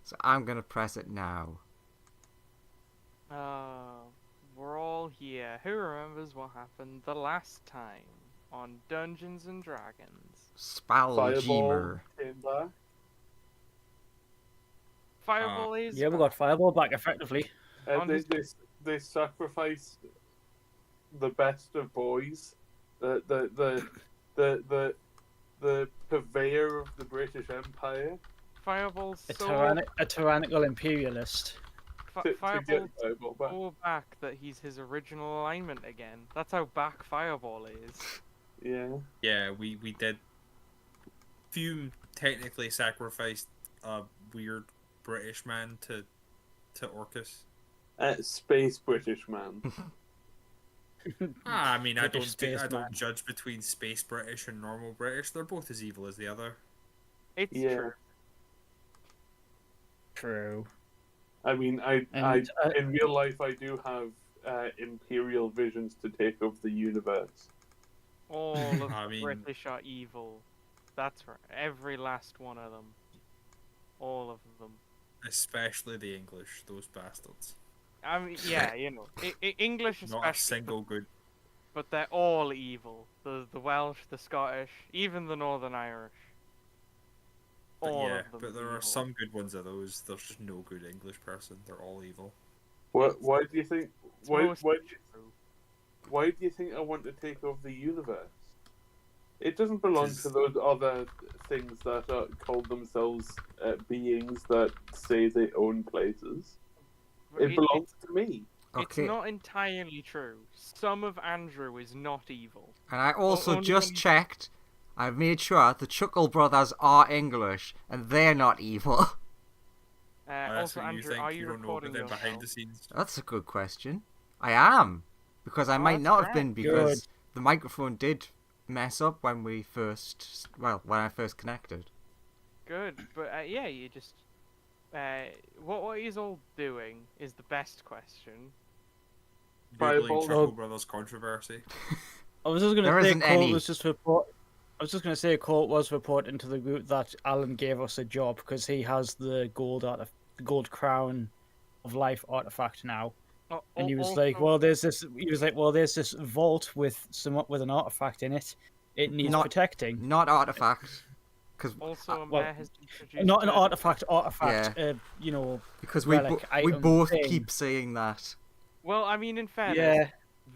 So I'm gonna press it now. We're all here. Who remembers what happened the last time on Dungeons and Dragons? Fireball Spelljammer. came back. Fireball is Yeah, we back. got Fireball back effectively. On They, his- they they sacrificed the best of boys, the purveyor of the British Empire, Fireball's A, so a tyrannical imperialist. to Fireball's get Fireball back. so back that he's his original alignment again. That's how back Fireball is. Yeah. Yeah, we did. Few technically sacrificed a weird British man to Orcus. Space British man. I mean, I British don't space man. judge between space British and normal British. They're both as evil as the other. It's Yeah. true. True. I mean, I And, in real life I do have imperial visions to take over the universe. All of I the mean- British are evil. That's right. Every last one of them. All of them. Especially the English, those bastards. I mean, yeah, you know, English Not a especially, single good. but they're all evil. The Welsh, the Scottish, even the Northern Irish. But All yeah, of them. but there evil. are some good ones of those. There's just no good English person. They're all evil. Why do you think? It's Why mostly true. why do you think I want to take over the universe? It doesn't belong to 'Cause- those other things that call themselves beings that say they own places. But It belongs to me. it's Okay. not entirely true. Some of Andrew is not evil. And I also only just when- checked. I've made sure the Chuckle Brothers are English and they're not evil. That's Also, what you Andrew, think. are You you don't know about recording them behind the yourself? scenes. That's a good question. I am. Because I Oh, might that's not have been great. because the microphone did mess up when we first, when I first connected. Good, but yeah, you just. What he's all doing is the best question. Fireball- Googling Chuckle Brothers controversy. I was just There going to say, isn't Colt any. was just report. I was just going to say, Colt was reporting to the group that Alan gave us a job because he has the gold crown of life artifact now, and he was like, Also- "Well, there's this." He was like, "Well, there's this vault with an artifact in it. It needs Not- protecting. Not artifact. Because Also, well, Mayor has introduced Not an the- artifact. Yeah. You know, we, relic we item both thing. keep saying that. Well, I mean, in fairness, yeah,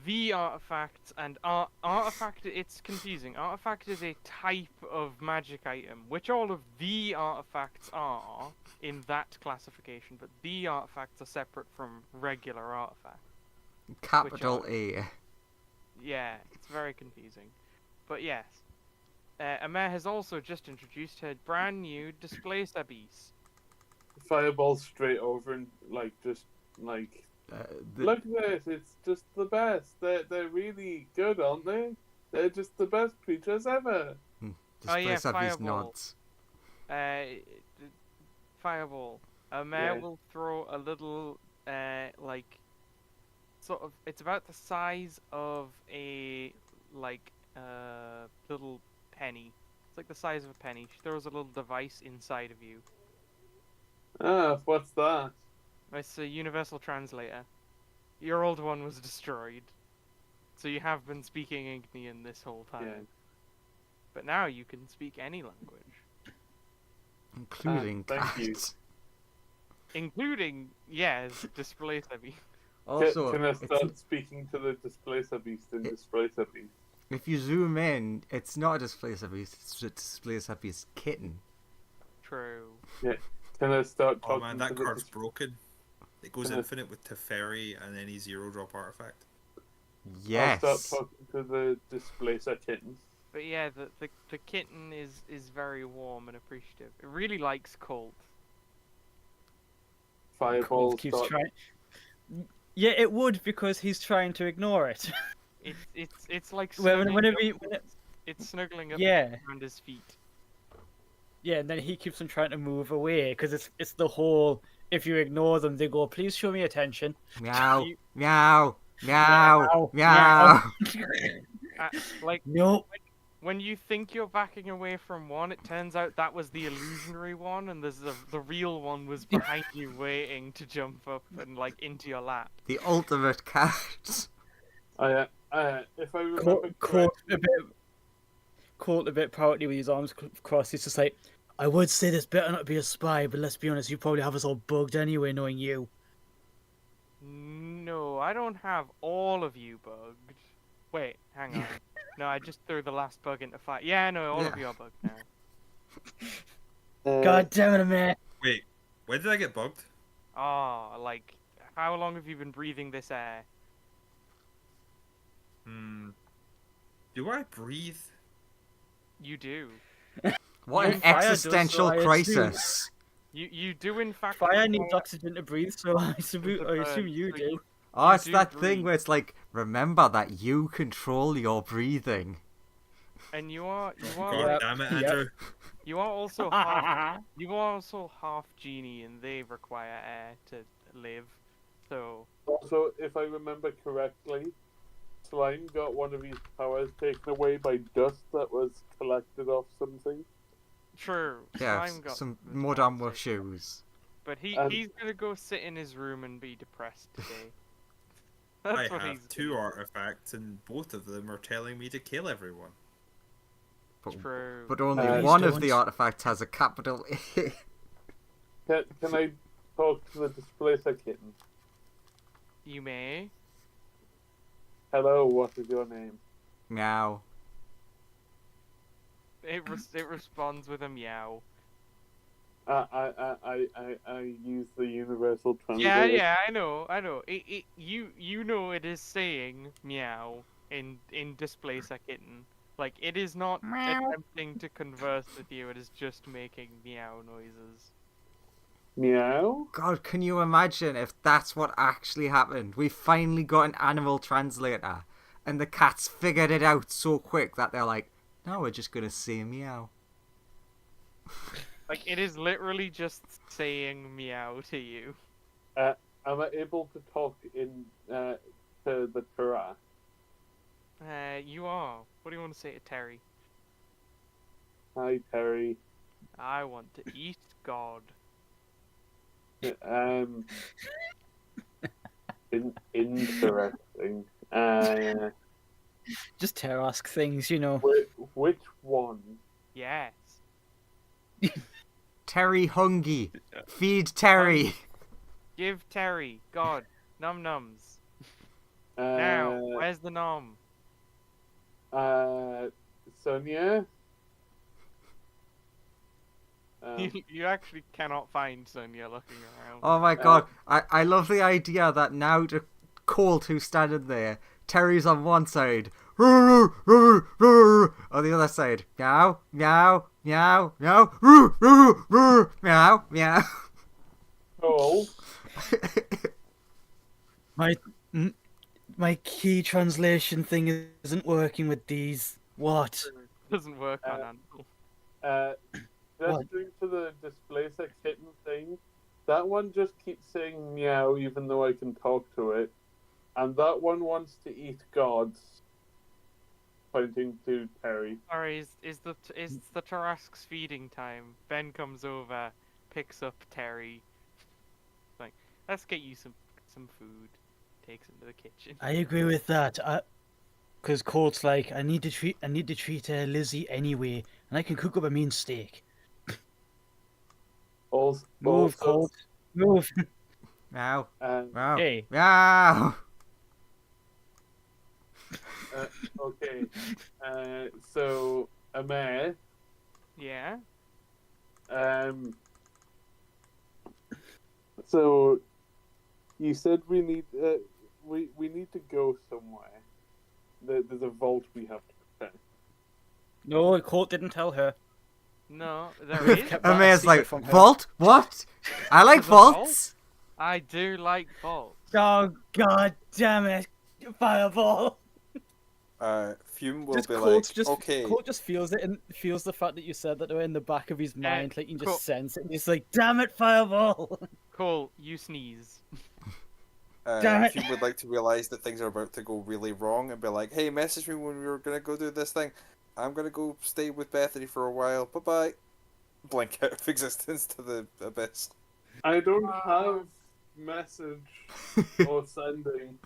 the artifact and artifact, it's confusing. Artifact is a type of magic item, which all of the artifacts are in that classification, but the artifacts are separate from regular artifacts. Capital are- A. Yeah, it's very confusing. But yes, Amir has also just introduced her brand new Displacer Beast. Fireball straight over and just look at this. It's just the best. They're really good, aren't they? They're just the best creatures ever. Oh, yeah, Displacer Beast Fireball. nods. Fireball. Amir Yeah. will throw a little, sort of. It's about the size of a little penny. It's like the size of a penny. She throws a little device inside of you. What's that? It's a universal translator. Your old one was destroyed, so you have been speaking Ignean this whole time. Yeah. But now you can speak any language, Including thank you. cats. including Displacer Beast. Also, Can I it's- start speaking to the Displacer Beast in Displacer Beast? if you zoom in, it's not a Displacer Beast, it's a Displacer Beast kitten. True. Can I start Oh talking man, to that the card's broken. It goes Can I- infinite with Teferi and any zero drop artifact. Yes. I'll start talking to the Displacer kittens. But yeah, the kitten is very warm and appreciative. It really likes Colt. Fireball Colt keeps start. trying. Yeah, it would because he's trying to ignore it. It's like Well, snuggling whenever up- he- when it- it's snuggling up Yeah. around his feet. Yeah, and then he keeps on trying to move away because it's the whole. If you ignore them, they go, "Please show me attention." Meow, You- meow, meow, Meow, meow. Like No. when you think you're backing away from one, it turns out that was the illusionary one, and the real one was behind you, waiting to jump up and like into your lap. The ultimate cat. If I remember correctly, Caught a bit proudly with his arms crossed. He's just like, I would say this better not be a spy, but let's be honest, you probably have us all bugged anyway, knowing you. No, I don't have all of you bugged. Wait, hang on. No, I just threw the last bug into fire. Yeah, no, all of you are bugged now. God damn it, man. Wait, when did I get bugged? Oh, like, how long have you been breathing this air? Do I breathe? You do. What Your an fire does, existential so I crisis. You do in fact. Fire needs require- oxygen to breathe, so I assume you so do. Oh, it's do that thing breathe. where it's like, remember that you control your breathing. And you are God damn it, Andrew. you are also half genie, and they require air to live. So also, if I remember correctly, Slime got one of his powers taken away by dust that was collected off something. true. Yeah, Slime got some his mud powers on my taken. shoes. But Um, he's gonna go sit in his room and be depressed today. That's I what have he's two gonna do. artifacts, and both of them are telling me to kill everyone. But, True. but only Please one of the don't. artifacts has a capital A. Can I talk to the displacer kitten? You may. Hello, what is your name? Meow. It responds with a meow. I use the universal Yeah, translator. yeah, I know. You know it is saying meow in Displacer Kitten. Like, it is not attempting to converse with you, it is just making meow noises. Meow? God, can you imagine if that's what actually happened? We finally got an animal translator, and the cats figured it out so quick that they're like, no, we're just gonna say meow. Like, it is literally just saying meow to you. Am I able to talk in to the Tara? You are. What do you want to say to Terry? Hi, Terry. I want to eat God. Interesting. Just Tarask things, you know. Which one? Yes. Terry Hungy. Feed Terry. Give Terry God. Num nums. Now, where's the nom? Sonia? You actually cannot find Sonia looking around. Oh my god, I love the idea that now the Colt who's standing there, Terry's on one side, on the other side, meow, meow, meow, meow, meow, meow. Oh, My key translation thing isn't working with these. What? Doesn't work on Ansel. just What? due to the displacer kitten thing, that one just keeps saying meow even though I can talk to it, and that one wants to eat gods. Pointing to Terry. Sorry, is the Tarask's feeding time? Ben comes over, picks up Terry. Like, let's get you some food. Takes him to the kitchen. I agree with that. Because Colt's like, I need to treat Lizzie anyway, and I can cook up a mean steak. Move, Colt. Move. Meow, And, meow, Hey. meow. okay. So Amir, Yeah. so you said we need we need to go somewhere. There's a vault we have to protect. No, Colt didn't tell her. No, there is. Kept that a Amir's secret like, from her. vault? What? I like There's a vault? vaults. I do like vaults. Oh, god damn it. Fireball. Fume will Just be Colt like, just okay, Colt just feels it and feels the fact that you said that in the back of his mind, like you can just Colt. sense it. And he's like, "Damn it, Fireball!" Cole, you sneeze. Damn it. Fume would like to realize that things are about to go really wrong and be like, hey, message me when we were gonna go do this thing. I'm gonna go stay with Bethany for a while. Bye bye. Blink out of existence to the abyss. I don't have message or sending.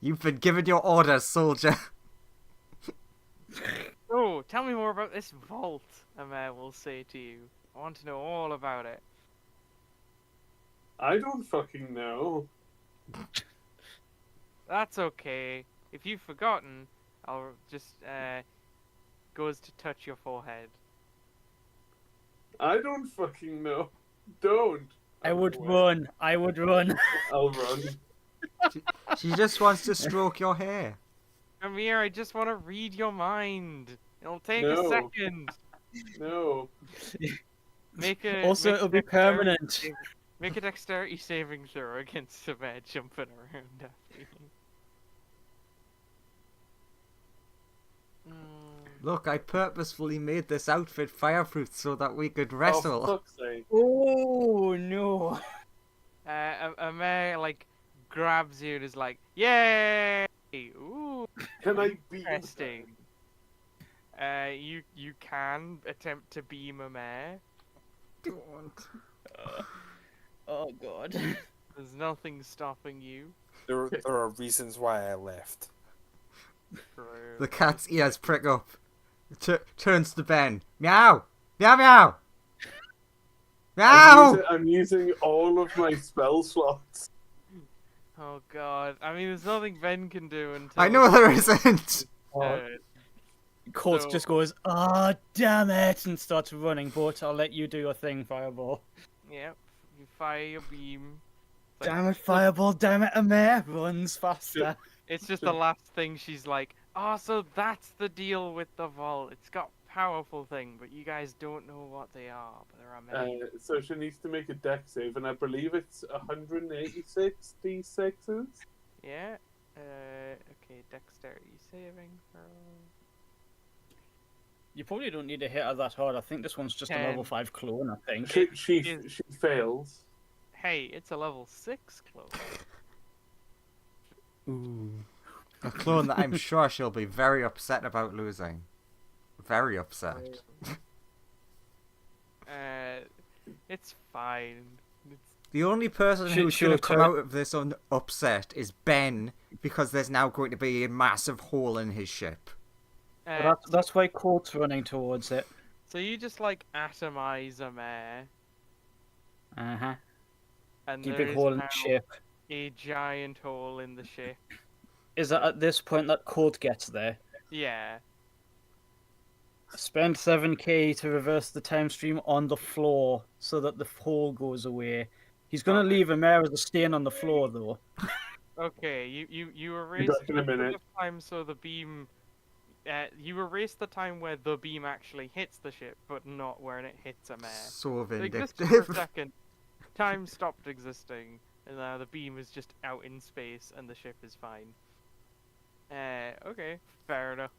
You've been given your orders, soldier. Oh, tell me more about this vault, Amir will say to you. I want to know all about it. I don't fucking know. That's okay. If you've forgotten, I'll just goes to touch your forehead. I don't fucking know. Don't. I would Wait, run. I would run. I'll run. She just wants to stroke your hair. Amir, I just want to read your mind. It'll take No. a second. No. Make a Also, make a it'll be dexterity permanent. saving- Make a dexterity saving throw against a man jumping around after you. Look, I purposefully made this outfit fireproof so that we could wrestle. Oh, fuck's sake. Oh no! Amir like grabs you and is like, "Yay! Ooh, Can I beat interesting." You can attempt to beam Amir. Oh god. There's nothing stopping you. There are reasons why I left. The cat's ears prick up. Turns to Ben. Meow! Meow meow! Meow! I'm using all of my spell slots. Oh god. I mean, there's nothing Ben can do until. I know there isn't! Colt So- just goes, "Ah, damn it," and starts running. But I'll let you do your thing, Fireball. Yep. You fire your beam. It's like- Damn it, Fireball! Damn it, Amir runs faster. It's just the last thing she's like, "Oh, so that's the deal with the vault. It's got powerful thing, but you guys don't know what they are. But there are many." So she needs to make a deck save, and I believe it's 186 d6s. Yeah. Okay. Dexterity saving throw. You probably don't need to hit her that hard. I think this one's just a level 5 clone. I think. She fails. Hey, it's a level 6 clone. Ooh. A clone that I'm sure she'll be very upset about losing. Very upset. It's fine. The only person who's She'll going to come turn- out of this upset is Ben, because there's now going to be a massive hole in his ship. That's why Colt's running towards it. So you just like atomize a mare, Uh huh. and Keep there big is hole in now the ship. a giant hole in the ship. Is it at this point that Colt gets there? Yeah. Spend 7k to reverse the time stream on the floor so that the hole goes away. He's gonna Okay. leave a mare as a stain on the floor though. Okay. You erase back in a just minute. enough time so the beam. You erase the time where the beam actually hits the ship, but not when it hits a mare. So It existed for a vindictive. second. Time stopped existing, and now the beam is just out in space, and the ship is fine. Okay, fair enough.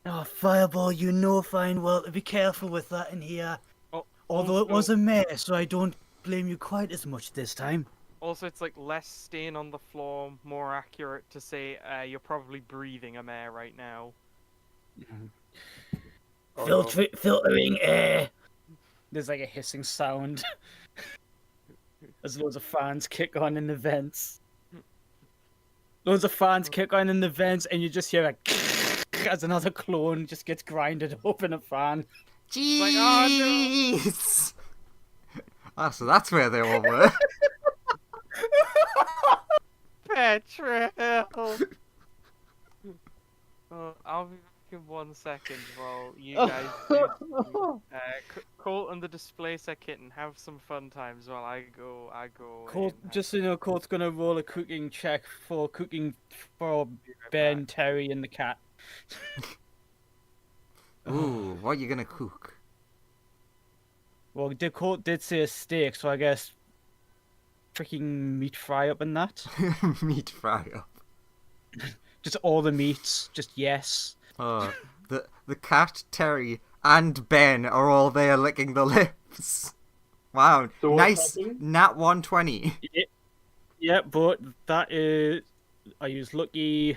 Oh, Fireball, you know fine well to be careful with that in here. Oh, Although it also- was a mare, so I don't blame you quite as much this time. Also, it's like less stain on the floor, more accurate to say you're probably breathing a mare right now. Oh, no. Filtering air. There's like a hissing sound. As loads of fans kick on in the vents. Loads of fans kick on in the vents, and you just hear a as another clone just gets grinded up in a fan. Like, oh, Jeez! Ah, so that's where they all were. Petrol! I'll be back in 1 second while you guys do. Colt and the Displacer Kitten have some fun times while I go. Colt, in. just so you know, Colt's gonna roll a cooking check for cooking for Ben, Terry, and the cat. Ooh, what are you gonna cook? Well, Colt did say a steak, so I guess freaking meat fry up in that. Meat fry up. Just all the meats, just yes. Oh, the cat, Terry, and Ben are all there licking the lips. Wow, So what's nice happening? nat 120. Yeah, but that is... I use lucky...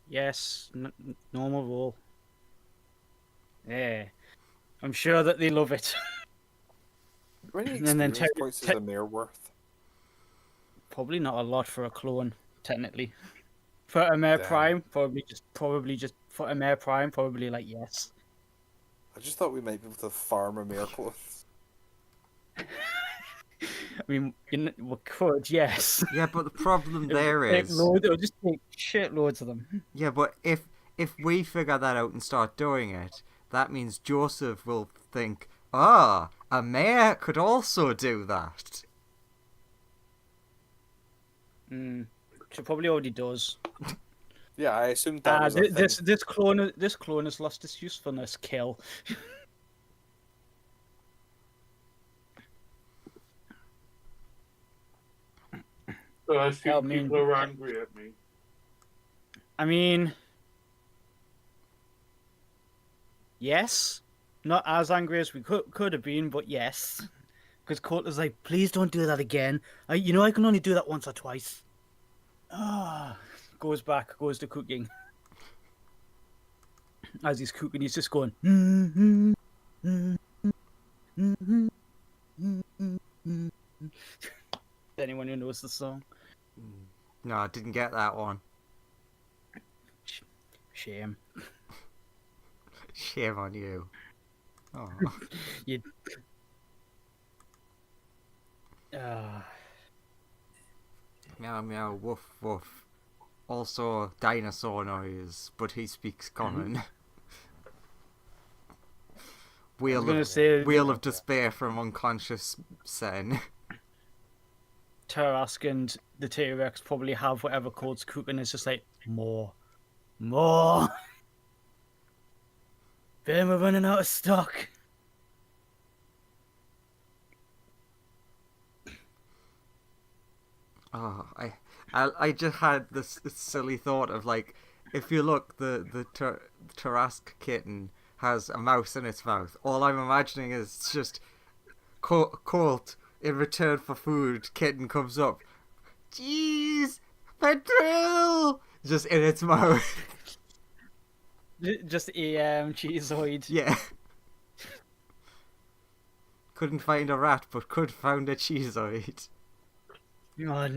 Yes, normal roll. Yeah. I'm sure that they love it. How many And then experience points is a mare worth? probably not a lot for a clone, technically. For a Mare Damn. Prime, probably just for a Mare Prime, probably like yes. I just thought we might be able to farm a mare clone. I mean, we could, yes. Yeah, but the problem there It'll just take shitloads of them. yeah, but if we figure that out and start doing it, that means Joseph will think, ah, a mayor could also do that. She probably already does. Yeah, I assumed that was a thing. This clone has lost its usefulness. Kill. So I assume I mean- people are angry at me. I mean, yes, not as angry as we could have been, but yes, because Colt is like, please don't do that again. I can only do that once or twice. Ah, goes to cooking. As he's cooking, he's just going. Anyone who knows the song? No, I didn't get that one. Shame. Shame on you. Oh. You. Meow meow woof woof. Also dinosaur noise, but he speaks common. Wheel of despair from unconscious Sen. Tarask and the T-Rex probably have whatever Colt's cooking. It's just like more. Ben, we're running out of stock. Oh, I just had this silly thought of like, if you look, the Tarask kitten has a mouse in its mouth. All I'm imagining is just Colt in return for food. Kitten comes up, jeez, petrol, just in its mouth. Just a cheeseoid. Yeah. Couldn't find a rat, but could found a cheeseoid. Oh,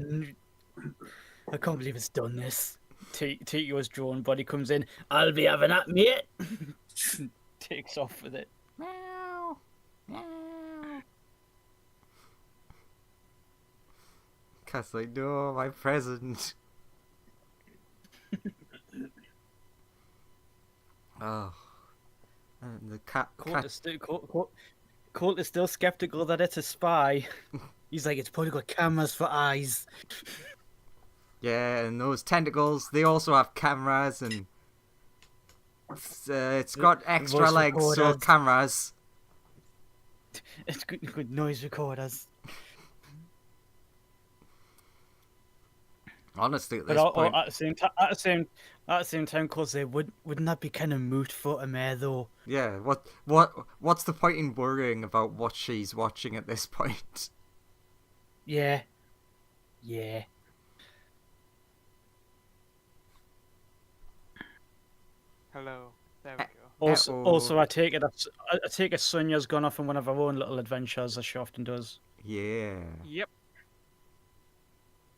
I can't believe it's done this. Tito's drone body comes in. I'll be having that, mate. Takes off with it. Meow, meow. Cause I know my present. Oh, and the cat. Colt is still skeptical that it's a spy. He's like, it's probably got cameras for eyes. Yeah, and those tentacles, they also have cameras, and it's got extra voice legs, so recorders. cameras. It's good noise recorders. Honestly, at But this point, at the same time, cause wouldn't that be kind of moot for a mare though? yeah. What's the point in worrying about what she's watching at this point? Yeah. Hello. There we go. Also, I take it Sonia's gone off on one of her own little adventures, as she often does. Yeah. Yep.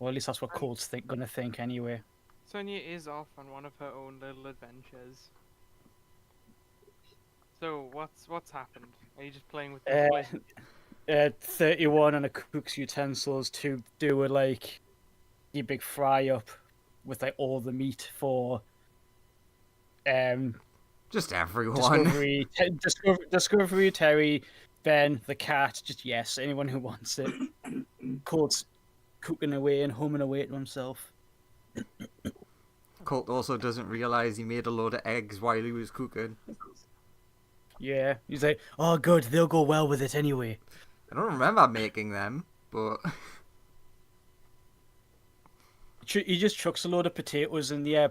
Or at least that's what Colt's gonna think anyway. Sonia is off on one of her own little adventures. So what's happened? Are you just playing with the plate? 31 on a cook's utensils to do a big fry up with like all the meat for Just everyone. Discovery, Terry, Ben, the cat, just yes, anyone who wants it. Colt's cooking away and humming away to himself. Colt also doesn't realize he made a load of eggs while he was cooking. Yeah, he's like, oh good, they'll go well with it anyway. I don't remember making them, but He just chucks a load of potatoes in the air,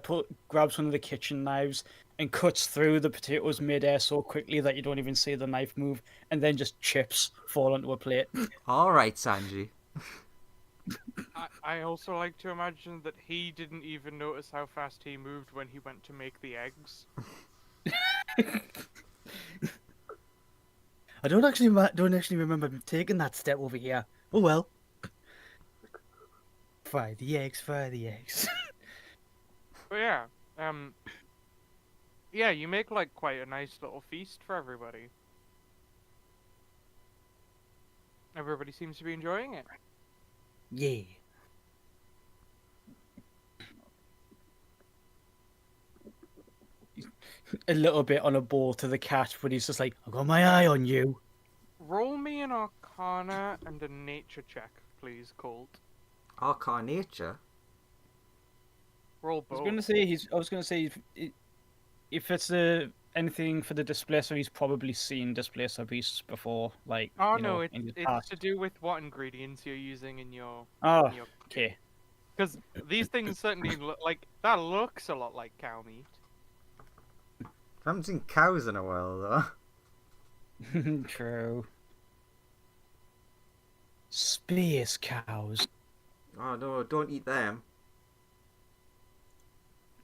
grabs one of the kitchen knives, and cuts through the potatoes mid-air so quickly that you don't even see the knife move, and then just chips fall onto a plate. all right, Sanji. I also like to imagine that he didn't even notice how fast he moved when he went to make the eggs. I don't actually remember taking that step over here. Oh well. Fry the eggs, fry the eggs. But yeah, yeah, you make like quite a nice little feast for everybody. Everybody seems to be enjoying it. Yeah. A little bit on a ball to the cat, but he's just like, I got my eye on you. Roll me an Arcana and a Nature check, please, Colt. Arcanature? Roll I was both. gonna say if it's anything for the displacer, he's probably seen displacer beasts before, like Oh you no, know, in the it's past. to do with what ingredients you're using in your Oh, your okay. because these things certainly look like that looks a lot like cow meat. I haven't seen cows in a while, though. True. Space cows. Oh no, don't eat them.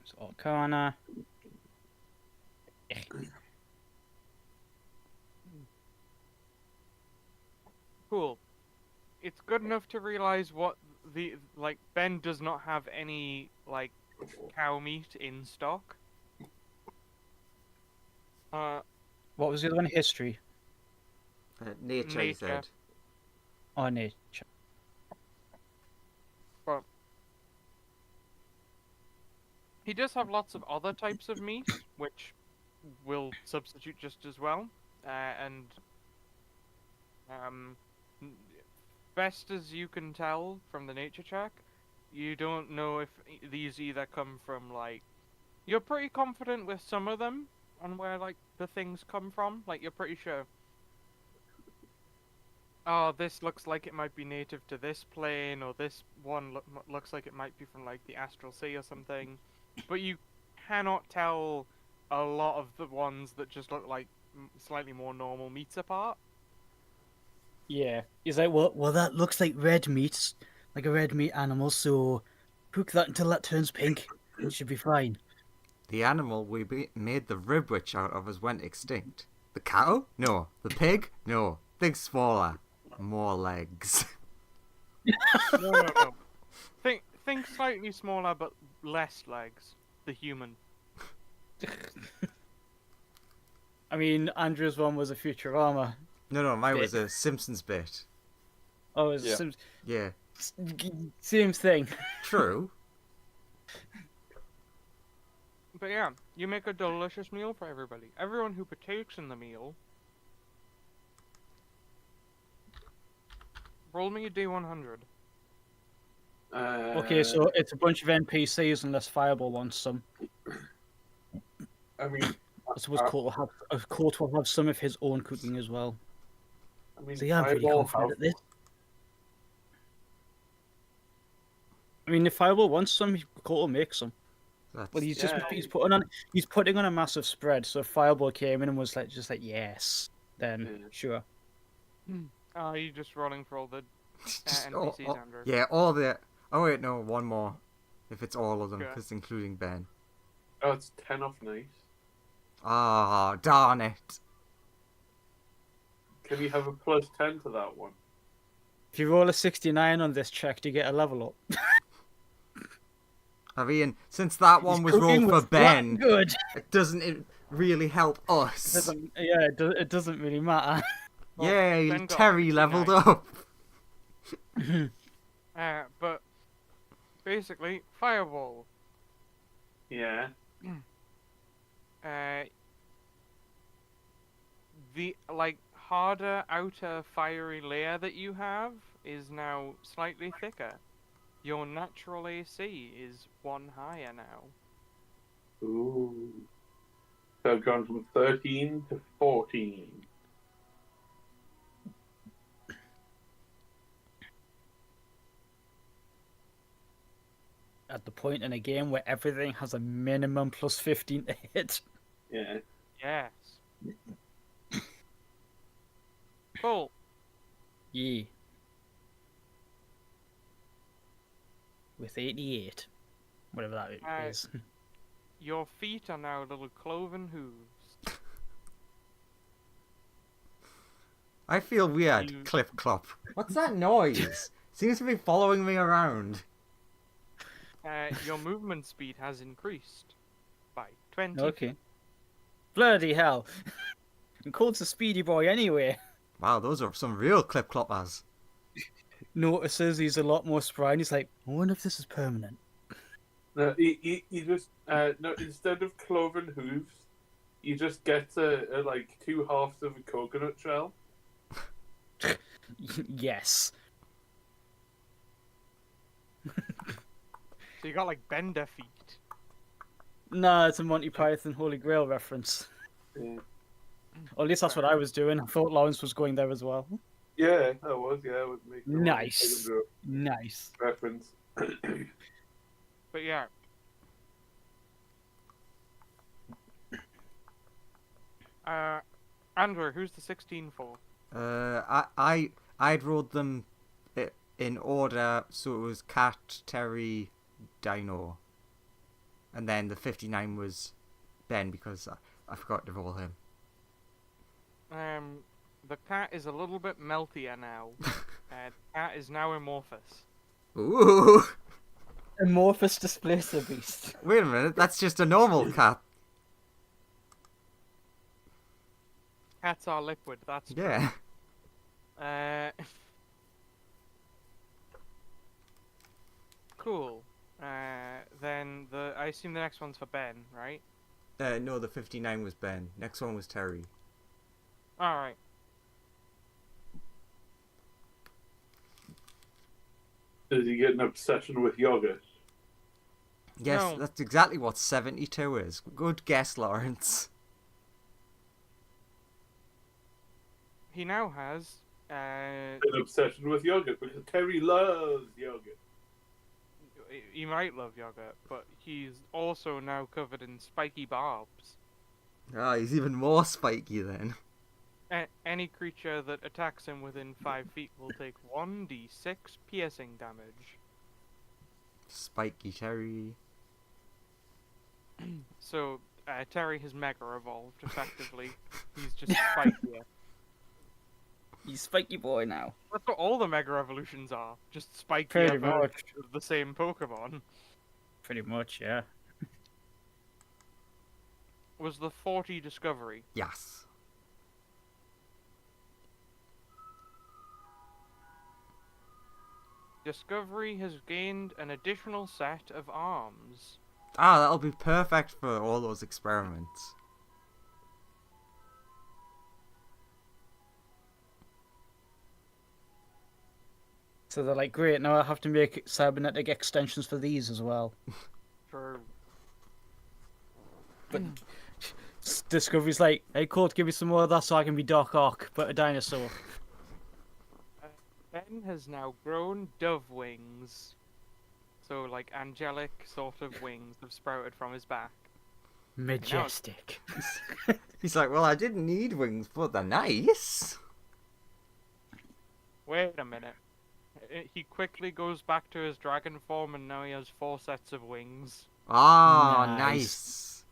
So Arcana. Cool. It's good enough to realize what Ben does not have any like cow meat in stock. What was the other one? History. Nature, he Nature. said. Oh, nature. He does have lots of other types of meat, which will substitute just as well. And n- best as you can tell from the nature check, you don't know if these either come from like. You're pretty confident with some of them on where like the things come from. Like you're pretty sure. Oh, this looks like it might be native to this plane, or this one looks like it might be from like the astral sea or something. But you cannot tell a lot of the ones that just look like slightly more normal meats apart. Yeah. He's like, well, that looks like red meat, like a red meat animal. So cook that until that turns pink. It should be fine. The animal made the rib witch out of has went extinct. The cow? No. The pig? No. Think smaller. More legs. No. Think slightly smaller but less legs. The human. I mean, Andrew's one was a Futurama. No, mine Bit. was a Simpsons bit. Oh, it's Yeah. Yeah. same thing. True. But yeah, you make a delicious meal for everybody. Everyone who partakes in the meal. Roll me a D100. Okay, so it's a bunch of NPCs unless Fireball wants some. I mean, I suppose Colt will have some of his own cooking as well. So yeah, I'm pretty Fireball confident have- at this. I mean, if Fireball wants some, Colt will make some. That's But he's Yeah. he's putting on a massive spread. So if Fireball came in and was just like yes, then Yeah. sure. Are you just rolling for all the just NPCs, Andrew? yeah, all the. Oh wait, no, one more. If it's all of them, Okay. because including Ben. Oh, it's 10 off nice. Ah, darn it. Can you have a plus 10 to that one? If you roll a 69 on this check, do you get a level up? I mean, since that one was Cooking rolled for was Ben, good. it doesn't really help us. It doesn't really matter. Well, Yay, Ben got Terry 69. leveled up. But basically, Fireball. Yeah. The like harder outer fiery layer that you have is now slightly thicker. Your natural AC is 1 higher now. Ooh. So I've gone from 13 to 14. At the point in a game where everything has a minimum plus 15 to hit. Yeah. Yes. Cool. Yeah. With 88. Whatever that is. Your feet are now little cloven hooves. I feel weird. You- Clip clop. What's that noise? Seems to be following me around. Your movement speed has increased by 20. Okay. Bloody hell. And Colt's a speedy boy anyway. Wow, those are some real clip cloppers. Notices he's a lot more spry and he's like, I wonder if this is permanent. No, he just no. Instead of cloven hooves, you just get like 2 halves of a coconut shell. Yes. So you got like bender feet. Nah, it's a Monty Python Holy Grail reference. Yeah, Or at least that's what I was doing. I thought Lawrence was going there as well. yeah, that was yeah. I would make the Nice. Nice. reference. But yeah. Andrew, who's the 16 for? I'd rolled them in order, so it was Cat, Terry, Dino, and then the 59 was Ben because I forgot to roll him. The cat is a little bit meltier now. The cat is now amorphous. Ooh! Amorphous Displacer Beast. Wait a minute, that's just a normal cat. Cats are liquid, that's true. Yeah. Cool. Then I assume the next one's for Ben, right? No, the 59 was Ben. Next one was Terry. Alright. Does he get an obsession with yogurt? Yes, No. that's exactly what 72 is. Good guess, Lawrence. He now has An obsession with yogurt because Terry loves yogurt. he might love yogurt, but he's also now covered in spiky barbs. Ah, he's even more spiky then. Any creature that attacks him within 5 feet will take 1d6 piercing damage. Spiky Terry. So, Terry has mega evolved, effectively. He's just spikier. He's spiky boy now. That's what all the mega evolutions are. Just spikier Pretty versions much. of the same Pokemon. Pretty much, yeah. Was the 40 Discovery. Yes. Discovery has gained an additional set of arms. Ah, that'll be perfect for all those experiments. So they're like, great, now I have to make cybernetic extensions for these as well. For But Discovery's like, hey Colt, give me some more of that so I can be Doc Ock, but a dinosaur. Ben has now grown dove wings. So, like, angelic sort of wings have sprouted from his back. Majestic. He's like, well, I didn't need wings, but they're nice. Wait a minute. He quickly goes back to his dragon form and now he has 4 sets of wings. Ah, Nice. nice.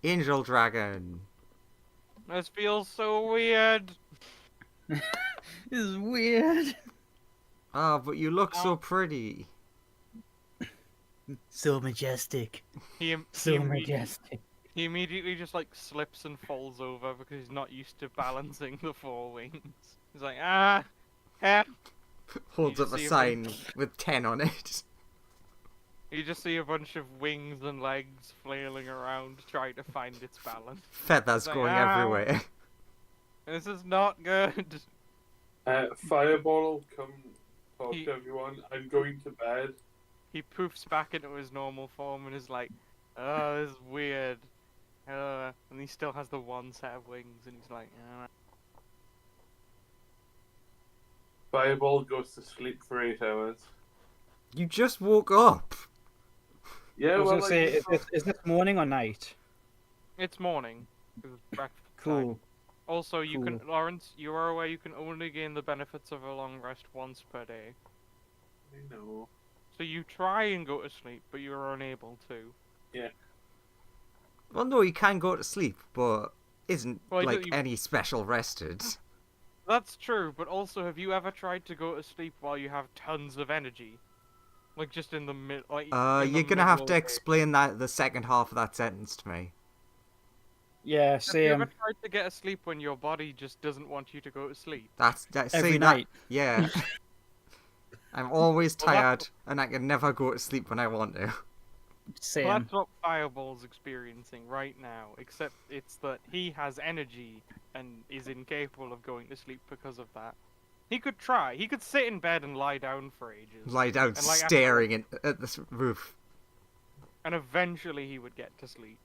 Angel Dragon. This feels so weird. This is weird. Ah, but you look so pretty. So majestic. He, im- So he, imme- majestic. he immediately just like slips and falls over because he's not used to balancing the 4 wings. He's like, help. Holds You up a see a sign with 10 on it. You just see a bunch of wings and legs flailing around trying to find its balance. Feathers It's like, going "Ah." everywhere. This is not good. Fireball will come talk He- to everyone. I'm going to bed. He poofs back into his normal form and is like, oh, this is weird. And he still has the 1 set of wings and he's like, Fireball goes to sleep for 8 hours. You just woke up. Yeah, I was well, gonna say, like, is this morning or night? It's morning. It was breakfast Cool. time. Also, you can, Cool. Lawrence, you are aware you can only gain the benefits of a long rest once per day. I know. So you try and go to sleep, but you are unable to. Well, no, he can go to sleep, but isn't Well, like you- any special rested. That's true, but also, have you ever tried to go to sleep while you have tons of energy? Like, just in the mid, like, in the You're gonna have middle to of it. explain the second half of that sentence to me. Yeah, Have you ever same. tried to get asleep when your body just doesn't want you to go to sleep? Every See night. yeah. I'm always Well, that's tired, and I can never go to sleep when I want to. Well, Same. that's what Fireball's experiencing right now, except it's that he has energy and is incapable of going to sleep because of that. He could try. He could sit in bed and lie down for ages. Lie down And, like, staring at this roof. And eventually he would get to sleep.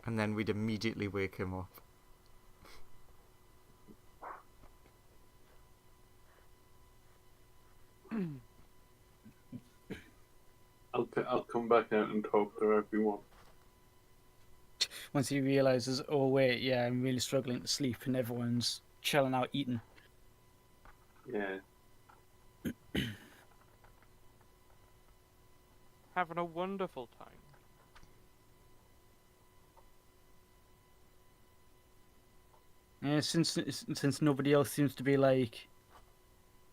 And then we'd immediately wake him up. I'll come back out and talk to everyone. Once he realizes, oh wait, yeah, I'm really struggling to sleep, and everyone's chilling out eating. Yeah. Having a wonderful time. Yeah, since nobody else seems to be like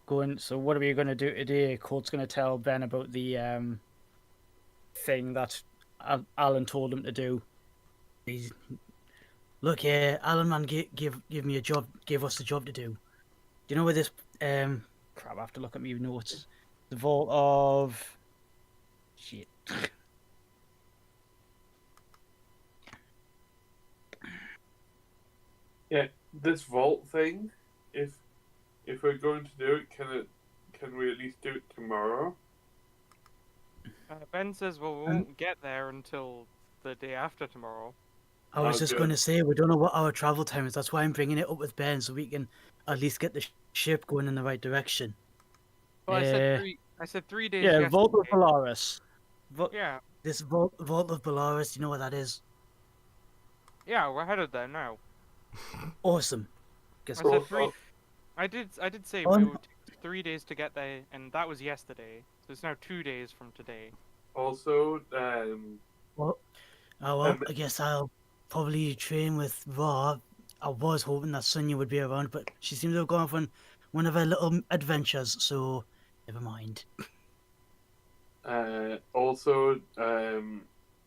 going. So what are we gonna do today? Colt's gonna tell Ben about the thing that Alan told him to do. He's, look here, Alan man, give me a job. Give us a job to do. Do you know where this crap? I have to look at my notes. The vault of shit. Yeah, this vault thing, if we're going to do it, can we at least do it tomorrow? Ben says, well, we won't get there until the day after tomorrow. I was Oh, just good. going to say we don't know what our travel time is. That's why I'm bringing it up with Ben so we can at least get the ship going in the right direction. Well, I said 3 days. Yeah, Vault of yesterday. Polaris. Yeah, This Vault of Polaris. You know what that is? yeah, we're headed there now. Awesome. Guess I what? said three. I did say On- we would take 3 days to get there, and that was yesterday. So it's now 2 days from today. Also, Well, I guess I'll probably train with Raw. I was hoping that Sonya would be around, but she seems to have gone off on one of her little adventures, so never mind. also,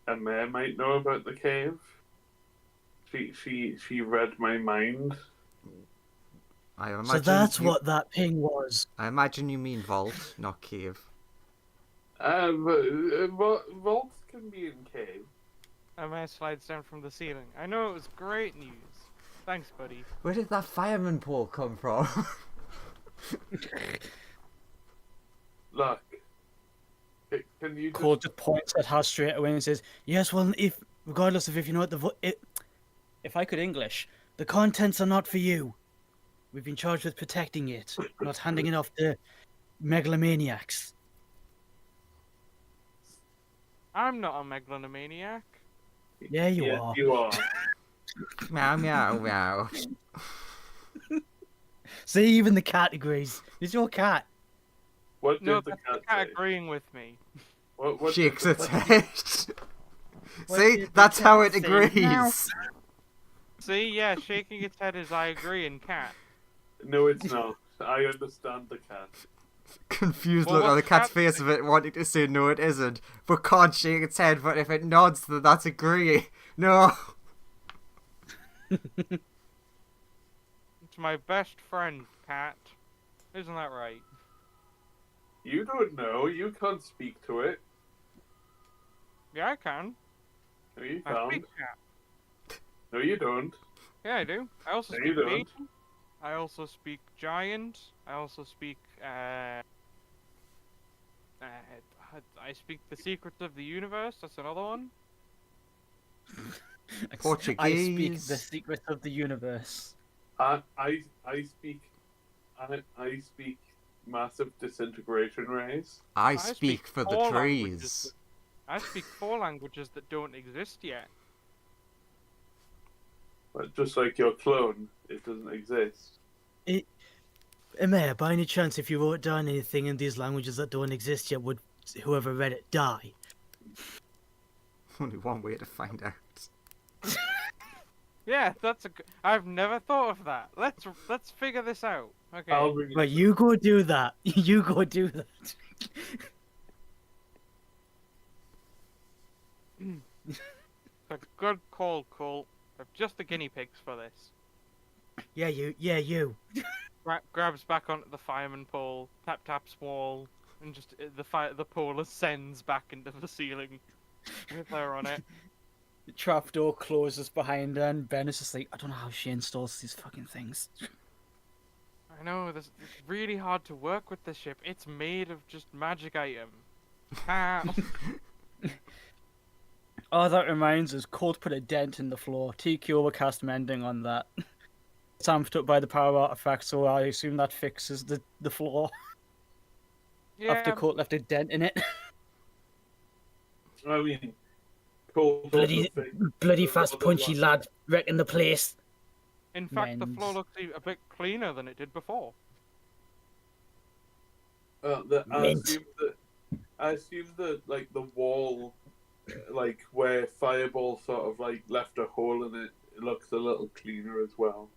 Amir might know about the cave. She read my mind. I imagine So that's you, what that ping was. I imagine you mean vault, not cave. Vaults can be in cave. A man slides down from the ceiling. I know it was great news. Thanks, buddy. Where did that fireman pole come from? Look, can you Cole just points at her straight away and says, "Yes, well, regardless of if you know what if I could English, the contents are not for you. We've been charged with protecting it, not handing it off to megalomaniacs." I'm not a megalomaniac. Yeah, you yes, are. you are. Meow meow meow. See, even the cat agrees. It's your cat. What No, did the that's cat the cat say? agreeing with me. What Shakes did its the, head. What See, did the that's how it cat say? agrees. See, yeah, shaking its head as I agree in cat. No, it's not. I understand the cat. Confused Well, look on the what's cat's cat face of it, wanting to say no, it isn't, but can't shake its head. But if it nods, then that's agreeing. No. It's my best friend, cat. Isn't that right? You don't know. You can't speak to it. Yeah, I can. No, you I can't. speak cat. No, you don't. Yeah, I do. I also No, you speak don't. baby. I also speak giant. I also speak I speak the secrets of the universe. That's another one. I speak Portuguese. the secrets of the universe. I speak. I speak massive disintegration rays. I speak speak for the 4 trees. languages. I speak 4 languages that don't exist yet. But just like your clone, it doesn't exist. Emir, by any chance, if you wrote down anything in these languages that don't exist yet, would whoever read it die? Only one way to find out. Yeah, I've never thought of that. Let's figure this out. Okay. I'll bring Right, it. you go do that. You go do that. A good call, Colt. They're just the guinea pigs for this. Yeah, you. Yeah, you. Grabs back onto the fireman pole, taps wall, and just the pole ascends back into the ceiling with her on it. The trapdoor closes behind her, and Ben is just like, I don't know how she installs these fucking things. I know, it's really hard to work with this ship. It's made of just magic item. How? Oh, that reminds us. Colt put a dent in the floor. TQ overcast mending on that. It's amped up by the power artifact, so I assume that fixes the floor. After Yeah, Colt left a dent in it. I mean, cool. Bloody fast punchy lad wrecking the place. in fact, the Mends. floor looks a bit cleaner than it did before. I Mint. assume that like the wall, like where Fireball sort of like left a hole in it, it looks a little cleaner as well.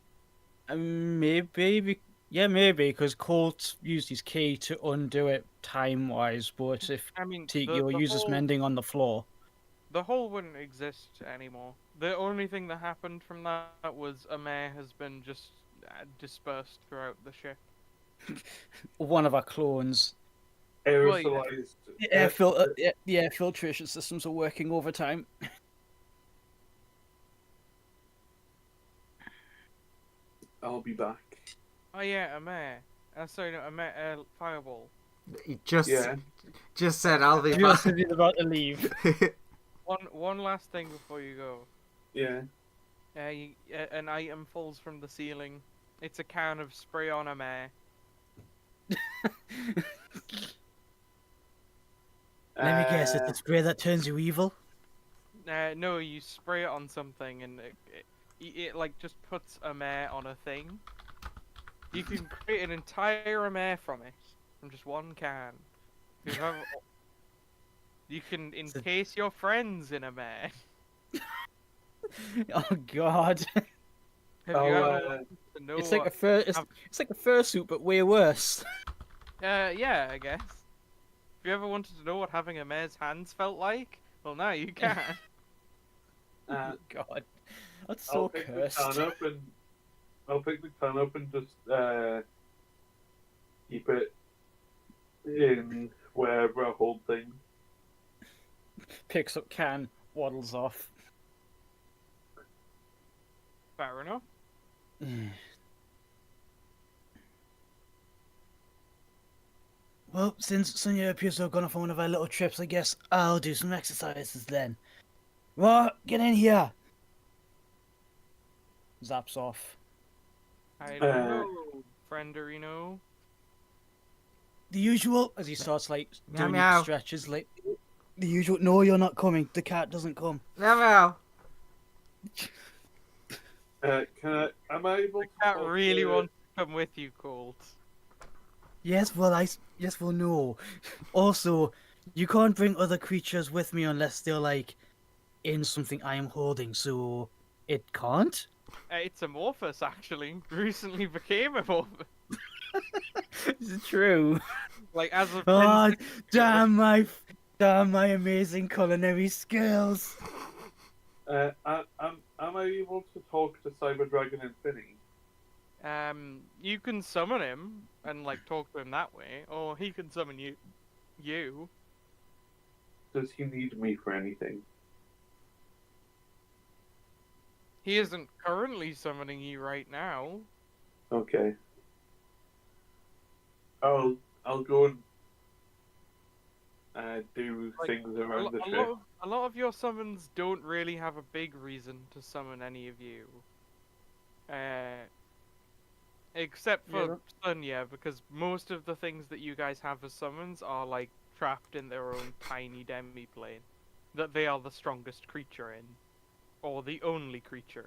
Maybe. Yeah, maybe, because Colt used his key to undo it time-wise, but if I mean, TQ uses mending on the floor... the hole wouldn't exist anymore. The only thing that happened from that was a mare has been just dispersed throughout the ship. One of our clones. Aerosolized. The air filtration systems are working overtime. I'll be back. Oh yeah, a mare. Sorry, no, a mare. Fireball. He just Yeah. said, "I'll be Just back." as he's about to leave. One last thing before you go. Yeah. An item falls from the ceiling. It's a can of spray on a mare. Let me guess, it's the spray that turns you evil? No, you spray it on something and it like just puts a mare on a thing. You can create an entire mare from it, from just one can. You can encase your friends in a mare. Oh god. Have you Oh, ever wanted to know It's like what- it's like a fursuit, but way worse. yeah, I guess. If you ever wanted to know what having a mare's hands felt like, well, now you can. God. That's so I'll pick cursed. I'll pick the can up and just keep it in wherever I hold things. Picks up can, waddles off. Fair enough. Well, since Sonia appears to have gone off on one of our little trips, I guess I'll do some exercises then. What? Get in here! Zaps off. I don't know, frienderino. The usual, as he starts like Meow, doing meow. stretches, like the usual. No, you're not coming. The cat doesn't come. Meow meow. Am I able to Cat talk really to- wants to come with you, Colt. Yes, well, no. Also, you can't bring other creatures with me unless they're like in something I am holding. So it can't. It's amorphous, actually. Recently became amorphous. Is it true? Like, as of Oh, Prince- damn my amazing culinary skills. Am I able to talk to Cyber Dragon Infinity? You can summon him and, like, talk to him that way, or he can summon you. Does he need me for anything? He isn't currently summoning you right now. Okay. I'll go and do Like, things around the ship. A lot of your summons don't really have a big reason to summon any of you. Except for Sonya, because most of the things that you guys have as summons are like trapped in their own tiny demi-plane. That they are the strongest creature in. Or the only creature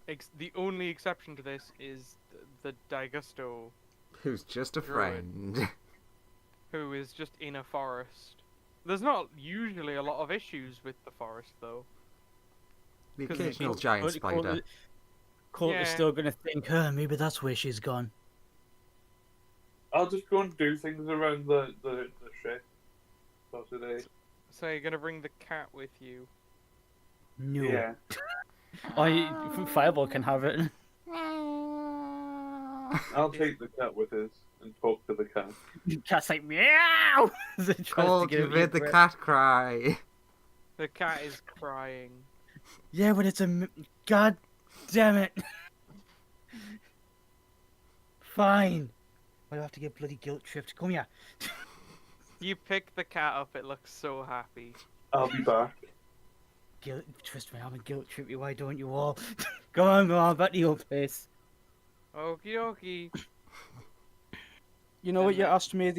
in. The only exception to this is the Daigusto, Who's just a Druid. friend. who is just in a forest. There's not usually a lot of issues with the forest, though. The 'Cause occasional Colt- giant spider. Colt is Yeah. still gonna think, maybe that's where she's gone. I'll just go and do things around the ship for today. So you're gonna bring the cat with you. No. Yeah. Fireball can have it. I'll take the cat with us and talk to the cat. Cat's like, meow! As it tries to Colt, get you out of your made the breath. cat cry. The cat is crying. Yeah, but it's God damn it. Fine. Why do I have to get bloody guilt tripped? Come here. You pick the cat up, it looks so happy. I'll be back. Twist my arm and guilt trip you. Why don't you all? Go on, back to your place. Okie dokie. You know what And you then- asked me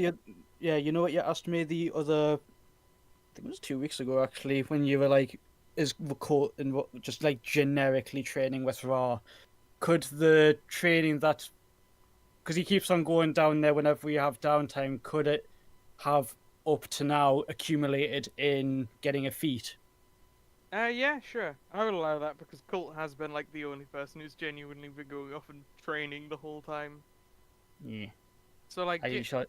you know what you asked me the other, I think it was 2 weeks ago actually, when you were like, is Colt and what just like generically training with Ra? Could the training that, because he keeps on going down there whenever we have downtime, could it have up to now accumulated in getting a feat? Yeah, sure. I would allow that because Colt has been like the only person who's genuinely been going off and training the whole time. Yeah. So like, I usually,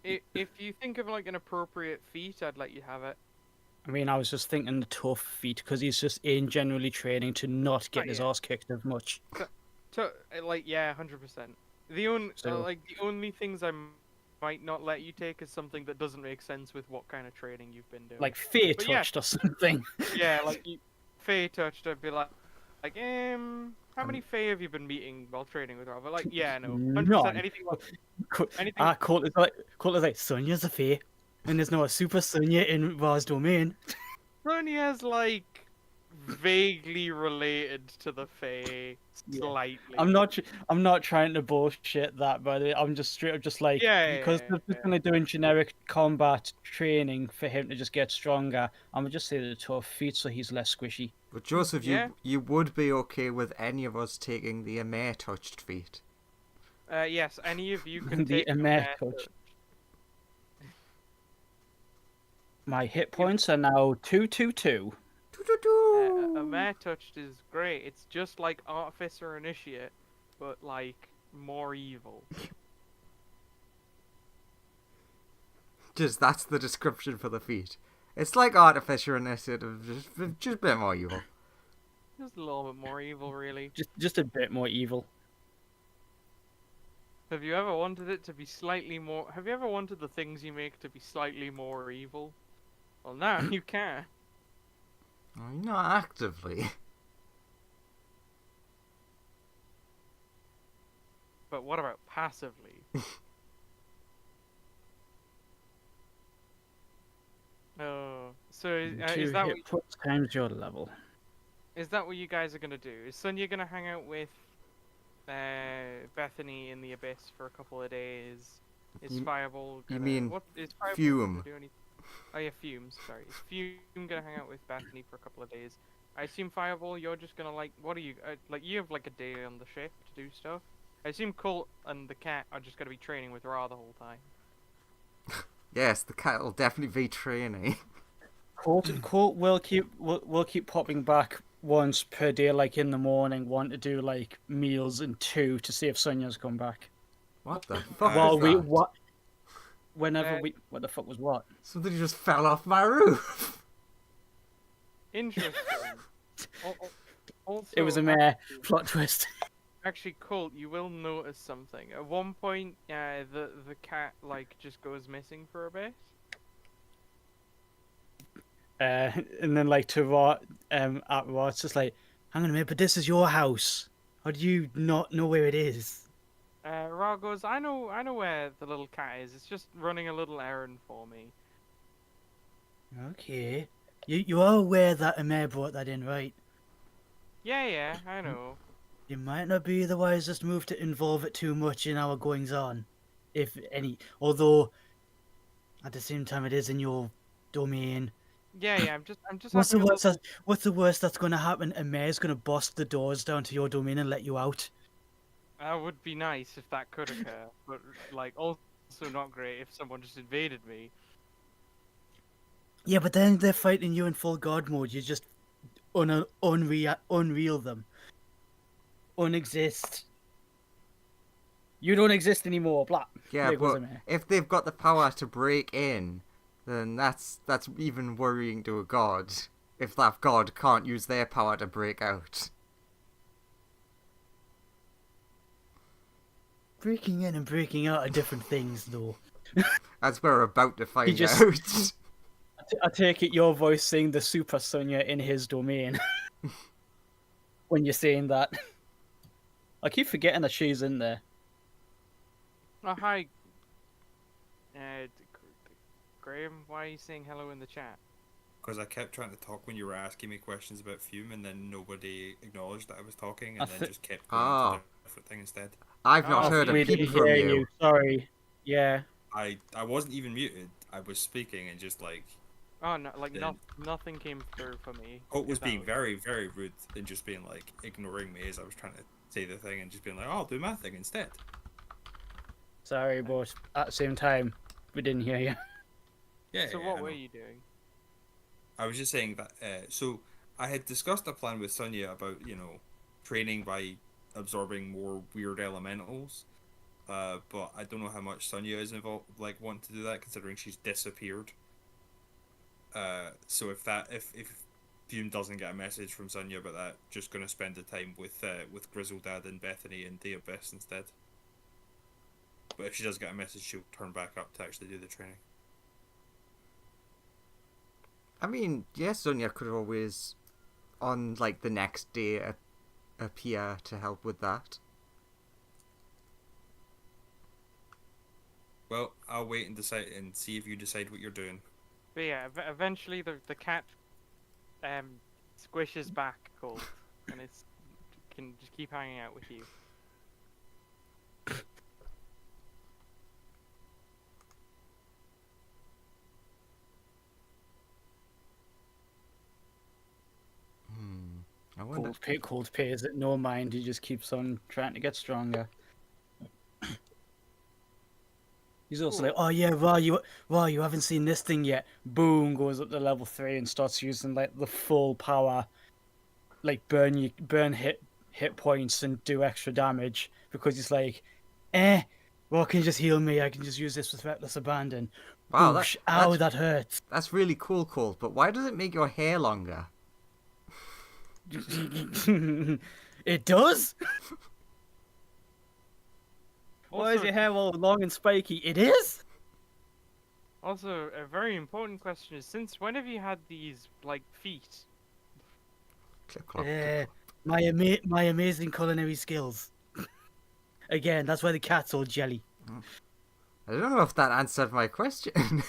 if you think of like an appropriate feat, I'd let you have it. I mean, I was just thinking the tough feat because he's just in generally training to not get his yeah. ass kicked as much. So like, yeah, 100%. The only So- like the only things I might not let you take is something that doesn't make sense with what kind of training you've been doing. Like fear But yeah. touched or something. Yeah, like Faye touched, I'd be like, how many Faye have you been meeting while training with her? But like, yeah, no, 100%. None. Anything like anything. Colt is like, Sonya's a fae, and there's no a super Sonya in Ra's domain. Sonya's like vaguely related to the Fae, Yeah. slightly. I'm not trying to bullshit that, by the way. I'm just straight up just like, Yeah, because yeah, they're just kind of doing generic combat training for him to just get stronger. I'm gonna just say the tough feet so he's less squishy. But Joseph, Yeah. you would be okay with any of us taking the Amare touched feat. Yes, any of you can The take a Amare mare touch. My hit points are now 222. A mare touched is great. It's just like Artificer Initiate, but like more evil. Just that's the description for the feat. It's like Artificer Initiative, just a bit more evil. Just a little bit more evil, really. Just a bit more evil. Have you ever wanted it to be slightly more? Have you ever wanted the things you make to be slightly more evil? Well, now you can. Not actively. But what about passively? Oh, so Two is that hit points times your level. what you guys are gonna do? Is Sonya gonna hang out with Bethany in the Abyss for a couple of days? Is You- Fireball you gonna, mean what is Fireball Fume. gonna do anything? Oh yeah, Fumes. Sorry, is Fume gonna hang out with Bethany for a couple of days? I assume Fireball, you're just gonna like, what are you like? You have like a day on the ship to do stuff. I assume Colt and the cat are just gonna be training with Ra the whole time. Yes, the cat will definitely be training. Colt will keep popping back once per day, like in the morning, one to do like meals, and two to see if Sonya's come back. What the fuck Well, is we that? what? Whenever Uh, we what the fuck was what? Something just fell off my roof. Interesting. Also, It was a mare plot twist. Actually, Colt, you will notice something. At one point, the cat like just goes missing for a bit. And then like to Rod, at Rod, it's just like, hang on a minute, but this is your house. How do you not know where it is? Ra goes, I know where the little cat is. It's just running a little errand for me. Okay, you are aware that Amir brought that in, right? Yeah, I know. It might not be the wisest move to involve it too much in our goings on, if any. Although, at the same time, it is in your domain. Yeah. I'm just. What's the having a worst? little- What's the worst that's going to happen? Amir's going to bust the doors down to your domain and let you out. That would be nice if that could occur, but like also not great if someone just invaded me. Yeah, but then they're fighting you in full god mode. You just unreal them. Unexist. You don't exist anymore, blah. Yeah, There goes but a man. if they've got the power to break in, then that's even worrying to a god. If that god can't use their power to break out. Breaking in and breaking out are different things, though. As we're about to find just- out. I take it your voice saying the Super Sonya in his domain. When you're saying that. I keep forgetting that she's in there. Oh, hi. Graham, why are you saying hello in the chat? Because I kept trying to talk when you were asking me questions about Fume, and then nobody acknowledged that I was talking, I and then thi- just kept going Ah. to a different thing instead. I've not Oh, heard a we peep didn't from hear you. Sorry. Yeah. I wasn't even muted. I was speaking and just like Oh no, like Then- nothing came through for me. Hope was if that being very, very rude and just being like ignoring me as I was trying to say the thing and just being like, "Oh, I'll do my thing instead." Sorry, but at the same time, we didn't hear you. Yeah. So yeah, what I were know. you doing? I was just saying that. So I had discussed a plan with Sonia about training by absorbing more weird elementals. But I don't know how much Sonia is involved, like want to do that, considering she's disappeared. So if Fume doesn't get a message from Sonia about that, just gonna spend the time with Grizzle Dad and Bethany and the Abyss instead. But if she does get a message, she'll turn back up to actually do the training. I mean, yes, Sonia could always, on like the next day, appear to help with that. Well, I'll wait and decide and see if you decide what you're doing. But yeah, eventually the cat squishes back cold, and it's can just keep hanging out with you. I wonder. Cold pays it no mind. He just keeps on trying to get stronger. He's also like, oh yeah, you haven't seen this thing yet. Boom, goes up to level 3 and starts using like the full power, like burn hit points and do extra damage because he's like, well, can you just heal me? I can just use this with reckless abandon. Wow, Boosh, ow, that hurts. that's really cool, Colt. But why does it make your hair longer? It does. Why is Also- your hair all long and spiky? It is. Also, a very important question is, since when have you had these like feet? Clip clop. Clip My amazing culinary skills. Again, that's why the cat's all jelly. clop. I don't know if that answered my question.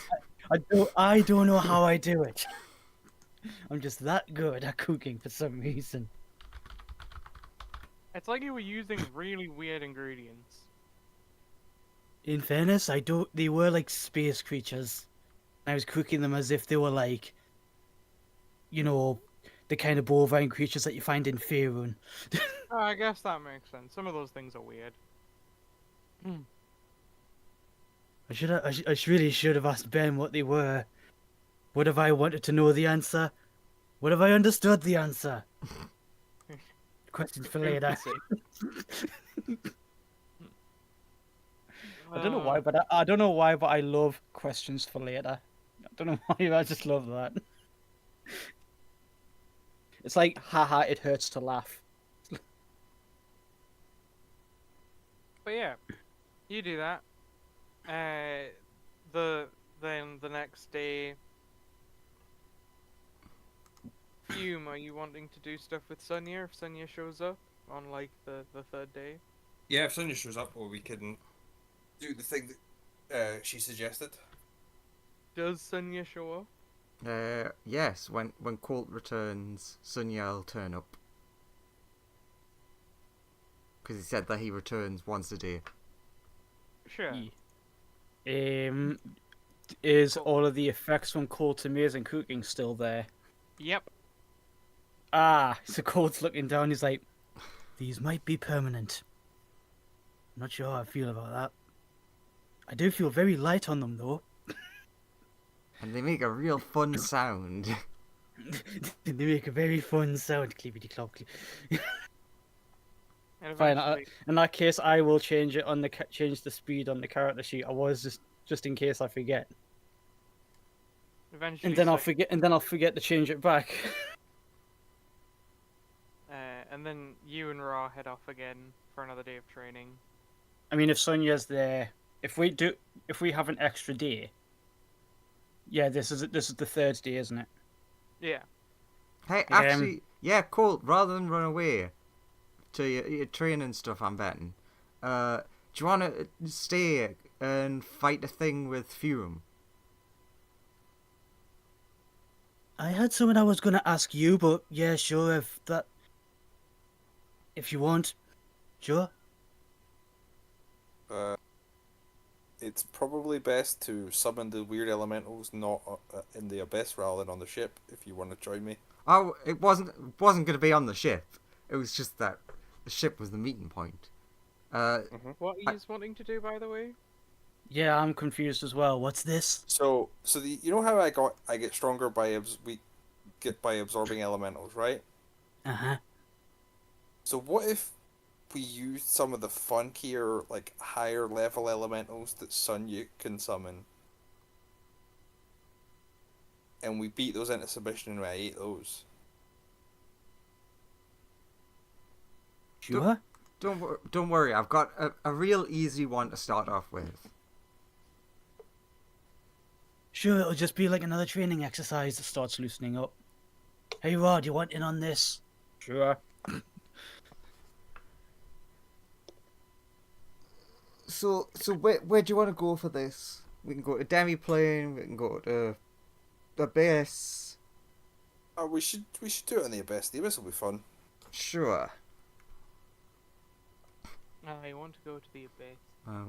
I don't know how I do it. I'm just that good at cooking for some reason. It's like you were using really weird ingredients. In fairness, they were like space creatures. I was cooking them as if they were like, the kind of bovine creatures that you find in Faerun. Oh, I guess that makes sense. Some of those things are weird. I really should have asked Ben what they were. What if I wanted to know the answer? What if I understood the answer? Questions for later. I don't know why, but I don't know why, but I love questions for later. I don't know why, I just love that. It's like, haha, it hurts to laugh. But yeah, you do that. Then the next day, Fume, are you wanting to do stuff with Sonia if Sonia shows up on like the third day? Yeah, if Sonia shows up, well, we can do the thing that she suggested. Does Sonia show up? Yes, when Colt returns, Sonia will turn up. Because he said that he returns once a day. Sure. Is all of the effects from Colt's amazing cooking still there? Yep. So Colt's looking down, he's like, these might be permanent. I'm not sure how I feel about that. I do feel very light on them, though. And they make a real fun sound. They make a very fun sound, clippity clop. And Fine. eventually, In that case, I will change it on the change the speed on the character sheet. I was just in case I forget, eventually, and then I'll Son- forget, and then I'll forget to change it back. and then you and Ra head off again for another day of training. I mean, if Sonia's there, if we have an extra day, yeah, this is the third day, isn't it? Yeah. Hey, actually, yeah, cool. Rather than run away to your training stuff, I'm betting. Do you want to stay and fight a thing with Fume? I had something I was gonna ask you, but yeah, sure. If you want, sure. It's probably best to summon the weird elementals not in the abyss rather than on the ship. If you want to join me. Oh, it wasn't going to be on the ship. It was just that the ship was the meeting point. What are you wanting to do, by the way? Yeah, I'm confused as well. What's this? So you know how I get stronger by we get by absorbing elementals, right? Uh-huh. So what if we use some of the funkier, like higher level elementals that Sunyu can summon, and we beat those into submission and I ate those? Sure. Don't worry. I've got a real easy one to start off with. Sure, it'll just be like another training exercise that starts loosening up. Hey Rod, you want in on this? Sure. So where do you want to go for this? We can go to Demiplane. We can go to the base. Oh, we should do it in the abyss. The abyss will be fun. Sure. I want to go to the abyss.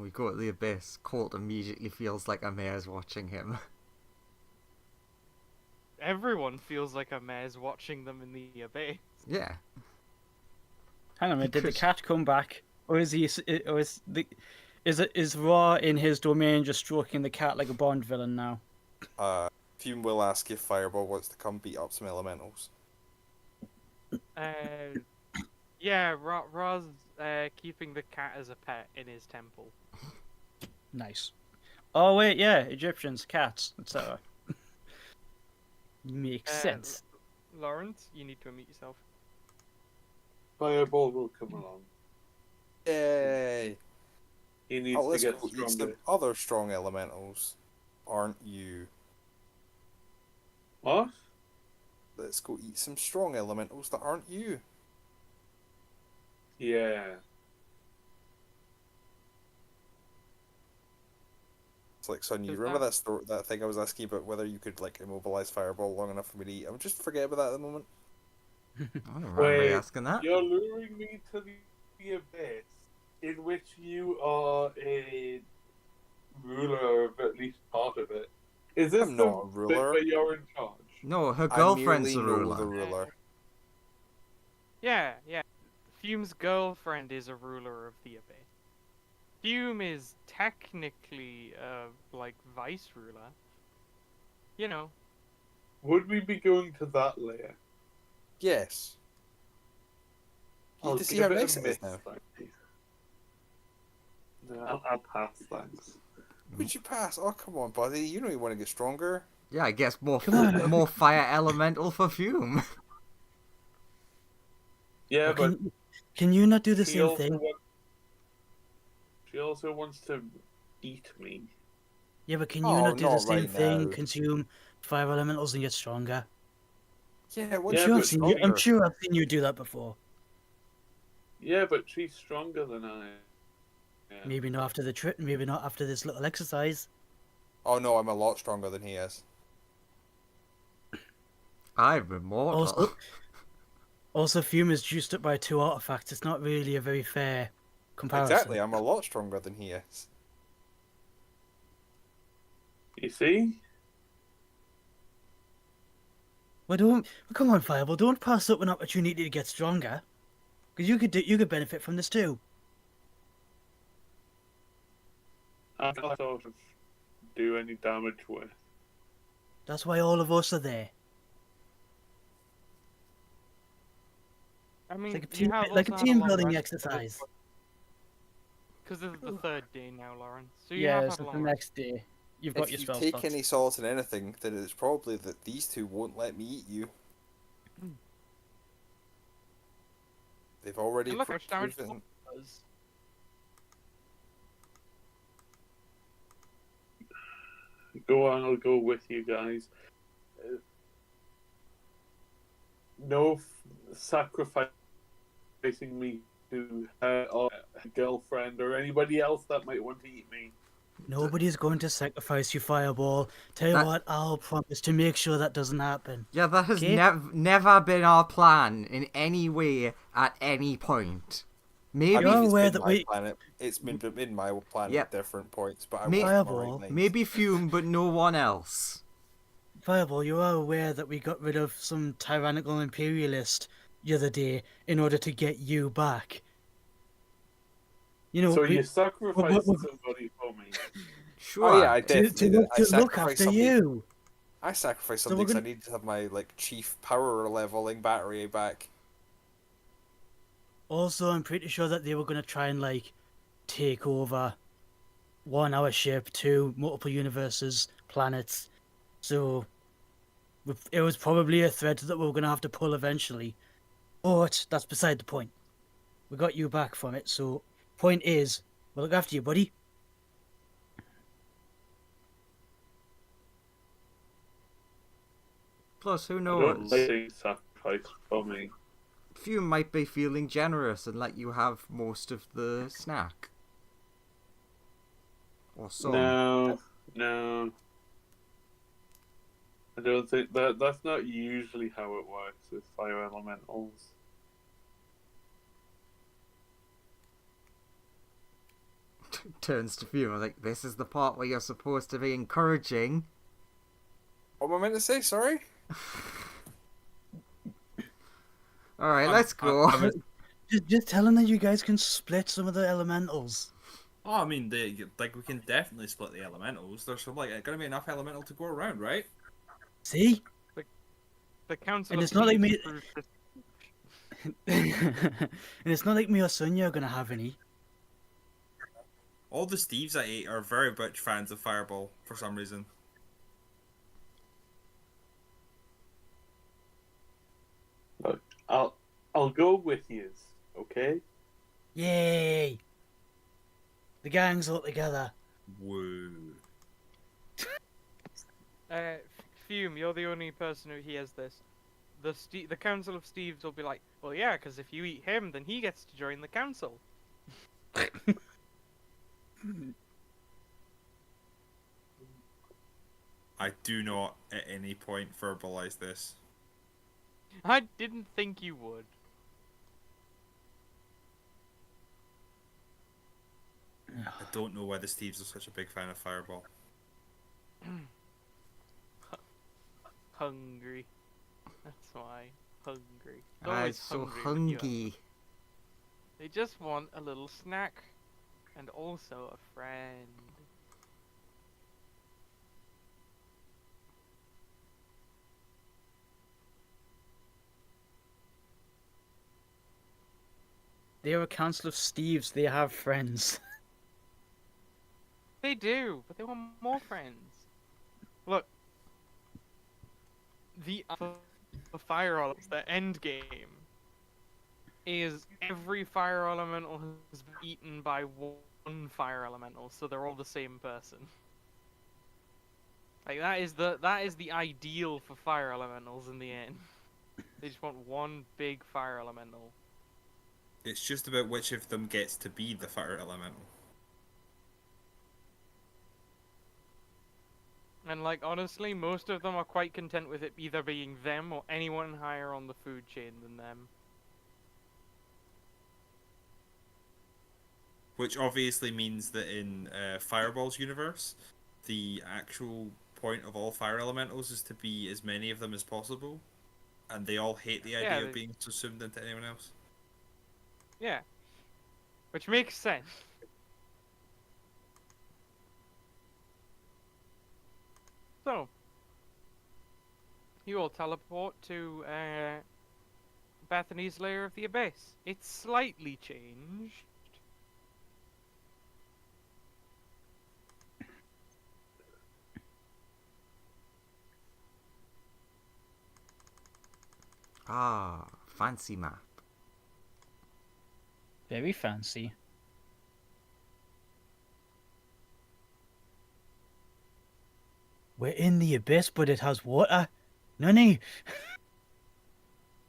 We go to the abyss. Colt immediately feels like a mayor's watching him. Everyone feels like a mayor's watching them in the abyss. Yeah. Hang on a minute, did the Because- cat come back? Or is he or is Raw in his domain just stroking the cat like a Bond villain now? Fume will ask if Fireball wants to come beat up some elementals. Yeah, Ra's keeping the cat as a pet in his temple. Nice. Oh wait, yeah, Egyptians, cats, etc. Makes sense. Lawrence, you need to unmute yourself. Fireball will come along. Yay! He needs Oh, to let's get go eat stronger. some other strong elementals. Aren't you? What? Let's go eat some strong elementals that aren't you. Yeah. It's like, son, you Does remember that- that thing I was asking about whether you could like immobilize Fireball long enough for me to eat? I'm just forget about that at the moment. I don't remember Wait, asking that. You're luring me to the abyss, in which you are a ruler of at least part of it. Is this I'm the not a bit ruler. where you're in charge? No, her I girlfriend's merely the know ruler. the ruler. Yeah. Fume's girlfriend is a ruler of the abyss. Fume is technically like vice ruler. You know. Would we be going to that layer? Yes. You I'll need to see give how it a nice it is miss, now. thank you. No, I'll pass, thanks. Would you pass? Oh, come on, buddy. You know you want to get stronger. Yeah, I guess more Come on. more fire elemental for Fume. Yeah, Well, but can you not do the she same also thing? she also wants to eat me. Yeah, but can you Oh, not do the not same right thing? now. Consume fire elementals and get stronger. Yeah, once Yeah, you but get she- I'm stronger. sure I've seen you do that before. Yeah, but she's stronger than I am. Yeah. Maybe not after the trip. Maybe not after this little exercise. Oh no, I'm a lot stronger than he is. I'm immortal. Also, Fume is juiced up by 2 artifacts. It's not really a very fair comparison. Exactly, I'm a lot stronger than he is. You see? Well, come on, Fireball. Don't pass up an opportunity to get stronger. Because you could benefit from this too. I can't sort of do any damage with. That's why all of us are there. mean, like a you team, have like a also had a team long building rest exercise. because this is the third day now, Lawrence. So you Yeah, have it's had a like the long rest. next day. You've got If your you spell take slots. any solace in anything, then it's probably that these two won't let me eat you. They've already And look how much damage proven. it does. Go on, I'll go with you guys. No sacrificing me to her or a girlfriend or anybody else that might want to eat me. Nobody's going to sacrifice you, Fireball. Tell you That- what, I'll promise to make sure that doesn't happen. Yeah, that has Okay. never been our plan in any way at any point. I Maybe, mean, You're it's aware been that my we- planet. It's been my planet Yep. at different points, but I May- wasn't my Fireball. right maybe Fume, but no one else. Fireball, you are aware that we got rid of some tyrannical imperialist the other day in order to get you back. You know, So we, you sacrificed we- somebody for me. Sure. Oh yeah, I to, definitely did. I to look sacrificed after somebody. you. I sacrificed So something we're because I gonna- needed to have my like chief power leveling battery back. Also, I'm pretty sure that they were going to try and, like, take over one, our ship, two, multiple universes, planets. So, it was probably a thread that we were going to have to pull eventually. But that's beside the point. We got you back from it, so point is, we'll look after you, buddy. Plus, who I don't knows? like being sacrificed for me. Fume might be feeling generous and let you have most of the snack. Or some. No. I don't think that's not usually how it works with fire elementals. Turns to Fume. I think this is the part where you're supposed to be encouraging. What am I meant to say? Sorry. Alright, let's go. Just tell them that you guys can split some of the elementals. Oh, I mean, like we can definitely split the elementals. There's like gonna be enough elemental to go around, right? See? The council And of it's not like Thieves me- approved this. And it's not like me or Sonia are gonna have any. All the Steves I ate are very much fans of Fireball for some reason. Look, I'll go with you, okay? Yay! The gang's all together. Whoa. Fume, you're the only person who hears this. The Council of Steves will be like, well, yeah, because if you eat him, then he gets to join the council. I do not at any point verbalize this. I didn't think you would. I don't know why the Steves are such a big fan of Fireball. Hungry. That's why. Hungry. They're I'm always so hungry when you have hungry. them. They just want a little snack. And also a friend. They're a council of Steves. They have friends. They do, but they want more friends. Look. The fire elements, the end game, is every fire elemental has been eaten by one fire elemental, so they're all the same person. Like that is the ideal for fire elementals in the end. They just want one big fire elemental. It's just about which of them gets to be the fire elemental. And like honestly, most of them are quite content with it either being them or anyone higher on the food chain than them. Which obviously means that in Fireball's universe, the actual point of all fire elementals is to be as many of them as possible. And they all hate the idea of being subsumed into anyone else. Yeah. Which makes sense. So, you all teleport to Bethany's Lair of the Abyss. It's slightly changed. Ah, fancy map. Very fancy. We're in the abyss, but it has water. Nunny.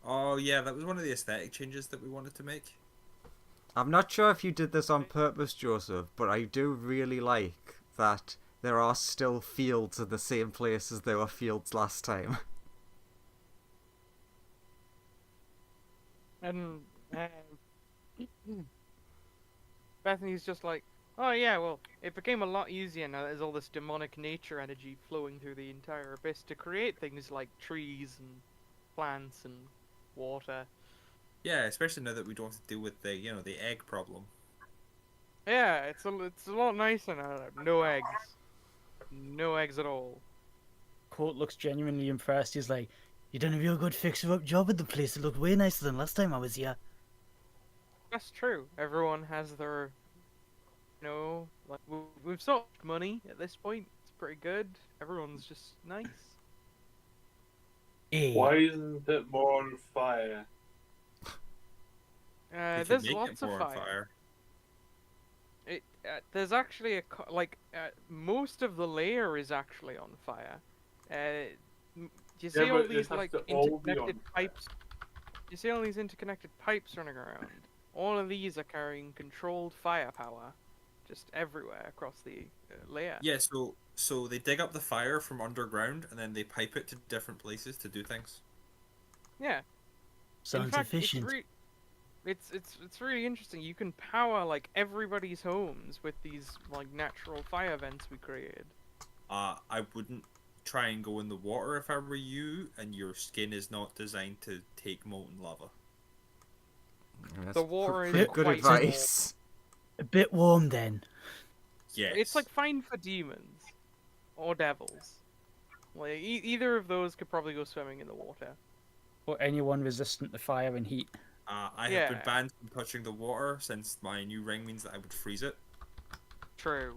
Oh yeah, that was one of the aesthetic changes that we wanted to make. I'm not sure if you did this on purpose, Joseph, but I do really like that there are still fields in the same place as there were fields last time. And Bethany's just like, oh yeah, well, it became a lot easier now that there's all this demonic nature energy flowing through the entire abyss to create things like trees and plants and water. Yeah, especially now that we don't have to deal with the the egg problem. Yeah, it's a lot nicer now. No eggs. No eggs at all. Colt looks genuinely impressed. He's like, "You done a real good fixer-up job at the place. It looked way nicer than last time I was here." That's true. Everyone has their, like we've solved money at this point. It's pretty good. Everyone's just nice. Hey. Why isn't it more on fire? We could There's make lots it more of on fire. There's actually most of the layer is actually on fire. Do you see Yeah, all but it these has like to all be interconnected on pipes? You see all these interconnected pipes running around? All of these are carrying controlled firepower, just everywhere across the layer. Yeah, so they dig up the fire from underground and then they pipe it to different places to do things. Yeah. Sounds In fact, efficient. it's really interesting. You can power like everybody's homes with these like natural fire vents we created. I wouldn't try and go in the water if I were you, and your skin is not designed to take molten lava. That's The water is pretty good quite advice. A bit warm then. Yes. It's like fine for demons or devils. Like either of those could probably go swimming in the water. Or anyone resistant to fire and heat. I have been Yeah. banned from touching the water since my new ring means that I would freeze it. True.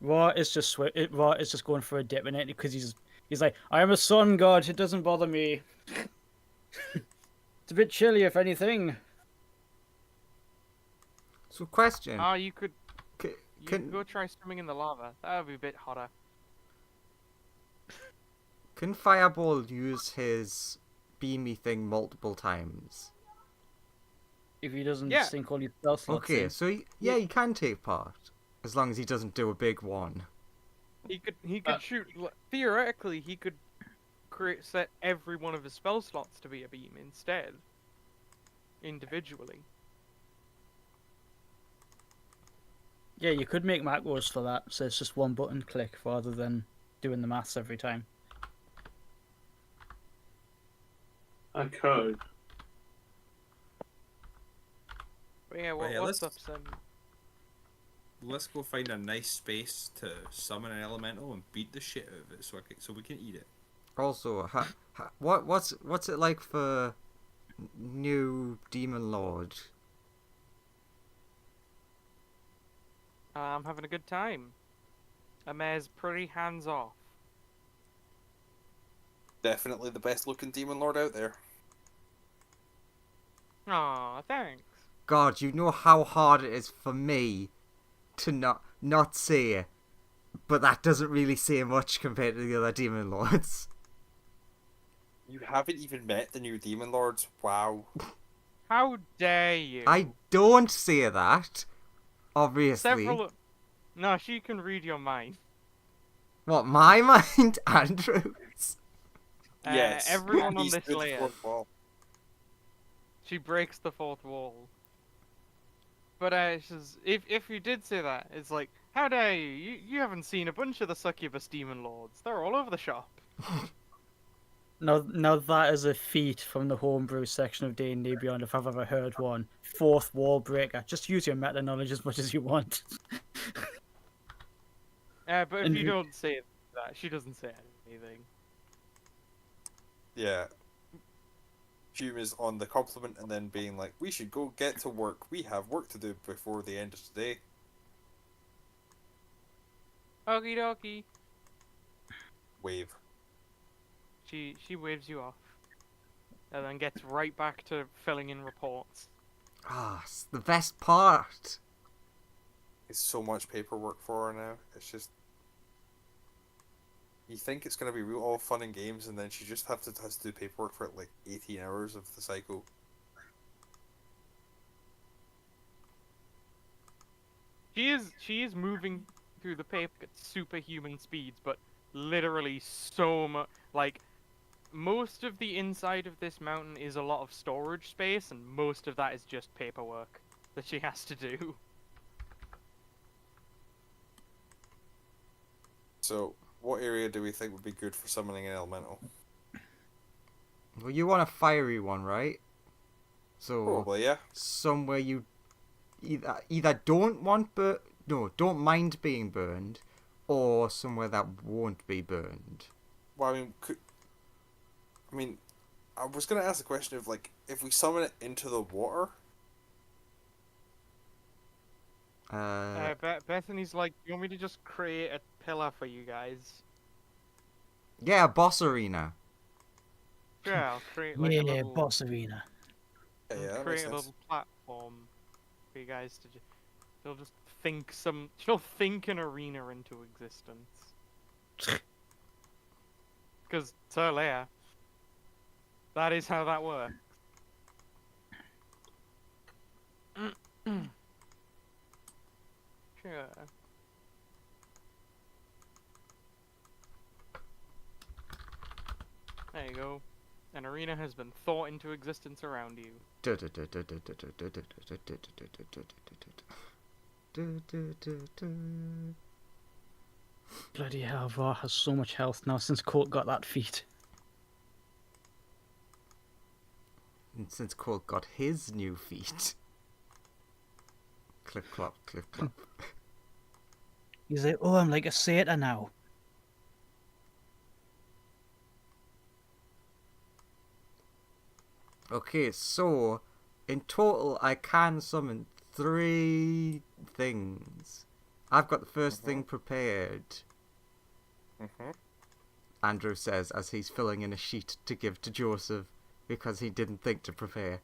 Raw is just Raw is just going for a dip in it because he's like, I am a sun god. It doesn't bother me. It's a bit chilly, if anything. So, question: You could C- can go try swimming in the lava. That would be a bit hotter. can Fireball use his beamy thing multiple times? If he doesn't Yeah. sink all his spell slots Okay, in. so he can take part as long as he doesn't do a big one. He could shoot. Theoretically, he could set every one of his spell slots to be a beam instead. Individually. Yeah, you could make macros for that, so it's just one button click rather than doing the maths every time. I could. But yeah, Well, yeah, what's let's- up, Sim? Let's go find a nice space to summon an elemental and beat the shit out of it so we can eat it. Also, what's it like for new Demon Lord? I'm having a good time. Amer's pretty hands off. Definitely the best looking demon lord out there. Aw, thanks. God, you know how hard it is for me to not say, but that doesn't really say much compared to the other Demon Lords. You haven't even met the new demon lords. Wow. How dare you? I don't say that, obviously. No, she can read your mind. What, my mind, Andrews? Yes. Everyone on He's this through the layer. fourth wall. She breaks the fourth wall. But if you did say that, it's like, how dare you? You haven't seen a bunch of the succubus demon lords. They're all over the shop. Now that is a feat from the homebrew section of D&D Beyond, if I've ever heard one. Fourth wall breaker. Just use your meta knowledge as much as you want. But if And you who- don't say that, she doesn't say anything. Yeah. Hume is on the compliment and then being like, "We should go get to work. We have work to do before the end of today." Okie dokie. Wave. She waves you off, and then gets right back to filling in reports. Ah, it's the best part. It's so much paperwork for her now. It's just. You think it's gonna be real all fun and games, and then she just has to do paperwork for like 18 hours of the cycle. She is moving through the paper at superhuman speeds, but literally so much. Like, most of the inside of this mountain is a lot of storage space, and most of that is just paperwork that she has to do. So, what area do we think would be good for summoning an elemental? Well, you want a fiery one, right? So Probably, yeah. somewhere you either don't don't mind being burned, or somewhere that won't be burned. Well, I was gonna ask the question of like, if we summon it into the water. Bethany's like, "You want me to just create a pillar for you guys?" Yeah, boss arena. Sure, I'll create like a Yeah, little, boss arena. Yeah, that makes create a sense. little platform for you guys to just. She'll just think She'll think an arena into existence. Because it's her lair. That is how that works. Sure. There you go. An arena has been thought into existence around you. Bloody hell, Var has so much health now since Colt got that feat. And since Colt got his new feet. Clip clop, clip clop. He's like, oh, I'm like a satyr now. Okay, so in total I can summon 3 things. I've got the first thing prepared, Andrew says as he's filling in a sheet to give to Joseph because he didn't think to prepare.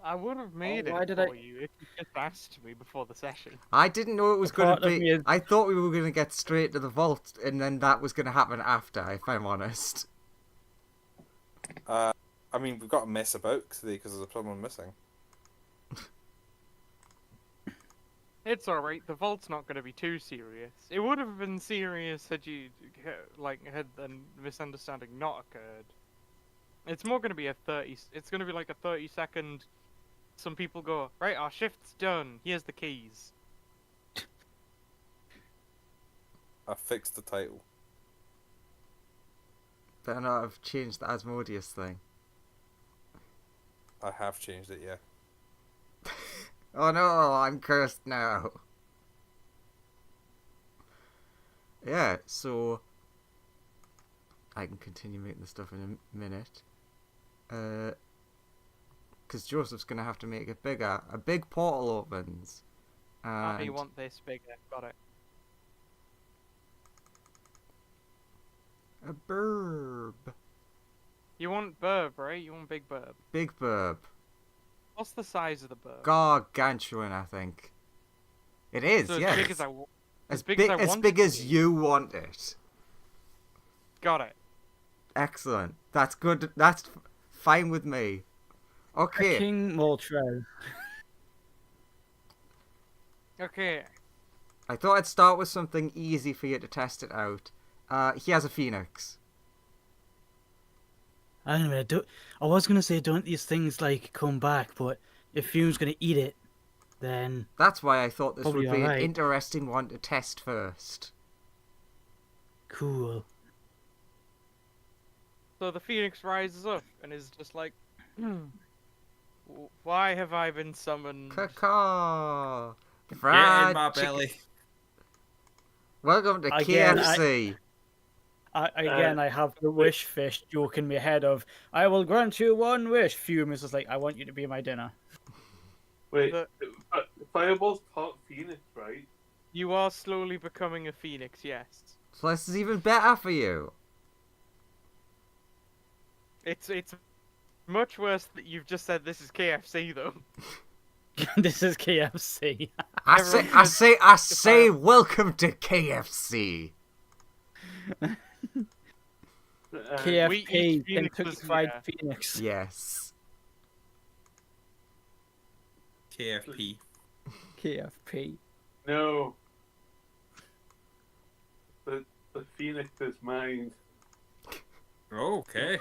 I would have made why it did for I- you if you just asked me before the session. I didn't know it was A going part to of be... me is- I thought we were going to get straight to the vault and then that was going to happen after, if I'm honest. I mean, we've got to mess about today because there's a problem missing. It's alright, the vault's not going to be too serious. It would have been serious had you, had the misunderstanding not occurred. It's more going to be it's going to be like a 30-second, some people go, right, our shift's done, here's the keys. I fixed the title. Better not have changed the Asmodeus thing. I have changed it, yeah. Oh no, I'm cursed now. Yeah, so I can continue making the stuff in a minute. Because Joseph's gonna have to make it bigger. A big portal opens. Ah, you And want this bigger, got it. a burb. You want burb, right? You want big burb. Big burb. What's the size of the burb? Gargantuan, I think. It is, So as yes. big as as big big as I as want big it to as be. you want it. Got it. Excellent. That's good. That's fine with me. Okay. King Moltres. Okay. I thought I'd start with something easy for you to test it out. He has a phoenix. Anyway, I was gonna say don't these things like come back, but if Fume's gonna eat it, then That's why I thought this Probably would be an alright. interesting one to test first. cool. So the phoenix rises up and is just like, why have I been summoned? Caw. Get in Fried my chicken. belly. Welcome to Again, KFC. I have the wish fish joke in my head of, I will grant you one wish. Fume is just like, I want you to be my dinner. Wait, The- Fireball's part Phoenix, right? You are slowly becoming a phoenix, yes. So this is even better for you. It's much worse that you've just said this is KFC though. This is KFC. Everyone said I say, welcome to KFC. we KFP, eat Kentucky phoenixes Fried here. Phoenix. Yes. KFP. KFP. No. The Phoenix is mine. Oh, okay.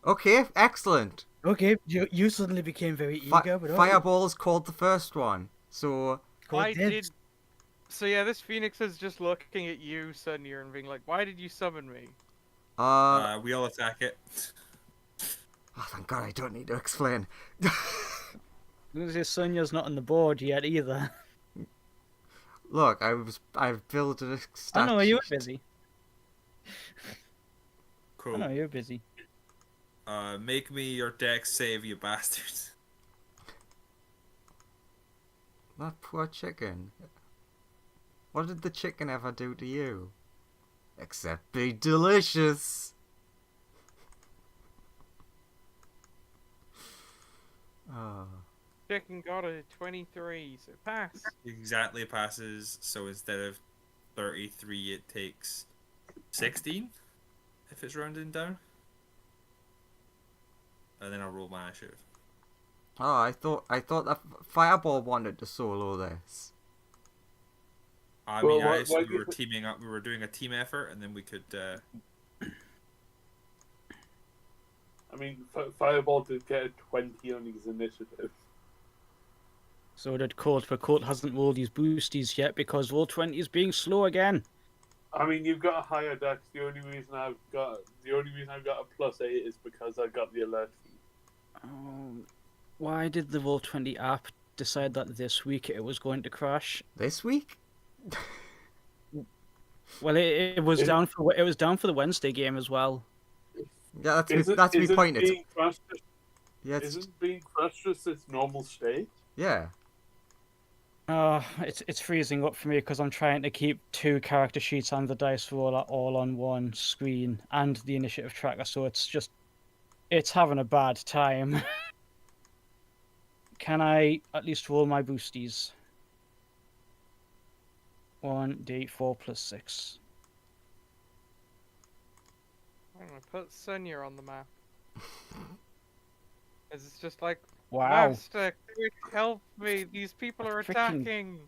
Okay, excellent. Okay, you suddenly became very eager. But okay. Fireball's called the first one. So, Call I dibs. did. So yeah, this phoenix is just looking at you, Sonia, and being like, "Why did you summon me?" We all attack it. oh, thank God I don't need to explain. Sonia's not on the board yet either. Look, I've built a I statue. know you were busy. I Cool. know you're busy. Make me your deck save, you bastards. That poor chicken. What did the chicken ever do to you? Except be delicious. Oh. Chicken got a 23, so pass. Exactly passes, so instead of 33, it takes 16, if it's rounding down. And then I'll roll my initiative. Oh, I thought that Fireball wanted to solo this. I Well, mean, I why assumed we did were we- teaming up, we were doing a team effort, and then we could, I mean, Fireball did get a 20 on his initiative. So did Colt, but Colt hasn't rolled his boosties yet because roll 20 is being slow again. I mean, you've got a higher dex. The only reason I've got a +8 is because I got the alert feed. Why did the roll 20 app decide that this week it was going to crash? This week? Well, it was Is it- down for the Wednesday game as well. Yeah, that's Isn't- me isn't pointing. being crushed just- Yeah, it's, Isn't being crushed just its normal state? yeah. It's freezing up for me because I'm trying to keep 2 character sheets and the dice roller all on one screen and the initiative tracker, so it's having a bad time. Can I at least roll my boosties? 1d4 plus 6. I'm gonna put Sonia on the map. It's just like, Wow. Master, quick, help me! These people are Freaking- attacking!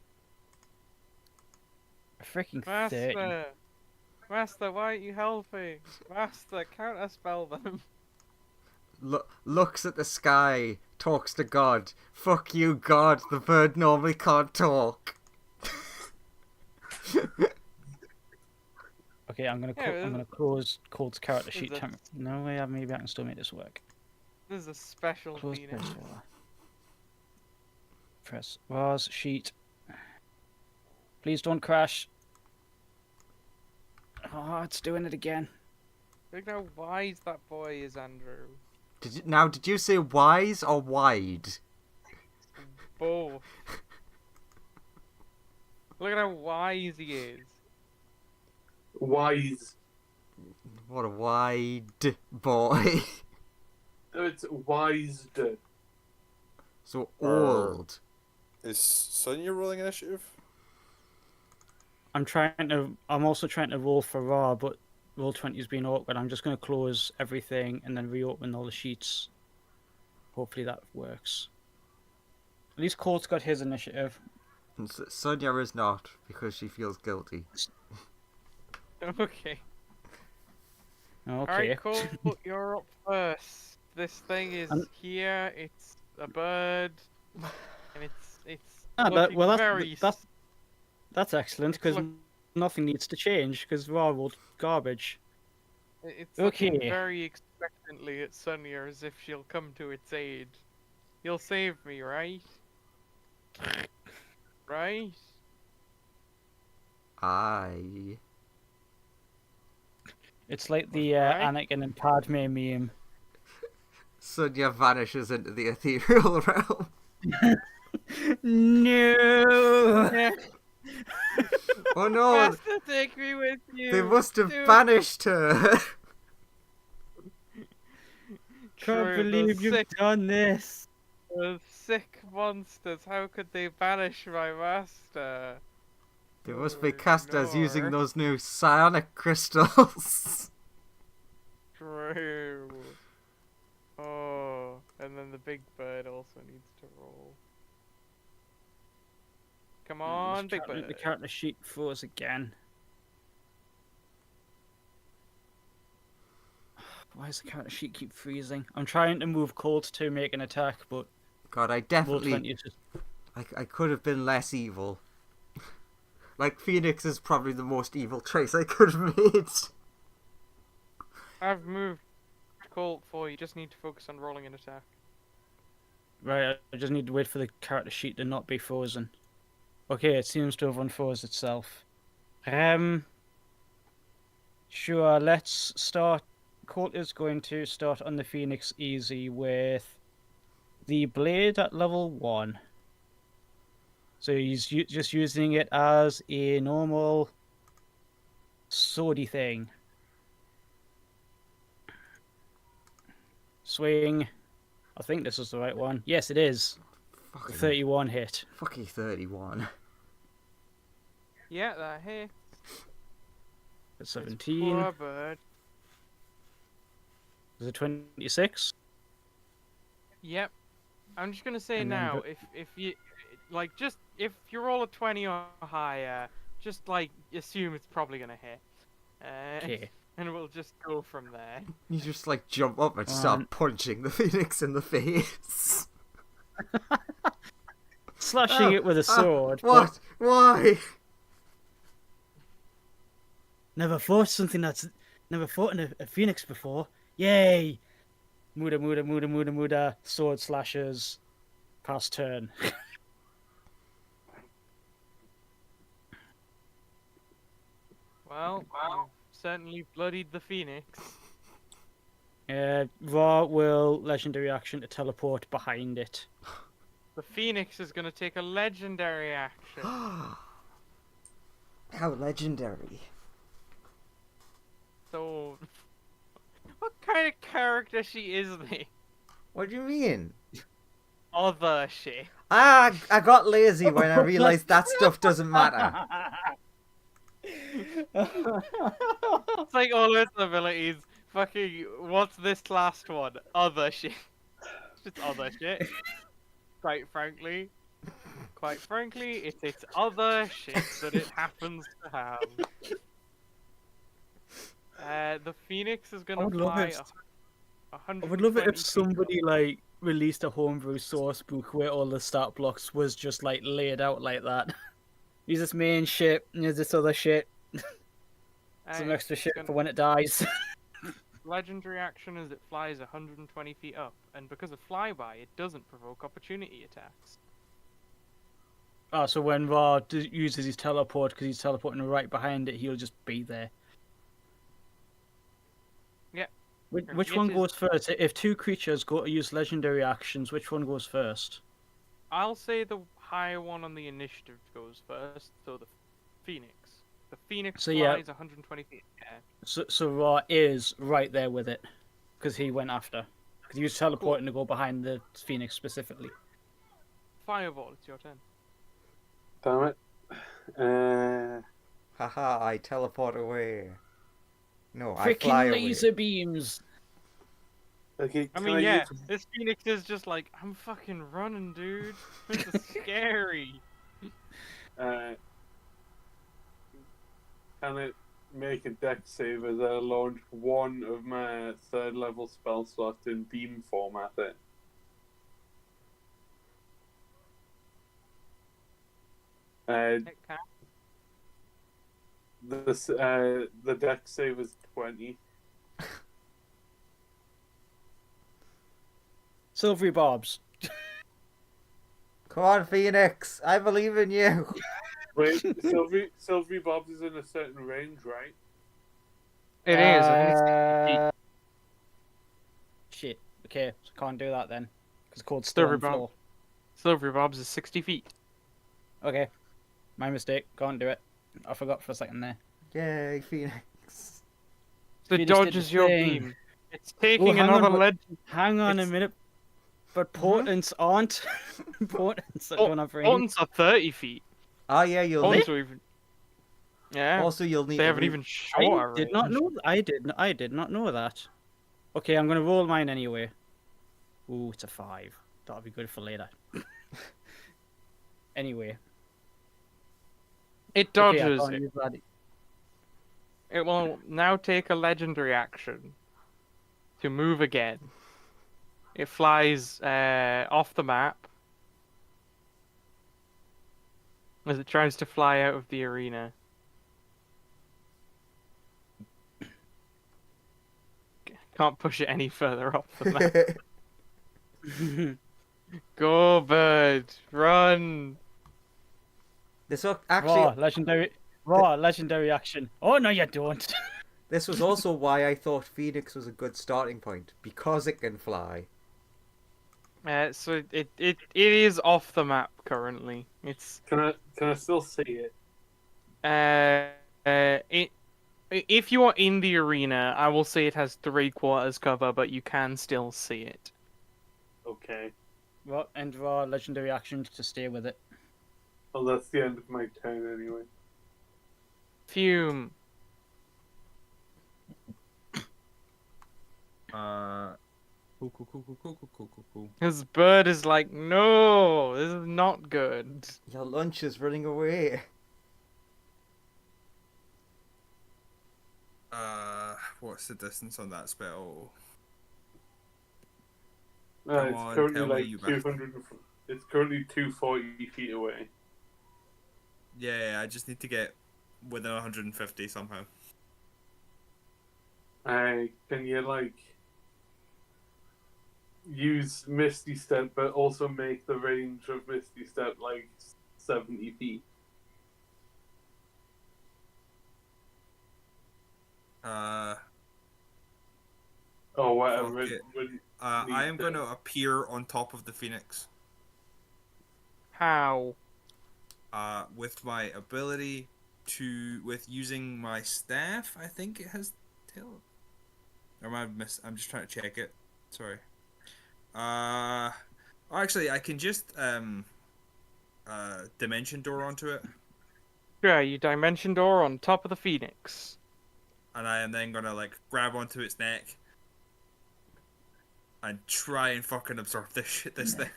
A freaking 30. Master! Master, why aren't you helping? Master, counterspell them! Looks at the sky, talks to God. Fuck you, God. The bird normally can't talk. Okay, I'm Yeah, gonna close Colt's character sheet. Is that- No way, maybe I can still make this work. This is a special Close phoenix. press roller. Press R's sheet. Please don't crash. Oh, it's doing it again. Look how wise that boy is, Andrew. Did you say wise or wide? Both. Look at how wise he is. Wise. What a wide boy. It's wised. So old. Is Sonia rolling initiative? I'm also trying to roll for Ra, but roll 20 has been awkward. I'm just going to close everything and then reopen all the sheets. Hopefully that works. At least Colt's got his initiative. And Sonia is not, because she feels guilty. Okay. Okay. Alright, cool. You're up first. This thing is Um, here. It's a bird, and it's Ah, looking well, very. that's excellent because Look- nothing needs to change because Ra rolled garbage. It's looking Okay. very expectantly at Sonia as if she'll come to its aid. You'll save me, right? Right? Aye. It's like the Right. Anakin and Padme meme. Sonya vanishes into the ethereal realm. No. Yeah. Oh no, Has to take me with you. they must have Dude, banished her. Can't true, believe you've done this. those sick monsters. How could they banish my master? They must be Oh, cast as using ignore. those new psionic crystals. True. Oh, and then the big bird also needs to roll. Come on, big bird. The character sheet froze again. Why does the character sheet keep freezing? I'm trying to move Colt to make an attack, but God, I Roll definitely, 20 is just... I could have been less evil. Like, Phoenix is probably the most evil choice I could have made. I've moved Colt for you. Just need to focus on rolling an attack. Right, I just need to wait for the character sheet to not be frozen. Okay, it seems to have unfroze itself. Sure, let's start. Colt is going to start on the Phoenix easy with the blade at level 1. So he's just using it as a normal swordy thing. Swing. I think this is the right one. Yes, it is. Fucking 31 hit. fucking 31. Yeah, that hit. At 17. Poor bird. Is it 26? Yep. I'm just gonna say And then now, if you like, just if you roll a 20 or higher, just like assume it's probably gonna hit. Okay. And we'll just go from there. You just like jump up and start punching the Phoenix in the face. Slashing it with a sword. but What? Why? Never fought in a phoenix before. Yay! Muda. Sword slashes. Pass turn. Well, you've certainly bloodied the phoenix. Raw will legendary action to teleport behind it. The phoenix is gonna take a legendary action. How legendary. So, what kind of character she is this? What do you mean? Other shit. I got lazy when I realised that stuff doesn't matter. It's like all its abilities. Fucking, what's this last one? Other shit. It's just other shit. Quite frankly, it's other shit that it happens to have. The phoenix is I gonna would love fly it. 100. I would love it if somebody like released a homebrew source book where all the stat blocks was just like laid out like that. Use this main shit, use this other shit, some extra shit for when it dies. Legendary action is it flies 120 feet up, and because of flyby, it doesn't provoke opportunity attacks. So when Ra uses his teleport, because he's teleporting right behind it, he'll just be there. Yeah. Which It one is- goes first? If two creatures go to use legendary actions, which one goes first? I'll say the higher one on the initiative goes first, so the phoenix. The phoenix So, yeah. flies 120 feet. Yeah. So Ra is right there with it, because he went after. Because he was teleporting to go behind the Phoenix specifically. Fireball, it's your turn. Damn it. Haha, I teleport away. No, I fly Freaking away. laser beams! Okay, I can mean, yeah, use- this phoenix is just like, I'm fucking running, dude. This is scary. Can it make a deck save as I launch one of my third level spell slots in beam format? It can. The deck save is 20. Silvery Bobs. Come on, Phoenix. I believe in you. Wait, Sylvie Bobs is in a certain range, right? It is. I think it's 60 feet. Shit. Okay, so can't do that then. Because it's called Silvery Stone Bob. Floor. Silvery Bob's is 60 feet. Okay. My mistake. Can't do it. I forgot for a second there. Yay, Phoenix. So it Phoenix did the dodges your thing. beam. It's taking hang on, another but- legend. Hang on It's- a minute. But portents aren't. Portents that don't have range. Buttons are 30 feet. Oh yeah, you'll need. Buttons are even. Yeah. Also, you'll need. They to have an re- even shorter I did not range. know. I did not know that. Okay, I'm gonna roll mine anyway. Ooh, it's a 5. That'll be good for later. Anyway. It Okay, I dodges. can't use that. It will now take a legendary action to move again. It flies off the map as it tries to fly out of the arena. Can't push it any further off the map. Go, bird! Run! This was Raw, actually. legendary action. Oh no, you don't. This was also why I thought Phoenix was a good starting point because it can fly. So it is off the map currently. It's Can I still see it? it if you are in the arena, I will say it has 3/4 cover, but you can still see it. Okay. Well, and raw legendary action to stay with it. Well, that's the end of my turn anyway. Fume. Cool. His bird is like, no, this is not good. Your lunch is running away. What's the distance on that spell? It's on, currently tell me, like you bastard. 200. It's currently 240 feet away. Yeah, I just need to get within 150 somehow. Can you like use Misty Step, but also make the range of Misty Step like 70 feet? Or whatever. Fuck it. Wouldn't I am need going to- to appear on top of the Phoenix. How? With my ability with using my staff, I think it has tail. Or am I'm just trying to check it. Sorry. Actually, I can just dimension door onto it, Yeah, you dimension door on top of the Phoenix. and I am then gonna like grab onto its neck and try and fucking absorb this thing.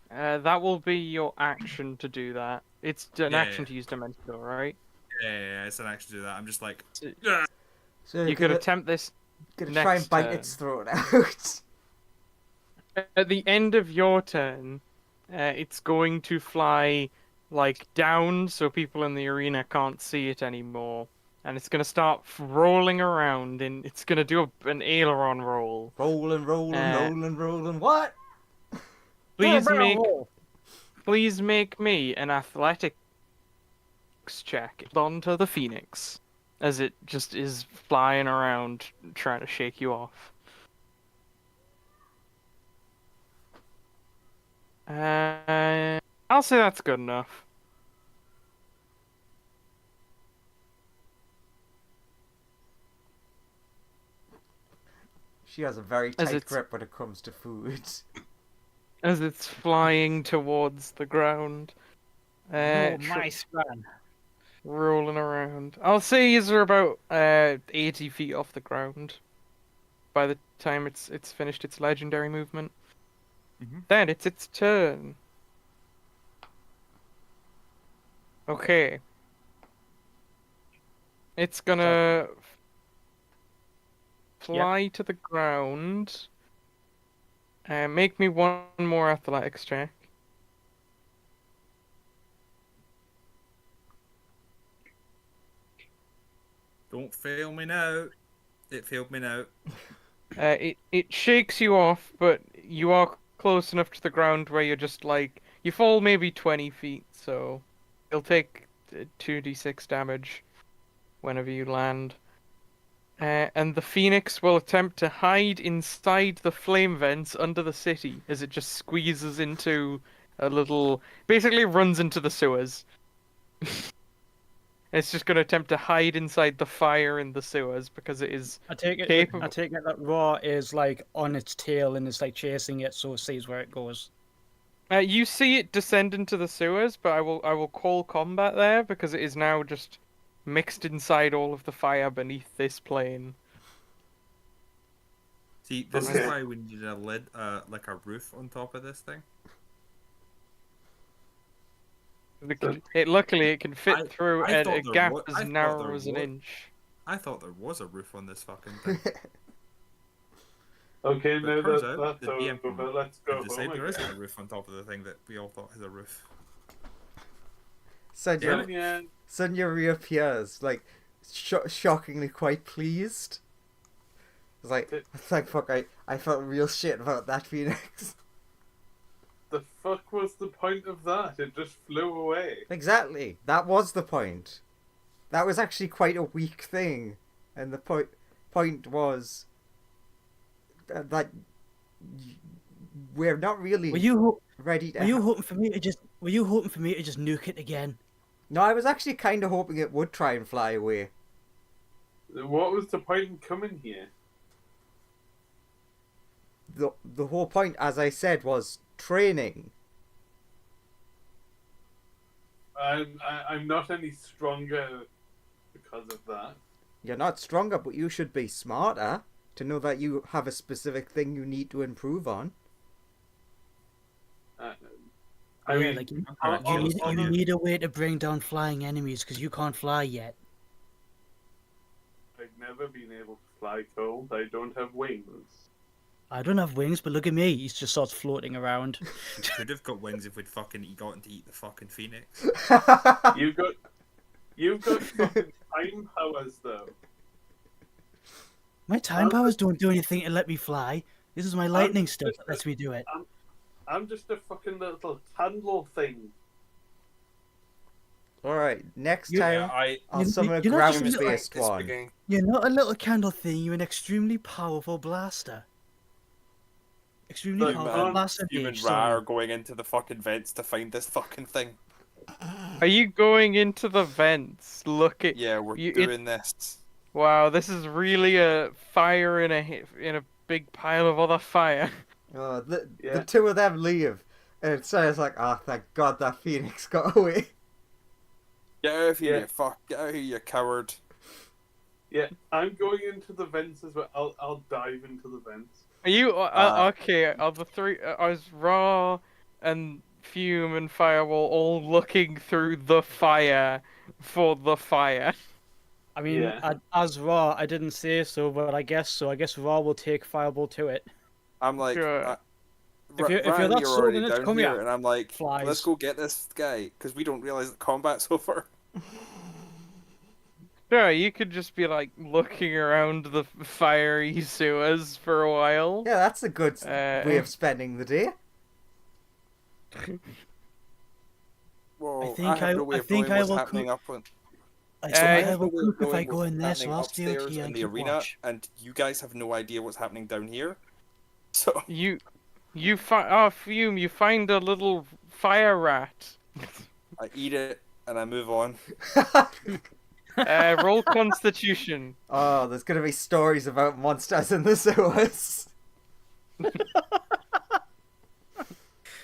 That will be your action to do that. It's an Yeah, action yeah. to use dimension door, right? Yeah, it's an action to do that. I'm just like, So You could attempt this gonna try and next bite turn. its throat out. At the end of your turn. It's going to fly like down so people in the arena can't see it anymore. And it's going to start rolling around and it's going to do an aileron roll. rolling, Uh, rolling. What? Please make me an athletics check onto the Phoenix as it just is flying around trying to shake you off. I'll say that's good enough. She has a very As tight it's- grip when it comes to food. As it's flying towards the ground. Oh, nice man. Rolling around. I'll say these are about 80 feet off the ground by the time it's finished its legendary movement. Mhm. Then it's its turn. Okay. It's gonna fly to the ground and make me one more athletics check. don't fail me now. It failed me now. It shakes you off, but you are close enough to the ground where you're just like you fall maybe 20 feet, so you'll take 2d6 damage whenever you land. And the phoenix will attempt to hide inside the flame vents under the city as it just squeezes into a little, basically runs into the sewers. It's just going to attempt to hide inside the fire in the sewers because it is I take it. capable. I take it that Raw is like on its tail and it's like chasing it, so it sees where it goes. You see it descend into the sewers, but I will call combat there because it is now just mixed inside all of the fire beneath this plane. See, this Okay. is why we needed a lid, like a roof on top of this thing. Luckily it can fit I- through I a thought there gap wa- I as thought narrow there as an wa- inch. I thought there was a roof on this fucking thing. Okay, But now it turns that out that's the DM over, let's go have decided home there isn't again. a roof on top of the thing that we all thought is a roof. Sonia, Yeah. Sonia reappears, like, shockingly quite pleased. It's like, fuck, I felt real shit about that phoenix. The fuck was the point of that? It just flew away. Exactly. That was the point. That was actually quite a weak thing. And the point was that we're not really Were you ready to... were you hoping for me to just nuke it again? No, I was actually kind of hoping it would try and fly away. What was the point in coming here? The whole point, as I said, was training. I'm not any stronger because of that. You're not stronger, but you should be smarter to know that you have a specific thing you need to improve on. I mean, like I'll- you need a way to bring down flying enemies because you can't fly yet. I've never been able to fly, Cole. I don't have wings. I don't have wings, but look at me. He just starts floating around. We could have got wings if we'd fucking gotten to eat the fucking phoenix. You've got fucking time powers though. My time powers don't do anything to let me fly. This is my lightning stuff that lets me do it. I'm just a fucking little candle thing. Alright, next You- time Yeah, I'll summon a you're not just ground-based It's one. beginning. You're not a little candle thing. You're an extremely powerful blaster. Extremely Like, powerful man, blaster. Human Dave, Ra sorry. are going into the fucking vents to find this fucking thing. Are you going into the vents? Look at Yeah, we're it- doing this. Wow, this is really a fire in a big pile of other fire. The Yeah. two of them leave. And it says like, oh, thank God that phoenix got away. Get out of here, Yeah. you fuck! Get out of here, you coward! Yeah, I'm going into the vents as well. I'll dive into the vents. Are you okay? Are the three? Is Raw and Fume and Firewall all looking through the fire for the fire? I mean, Yeah. as Raw, I didn't say so, but I guess so. I guess Raw will take Fireball to it. I'm like, Sure. If you're Ryan, that you're sold already in it, down come here, here. and I'm like, Flies. let's go get this guy because we don't realize that combat's over. Sure, you could just be like looking around the fiery sewers for a while. Yeah, that's a good way Uh, of spending the day. Whoa, I think I have I- no way I of think knowing I what's will happening up on. I Uh, think I I have have a no way clue of if I knowing go what's in there, so happening I'll stay upstairs here in and the keep arena, watch. and you guys have no idea what's happening down here. So You find Fume. You find a little fire rat. I eat it and I move on. Roll Constitution. Oh, there's gonna be stories about monsters in the sewers.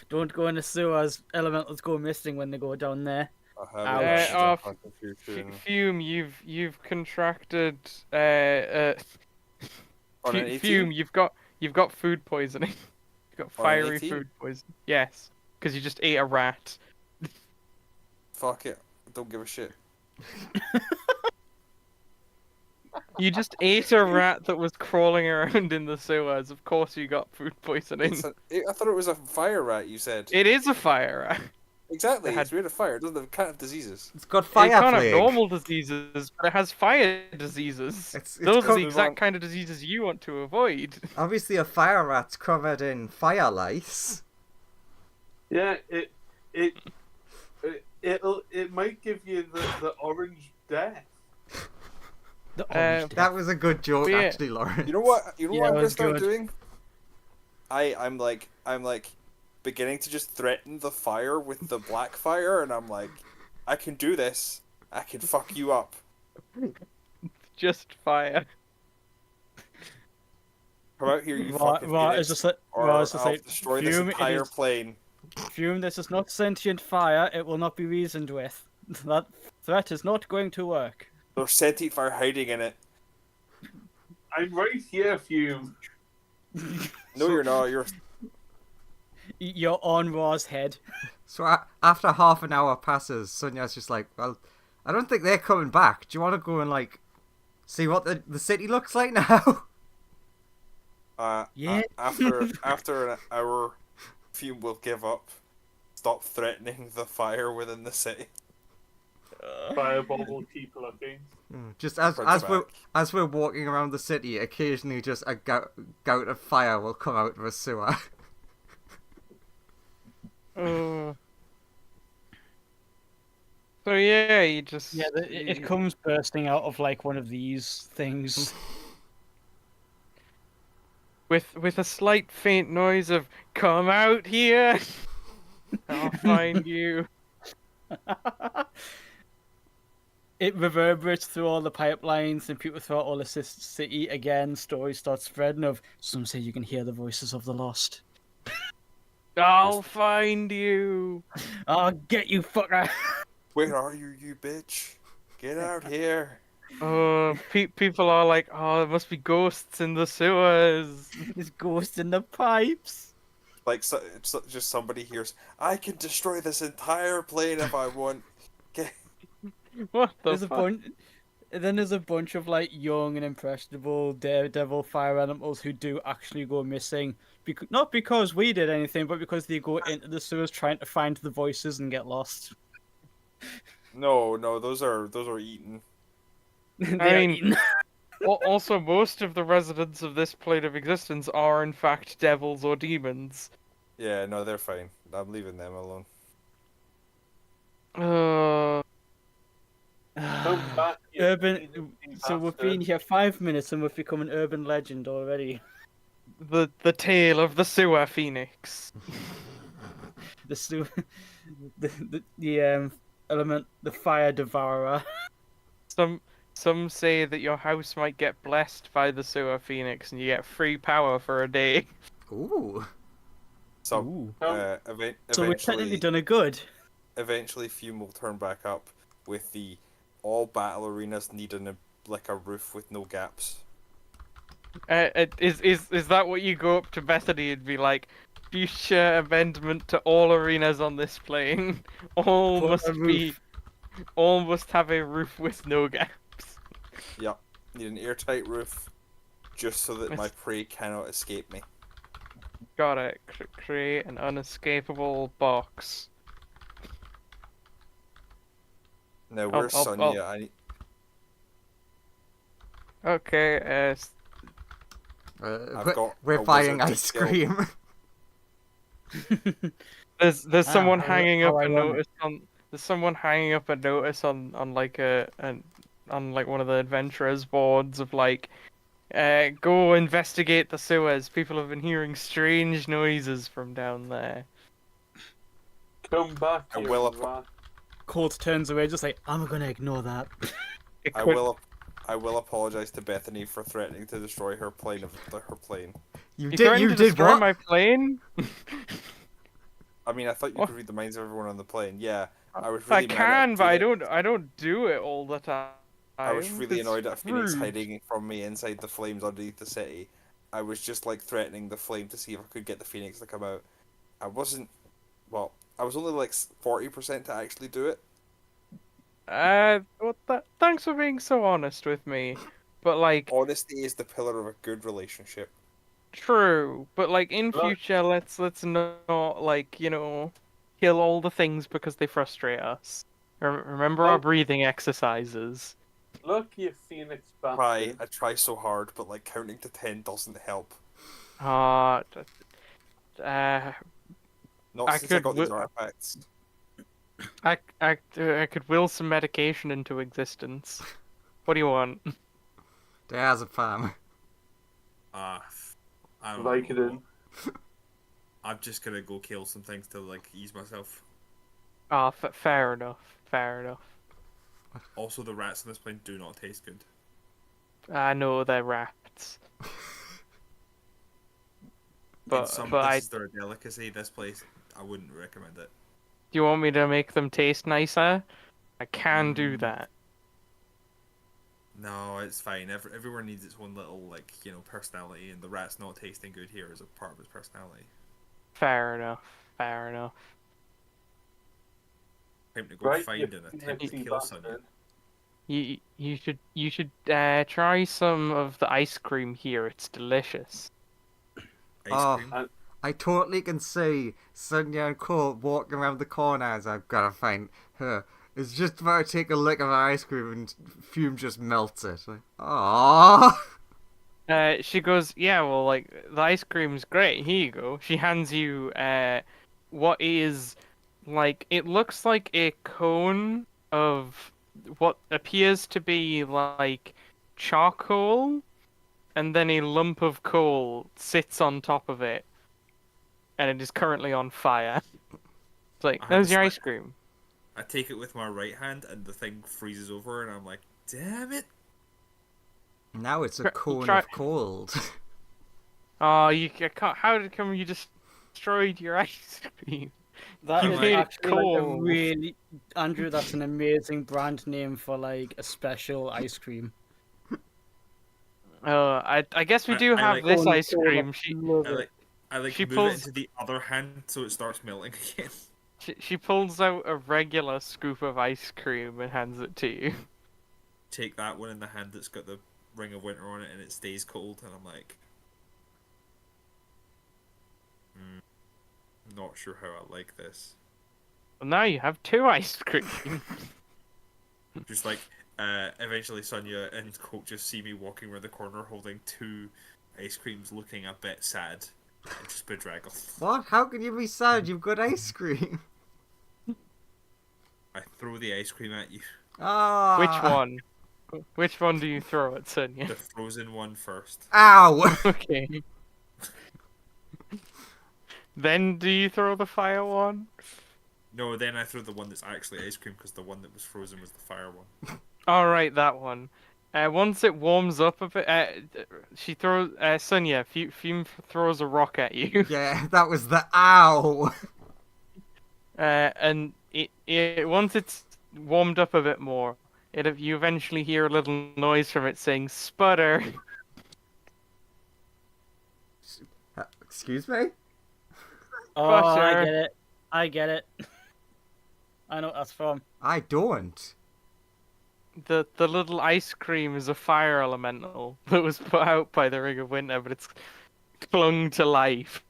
Don't go in the sewers. Elementals go missing when they go down there. I Ouch. have Oh, a confusion. Fume, you've contracted On an 18? Fume, you've got food poisoning. You've got On an fiery 18? food poisoning. Yes, because you just ate a rat. Fuck it, I don't give a shit. You just ate a rat that was crawling around in the sewers. Of course, you got food poisoning. I thought it was a fire rat. You said It is a fire rat. exactly. it had- It's made of fire. It doesn't have diseases. It's got It fire can't have plague. normal diseases, but it has fire diseases. It's Those are co- the exact kind of diseases you want to avoid. Obviously, a fire rat's covered in fire lice. Yeah, it might give you the orange death. The orange That was a good joke, Yeah. actually, Lauren. You know what? You know Yeah, what I'm it gonna was start good. doing? I'm like beginning to just threaten the fire with the black fire, and I'm like, I can do this. I can fuck you up. Just fire. Come out here, you Right, fucking right, phoenix, it's just like, or right, it's just I'll like, destroy this Fume, it entire is- plane. Fume, this is not sentient fire. It will not be reasoned with. That threat is not going to work. There's sentient fire hiding in it. I'm right here, Fume. No, you're not. You're You're on Ra's head. So after half an hour passes, Sonya's just like, well, I don't think they're coming back. Do you want to go and, like, see what the city looks like now? Yeah. After an hour, Fume will give up. Stop threatening the fire within the city. Fireball will keep looking. Just Brings as we're walking around the city, occasionally just a gout of fire will come out of a sewer. So yeah, you just Yeah, it comes bursting out of like one of these things. with a slight faint noise of "Come out here, I'll find you." It reverberates through all the pipelines and people throughout all the city again. Stories start spreading of some say you can hear the voices of the lost. I'll find you. I'll get you, fucker. Where are you, you bitch? Get out here. People are like, "Oh, there must be ghosts in the sewers." There's ghosts in the pipes. Like, just somebody hears, I can destroy this entire plane if I want. Get... What the There's a fuck? bunch. And then there's a bunch of like young and impressionable daredevil fire animals who do actually go missing. Not because we did anything, but because they go into the sewers trying to find the voices and get lost. No, those are eaten. They I are mean- eaten. Also, most of the residents of this plane of existence are in fact devils or demons. Yeah, no, they're fine. I'm leaving them alone. Come back, you Urban. thieving So we've bastard. been here 5 minutes and we've become an urban legend already. The tale of the sewer phoenix. The element, the fire devourer. Some say that your house might get blessed by the sewer phoenix and you get free power for a day. Ooh. So, Ooh. So we've technically done a good. eventually Fume will turn back up with the all battle arenas needing a roof with no gaps. Is that what you go up to Bethany and be like, future amendment to all arenas on this plane? All Put a must roof. all must have a roof with no gaps. Yep, need an airtight roof, just so that my It's- prey cannot escape me. Gotta create an unescapable box. Now, where's I'll- Sonia? I need... Okay, I've got we're a buying wizard to ice kill. cream. there's someone how hanging up a ironic. notice on. There's someone hanging up a notice on like on like one of the adventurers boards of like, go investigate the sewers. People have been hearing strange noises from down there. Come back, I you will rat. Colt turns away, just like, I'm gonna ignore that. It I could- will apologize to Bethany for threatening to destroy her plane. You You did. threatened You to did destroy what? my plane? I mean, I thought you What? could read the minds of everyone on the plane. Yeah, I was I really mad can, at but Phoenix. I don't do it all the time. I was really It's annoyed at Phoenix rude. hiding from me inside the flames underneath the city. I was just like threatening the flame to see if I could get the Phoenix to come out. I wasn't. Well, I was only like 40% to actually do it. Thanks for being so honest with me. But like, Honesty is the pillar of a good relationship. true. But like in Look. future, let's not like kill all the things because they frustrate us. Remember our Look. breathing exercises. Look, you phoenix I bastard. try so hard, but like counting to 10 doesn't help. Uh, Not I since I could got these wi- artifacts. I could will some medication into existence. What do you want? Diazepam. I don't Like it know. in. I'm just gonna go kill some things to like ease myself. Oh, fair enough. Fair enough. Also, the rats on this plane do not taste good. I know they're rats, In but some but I. places they're a delicacy. This place, I wouldn't recommend it. Do you want me to make them taste nicer? I can do Mm. that. No, it's fine. Everyone needs its own little personality, and the rat's not tasting good here is a part of its personality. Fair enough. Fair enough. Time to go Right, find you and attempt to Phoenixy kill Sonya. bastard. You should try some of the ice cream here. It's delicious. Ice Oh. cream. I totally can see Sonia and Cole walking around the corner as I've got to find her. It's just about to take a lick of her ice cream and Fume just melts it. Like, aww. She goes, yeah, well, like the ice cream's great. Here you go. She hands you what is like it looks like a cone of what appears to be like charcoal, and then a lump of coal sits on top of it, and it is currently on fire. It's like, I had there's to your sli- ice cream. I take it with my right hand, and the thing freezes over, and I'm like, damn it! Now it's a cone Try- of cold. Oh, you can't. Come you just destroyed your ice cream? That You is made it actually like a cold. really Andrew. That's an amazing brand name for like a special ice cream. I guess we do I have like- this Cone of ice cola. cream. Love I it. She move pulls- it into the other hand so it starts melting again. She pulls out a regular scoop of ice cream and hands it to you. Take that one in the hand that's got the ring of winter on it, and it stays cold, and I'm like, not sure how I like this. Well, now you have 2 ice cream. Just like, eventually Sonya and Colt just see me walking around the corner holding 2 ice creams, looking a bit sad and just bedraggled. What? How can you be sad? You've got ice cream. I throw the ice cream at you. Ah. Which one? Which one do you throw at Sonia? The frozen one first. Ow! Okay. Then do you throw the fire one? No, then I throw the one that's actually ice cream because the one that was frozen was the fire one. Alright, that one. Once it warms up a bit, she throws. Sonia, Fume throws a rock at you. Yeah, that was the ow. And it once it's warmed up a bit more, you eventually hear a little noise from it saying "sputter." Excuse me? Oh, I Butter. get it. I get it. I know what that's from. I don't. The little ice cream is a fire elemental that was put out by the Ring of Winter, but it's clung to life.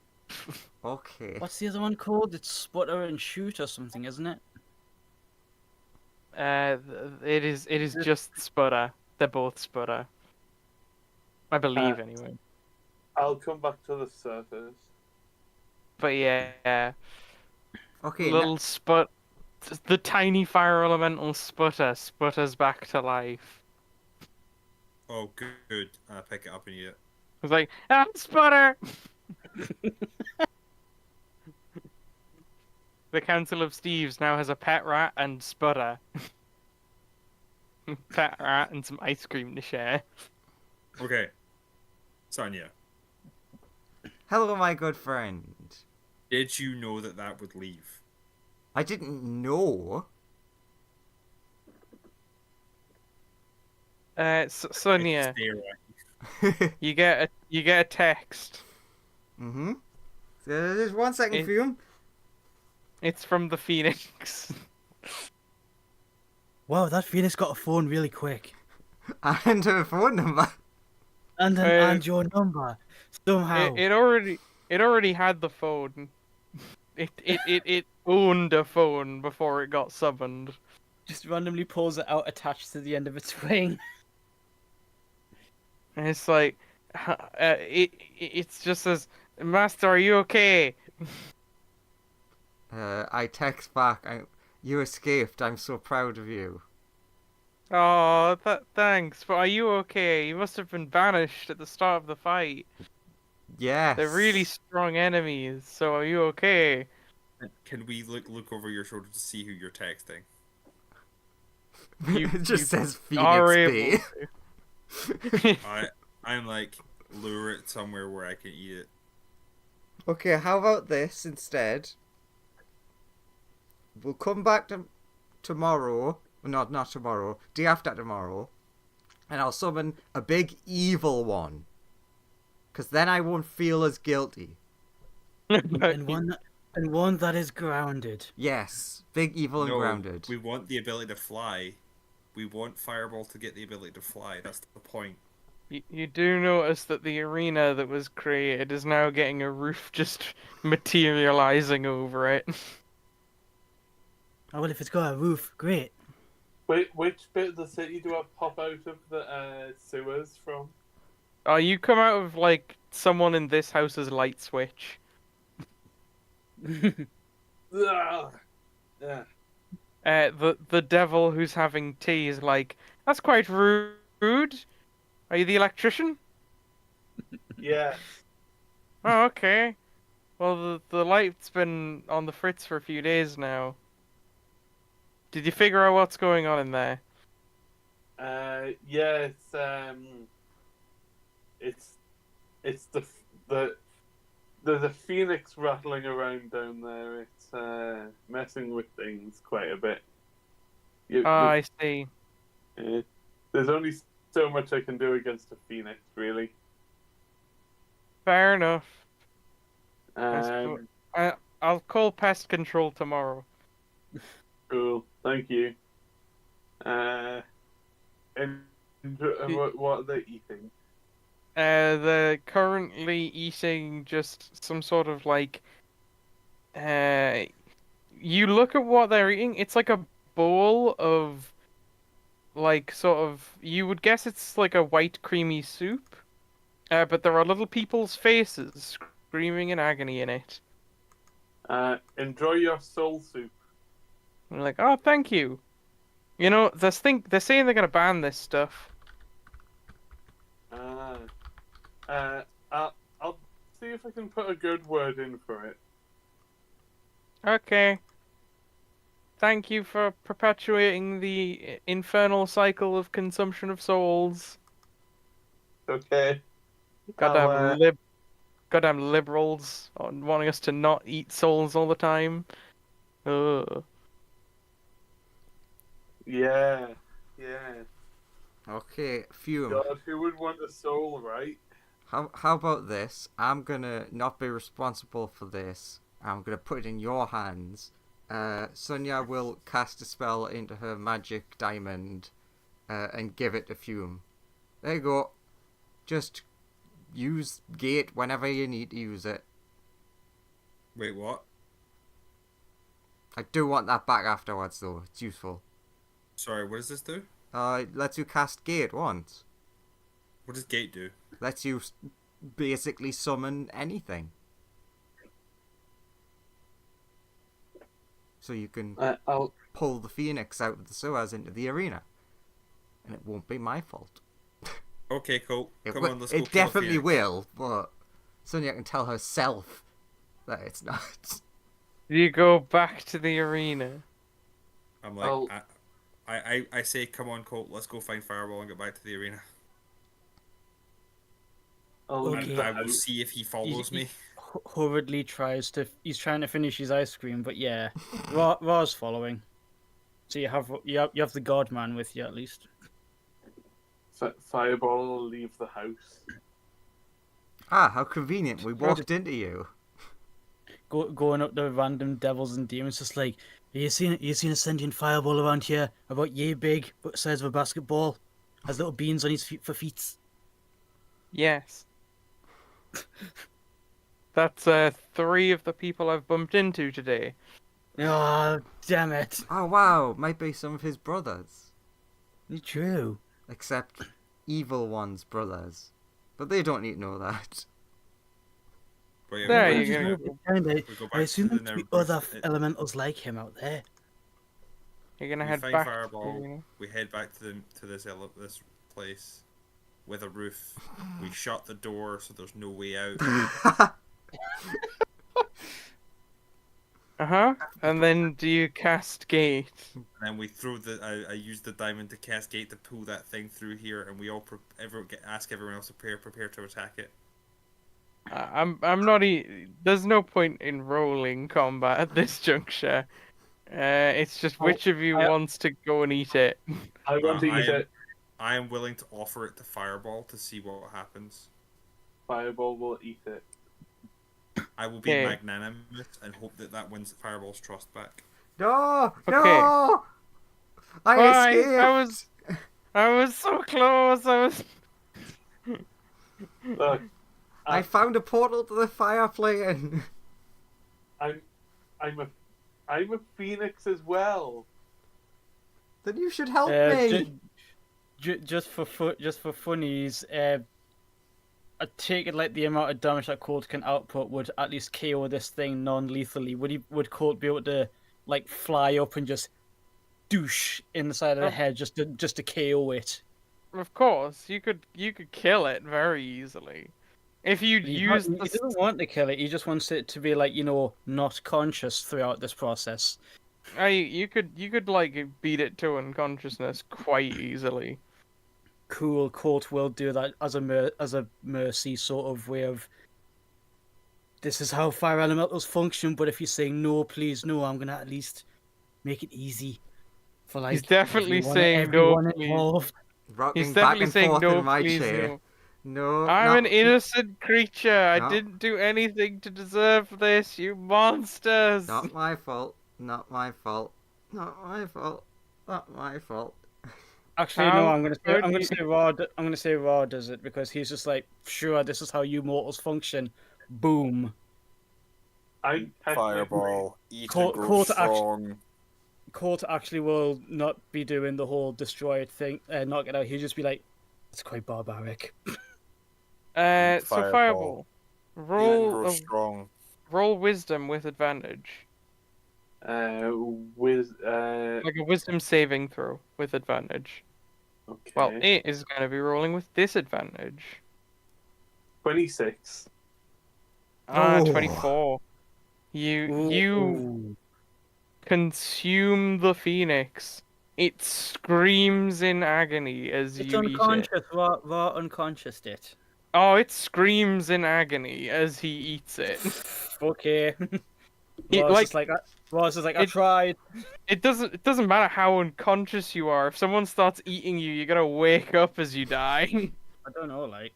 Okay. What's the other one called? It's Sputter and Shoot or something, isn't it? It is just sputter. They're both sputter. I believe anyway. I'll come back to the surface. But yeah, Okay, little the tiny fire elemental sputters back to life. Oh, good. I pick it up and eat it. It's like, sputter! The Council of Steves now has a pet rat and sputter. Pet rat and some ice cream to share. Okay. Sonya, hello, my good friend. did you know that that would leave? I didn't know. Sonia, Stay right. you get a text. Mm-hmm. Just 1 second, It- Fume. It's from the Phoenix. Wow, that Phoenix got a phone really quick. And her phone number. And and your number. Somehow. It already had the phone. It owned a phone before it got summoned. Just randomly pulls it out attached to the end of its wing. And it's like, it's just says, "Master, are you okay?" I text back. You escaped. I'm so proud of you. Oh, thanks. But are you okay? You must have been banished at the start of the fight. Yes. They're really strong enemies. So are you okay? Can we look over your shoulder to see who you're texting? You It you just says are Phoenix B. able to. I'm like lure it somewhere where I can eat it. Okay, how about this instead? We'll come back to tomorrow. Not tomorrow. Day after tomorrow. And I'll summon a big evil one. Because then I won't feel as guilty. And one that is grounded. Yes. Big evil and No, grounded. we want the ability to fly. We want Fireball to get the ability to fly. That's the point. You do notice that the arena that was created is now getting a roof just materializing over it. Oh, well, if it's got a roof, great. Wait, which bit of the city do I pop out of the sewers from? Oh, you come out of like someone in this house's light switch. Ugh. Yeah. The devil who's having tea is like, that's quite rude. Are you the electrician? Yeah. Oh, okay. Well, the light's been on the fritz for a few days now. Did you figure out what's going on in there? Yeah. It's the there's a phoenix rattling around down there. It's messing with things quite a bit. You, Oh, I see. there's only so much I can do against a phoenix, really. Fair enough. Um, I'll call pest control tomorrow. cool. Thank you. And what are they eating? They're currently eating just some sort of like. You look at what they're eating. It's like a bowl of, like, sort of. You would guess it's like a white creamy soup. But there are little people's faces screaming in agony in it. Enjoy your soul soup. I'm like, oh, thank you. You know, they're saying they're gonna ban this stuff. I'll see if I can put a good word in for it. Okay. Thank you for perpetuating the infernal cycle of consumption of souls. Okay. Goddamn liberals on wanting us to not eat souls all the time. Ugh. Yeah. Okay, Fume. God, who would want a soul, right? How about this? I'm gonna not be responsible for this. I'm gonna put it in your hands. Sonia will cast a spell into her magic diamond and give it to Fume. There you go. Just use Gate whenever you need to use it. Wait, what? I do want that back afterwards though. It's useful. Sorry, what does this do? It lets you cast Gate once. What does Gate do? Lets you basically summon anything. So you can I'll pull the phoenix out of the sewers into the arena. And it won't be my fault. Okay, cool. It, Come on, let's go. it kill a definitely Phoenix. will, but Sonia can tell herself that it's not. You go back to the arena. I'm like, I'll- I say, come on, Colt, let's go find Fireball and get back to the arena. Okay. And I will see if he follows me. Hurriedly he's trying to finish his ice cream, but yeah, Ra's following. So you have the God Man with you at least. Fireball will leave the house. Ah, how convenient. We walked into you. Going up to random devils and demons, just like, you seen a sentient fireball around here about yay big, but size of a basketball, has little beans on his feet for feet. Yes. That's 3 of the people I've bumped into today. Oh, damn it! Oh wow, might be some of his brothers. It's true. Except evil one's brothers. But they don't need to know that. But yeah, There we'll you go go. back- Kinda. we'll go I back assume to there the to be Never other Bruce- elementals like him out there. You're gonna We head find back Fireball. to... We head back to this place with a roof. We shut the door so there's no way out. Uh-huh. And then do you cast gate? And then we throw I use the diamond to cast gate to pull that thing through here, and we all ask everyone else to prepare to attack it. I'm not there's no point in rolling combat at this juncture. It's just which of you wants to go and eat it. I want to eat it. I am willing to offer it to Fireball to see what happens. Fireball will eat it. I will be Okay. magnanimous and hope that wins Fireball's trust back. No! Okay. No! I Why? escaped! I was so close. I was. Look, I found a portal to the fire plane. I'm a phoenix as well. Then you should help me. Just for funnies, I take it like the amount of damage that Colt can output would at least KO this thing non-lethally. Would Colt be able to like fly up and just douche in the side of the head just to KO it? Of course, you could kill it very easily. If you'd He use the doesn't want to kill it. He just wants it to be like, not conscious throughout this process. you could like beat it to unconsciousness quite easily. Cool. Colt will do that as a mercy sort of way of. This is how fire elementals function. But if you're saying no, please no, I'm gonna at least make it easy for like. He's definitely everyone, saying no, everyone please. involved. Rocking He's back definitely and saying forth no, in my please chair. no. No, I'm no, an innocent creature. I No. didn't do anything to deserve this, you monsters. Not my fault. Not my fault. Not my fault. Not my fault. Actually, no. How I'm gonna could say Raw. I'm gonna say Raw does it because he's just like, sure, this is how you mortals function. Boom. I Fireball, eat Colt- and grow Colt actually- strong. Colt actually will not be doing the whole destroy it thing, knock it out. He'll just be like, it's quite barbaric. So Fireball. fireball. Eat and Roll grow strong. roll wisdom with advantage. with Like a wisdom saving throw with advantage. okay. Well, it is going to be rolling with disadvantage. 26. Oh. 24. You Ooh. consume the phoenix. It screams in agony as It's you eat it. unconscious. Raw unconscious it. Oh, it screams in agony as he eats it. Okay. It, Raw's like, just like, Raw's just like, I it- tried. it doesn't matter how unconscious you are. If someone starts eating you, you're gonna wake up as you die. I don't know, like.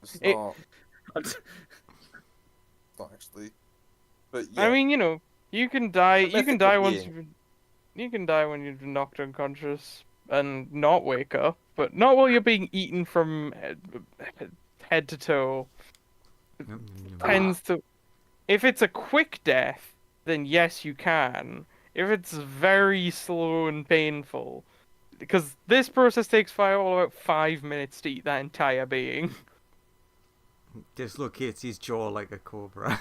It's It- not actually. But yeah, I mean, you can die. You can Mythical die once being. you can die when you've been knocked unconscious and not wake up, but not while you're being eaten from head to toe. Tends to. If it's a quick death, then yes, you can. If it's very slow and painful, because this process takes Fireball about 5 minutes to eat that entire being. Dislocates his jaw like a cobra.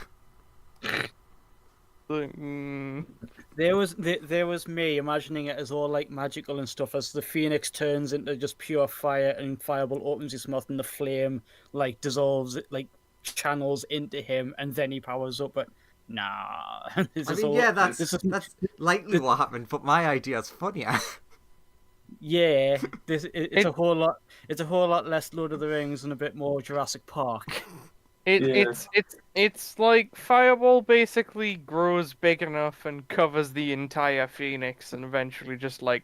There was me imagining it as all like magical and stuff as the phoenix turns into just pure fire and Fireball opens his mouth and the flame like dissolves it, like channels into him and then he powers up. But nah, this I is mean, all, yeah, this is, that's likely what happened, but my idea's funnier. yeah. It's a whole lot. It's a whole lot less Lord of the Rings and a bit more Jurassic Park. Yeah. It's like Fireball basically grows big enough and covers the entire Phoenix and eventually just like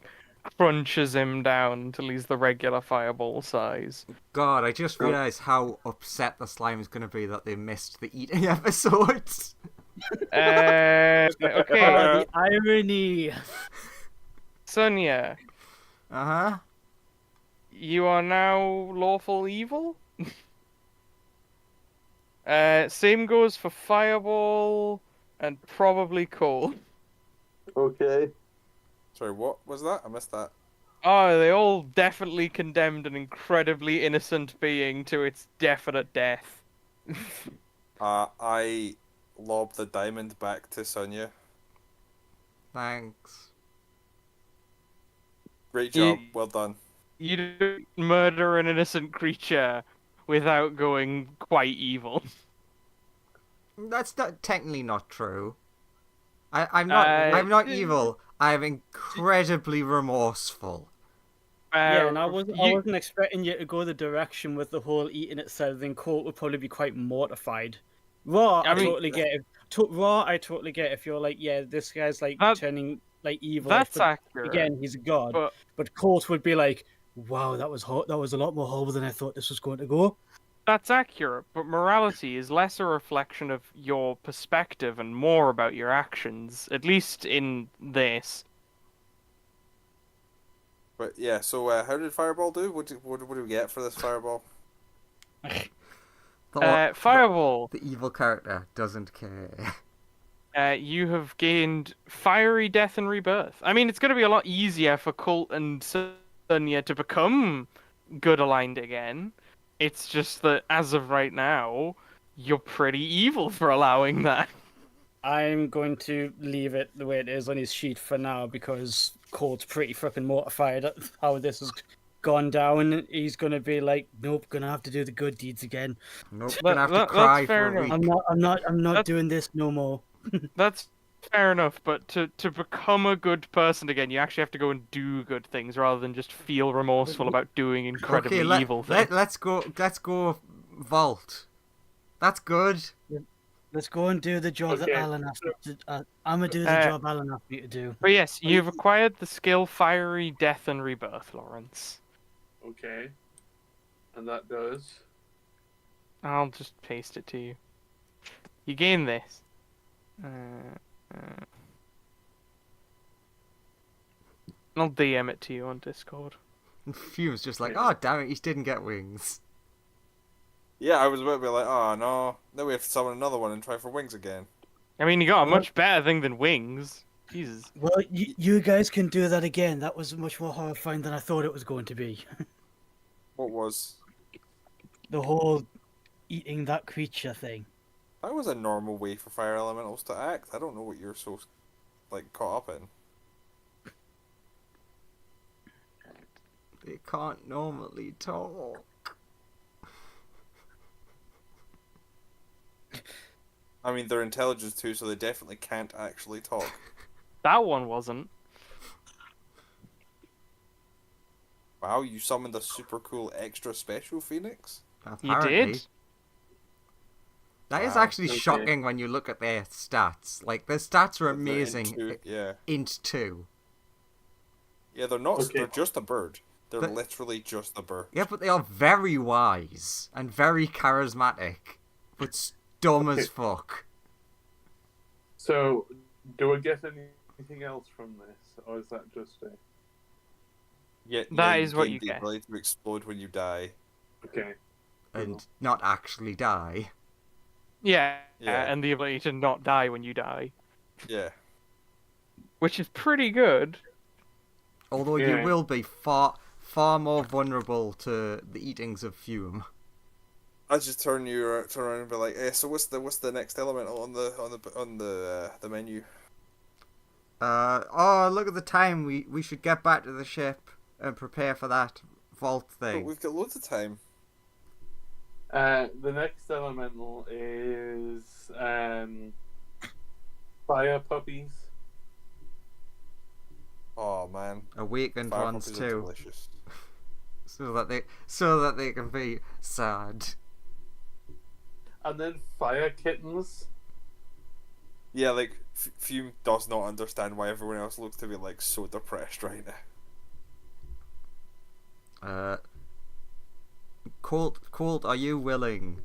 crunches him down until he's the regular Fireball size. God, I just realised how upset the slime is going to be that they missed the eating episodes. Okay, The irony. Sonia, Uh-huh. you are now lawful evil? Same goes for Fireball and probably Cole. Okay. sorry, what was that? I missed that. Oh, they all definitely condemned an incredibly innocent being to its definite death. I lob the diamond back to Sonia. Thanks. Great You- job. Well done. You don't murder an innocent creature without going quite evil. That's not technically not true. I'm not. I'm not evil. I'm incredibly remorseful. Yeah, and I You, wasn't expecting you to go the direction with the whole eating itself. Then Colt would probably be quite mortified. Raw, I mean, totally get. Raw, I totally get. If you're like, yeah, this guy's like That- turning like evil. that's But accurate. again, he's a god. But But Colt would be like, wow, that was hot. That was a lot more horrible than I thought this was going to go. that's accurate. But morality is less a reflection of your perspective and more about your actions. At least in this. But yeah, so how did Fireball do? What do we get for this Fireball? Fireball. The evil character doesn't care. You have gained fiery death and rebirth. I mean, it's going to be a lot easier for Colt and Sonya to become good aligned again. It's just that as of right now, you're pretty evil for allowing that. I'm going to leave it the way it is on his sheet for now because Colt's pretty fucking mortified at how this has gone down. He's gonna be like, nope, gonna have to do the good deeds again. Nope, That- gonna have to that's cry fair for a enough. week. I'm not That's- doing this no more. That's fair enough, but to become a good person again, you actually have to go and do good things rather than just feel remorseful about doing incredibly Okay, evil things. let's go vault. That's good. Let's go and do the job that Okay. Alan asked me to. I'm gonna do the job Alan asked me to do. But yes, you've acquired the skill Fiery Death and Rebirth, Lawrence. Okay. And that does. I'll just paste it to you. You gain this. I'll DM it to you on Discord. And Fume's just like, oh damn it, he didn't get wings. Yeah, I was about to be like, oh no, then we have to summon another one and try for wings again. I mean, you got a much better thing than wings. Jesus. Well, you guys can do that again. That was much more horrifying than I thought it was going to be. What was? The whole eating that creature thing. That was a normal way for fire elementals to act. I don't know what you're so, like, caught up in. They can't normally talk. I mean, they're intelligent too, so they definitely can't actually talk. That one wasn't. Wow, you summoned a super cool extra special phoenix? You Apparently. did? That is Wow, actually okay. shocking when you look at their stats. Like, their stats are They're amazing. Yeah. Int 2. Yeah, they're not. Okay. They're just a bird. They're But- literally just a bird. Yeah, but they are very wise and very charismatic, but dumb as fuck. So, do I get anything else from this? Or is that just it? Yeah, That you is what gain you the get. ability to explode when you die. Okay. And not actually die. Yeah. Yeah. And the ability to not die when you die. Yeah. Which is pretty good. Although you Yeah. will be far more vulnerable to the eatings of Fume. I just turn around and be like, so what's the next elemental on the menu? Oh, look at the time. We should get back to the ship and prepare for that vault But thing. we've got loads of time. The next elemental is fire puppies. Oh man, Awakened fire ones puppies are too, delicious. so that they can be sad. And then fire kittens. Yeah, like Fume does not understand why everyone else looks to be like so depressed right now. Colt, are you willing?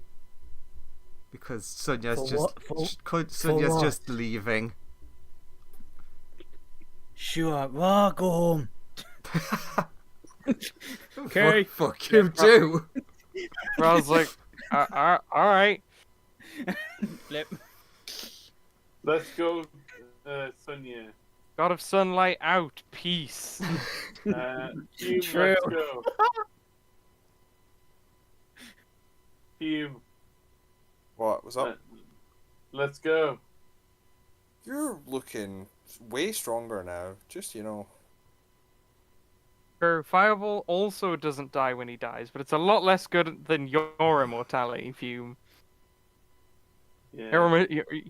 Because Sonya's For just what? Sonya's what? just leaving. Sure, Raw, go home. Okay, fuck you too. Where I was like, alright. Flip. Let's go, Sonia. God of sunlight out. Peace. Hume, True. let's go. Hume, What was up? let's go. You're looking way stronger now. Just Fireball also doesn't die when he dies, but it's a lot less good than your immortality, Fume. Yeah.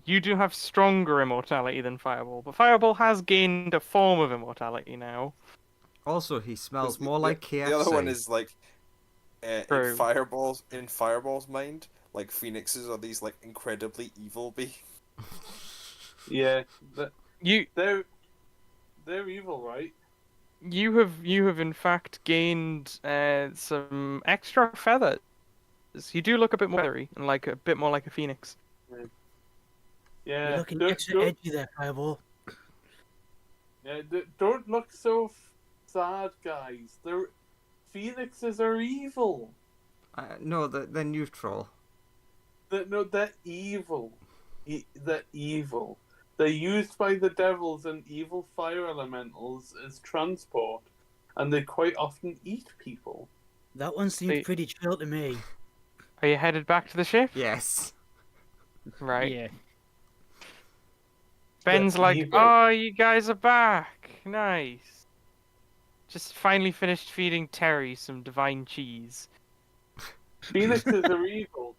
You do have stronger immortality than Fireball, but Fireball has gained a form of immortality now. Also, he 'Cause smells more like KFC. the other one is like True. in Fireball's mind, like phoenixes are these like incredibly evil beings. Yeah. You They're evil, right? you have in fact gained some extra feathers. You do look a bit more feathery and like a bit more like a phoenix. You're Yeah. looking Don't, extra don't, edgy there, Fireball. yeah, don't look so sad, guys. Phoenixes are evil. No, they're neutral. They're evil. They're evil. They're used by the devils and evil fire elementals as transport, and they quite often eat people. That one seems They- pretty chill to me. Are you headed back to the ship? Yes. Right. Yeah. Ben's They're like, evil. "Oh, you guys are back. Nice. Just finally finished feeding Terry some divine cheese. Phoenixes are evil.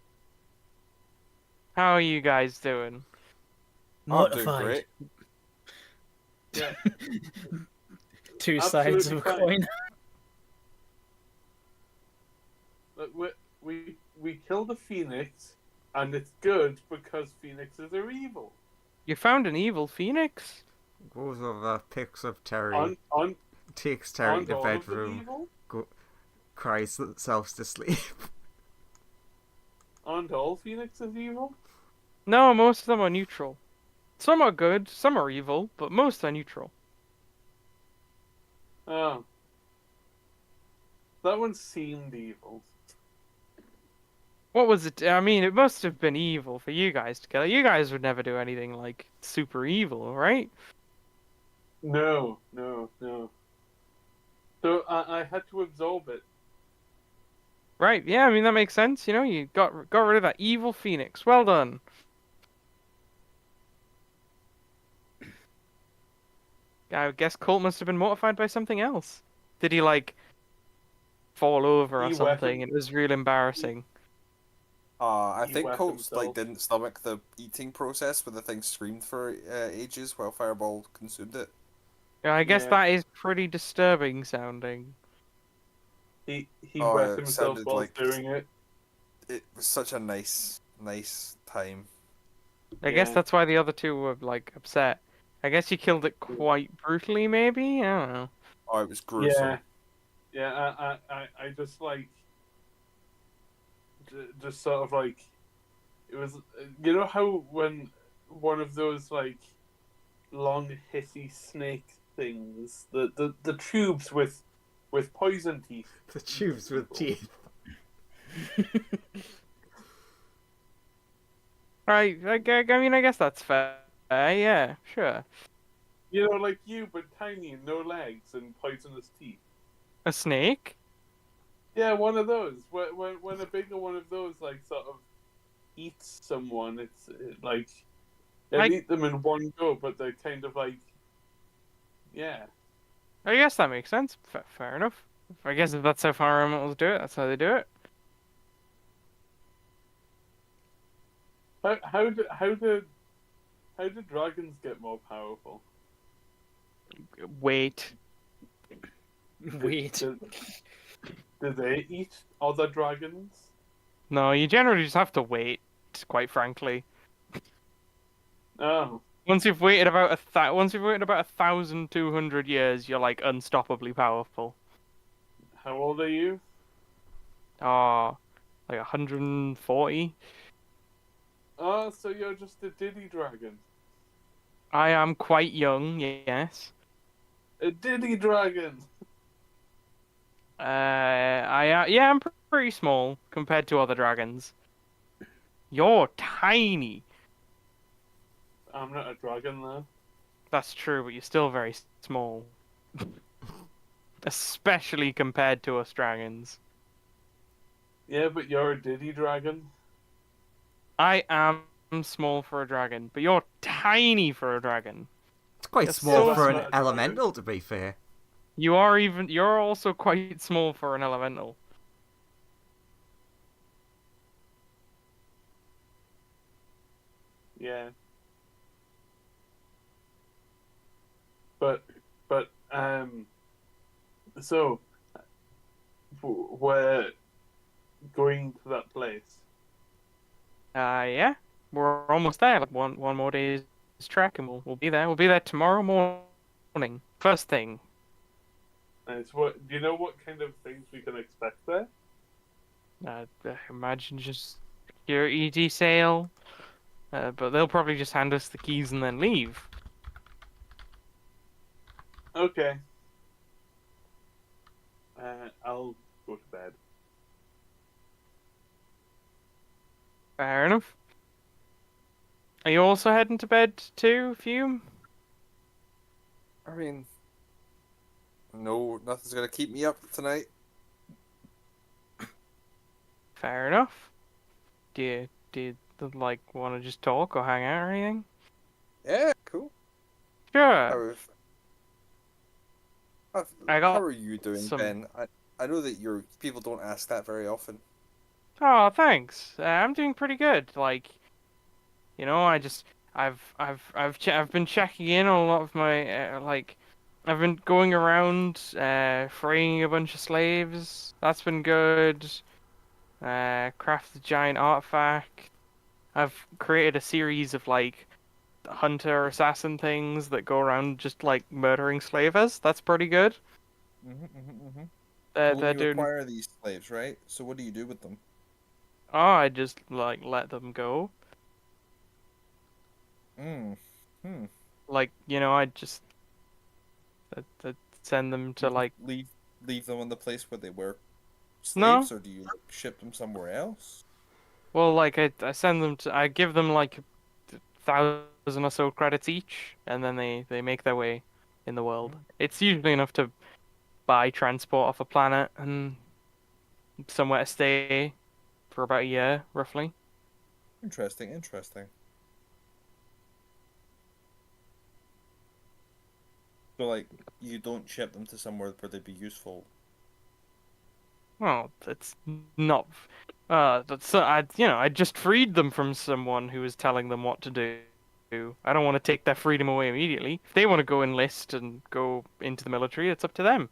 How are you guys doing?" I'm doing Mortified. great. Yeah. Two sides of a Absolutely fine. coin. Look, we killed a phoenix, and it's good because phoenixes are evil. You found an evil phoenix? Goes over, picks up Terry, On takes Terry to all of them bedroom, evil? cries themselves to sleep. Aren't all phoenixes evil? No, most of them are neutral. Some are good, some are evil, but most are neutral. Oh. That one seemed evil. What was it? I mean, it must have been evil for you guys to kill it. You guys would never do anything like super evil, right? No. So I had to absorb it. Right? Yeah, I mean that makes sense. You know, you got rid of that evil phoenix. Well done. I guess Colt must have been mortified by something else. Did he like fall over or He something? weaponed- It was real embarrassing. I He think wet Colt's like himself. didn't stomach the eating process where the thing screamed for ages while Fireball consumed it. Yeah, I guess Yeah. that is pretty disturbing sounding. He Oh, wet it himself sounded while like- doing it. It was such a nice time. I guess Yeah. that's why the other two were like upset. I guess you killed it quite brutally, maybe? I don't know. Oh, it was gruesome. Yeah. I just like just sort of like it was. You know how when one of those like long hissy snake things, the tubes with poison teeth. The tubes with teeth. Right, I mean, I guess that's fair. Yeah, sure. You know, like you, but tiny and no legs and poisonous teeth. A snake? Yeah, one of those. When a bigger one of those like sort of eats someone, it's like they I- eat them in one go, but they're kind of like, yeah. I guess that makes sense. Fair enough. I guess if that's how fire elementals do it, that's how they do it. How do dragons get more powerful? Wait. Wait. Do they eat other dragons? No, you generally just have to wait, quite frankly. Oh, Once you've waited about 1,200 years, you're like unstoppably powerful. how old are you? Ah, like 140. Oh, so you're just a Diddy dragon. I am quite young, yes. A Diddy dragon. Yeah, I'm pretty small compared to other dragons. You're tiny. I'm not a dragon though. That's true, but you're still very small. Especially compared to us dragons. Yeah, but you're a Diddy dragon. I am small for a dragon, but you're tiny for a dragon. It's quite That's small so for an smart. elemental, to be fair. You're also quite small for an elemental. Yeah. But so we're going to that place. Yeah, we're almost there. Like one more day's trek, and we'll be there. We'll be there tomorrow morning, first thing. It's what do you know what kind of things we can expect there? Imagine just your ED sale, but they'll probably just hand us the keys and then leave. Okay. I'll go to bed. Fair enough. Are you also heading to bed too, Fume? I mean, no, nothing's gonna keep me up tonight. Fair enough. Do you like want to just talk or hang out or anything? Yeah, cool. Sure. I How got are you doing, some. Ben? I know that your people don't ask that very often. Oh, thanks. I'm doing pretty good. Like, I just I've been checking in on a lot of my like I've been going around freeing a bunch of slaves. That's been good. Crafted a giant artifact. I've created a series of like hunter assassin things that go around just like murdering slavers. That's pretty good. So when They're you doing. acquire these slaves, right? So what do you do with them? Oh, I just like let them go. Hmm. Hmm. Like I just send them to You just like leave them on the place where they were no. slaves, or do you like ship them somewhere else? Well, like I send them to I give them like 1,000 or so credits each, and then they make their way in the world. It's usually enough to buy transport off a planet and somewhere to stay for about a year, roughly. Interesting, interesting. So like you don't ship them to somewhere where they'd be useful. Well, it's not. That's I just freed them from someone who was telling them what to do. I don't want to take their freedom away immediately. If they want to go enlist and go into the military, it's up to them.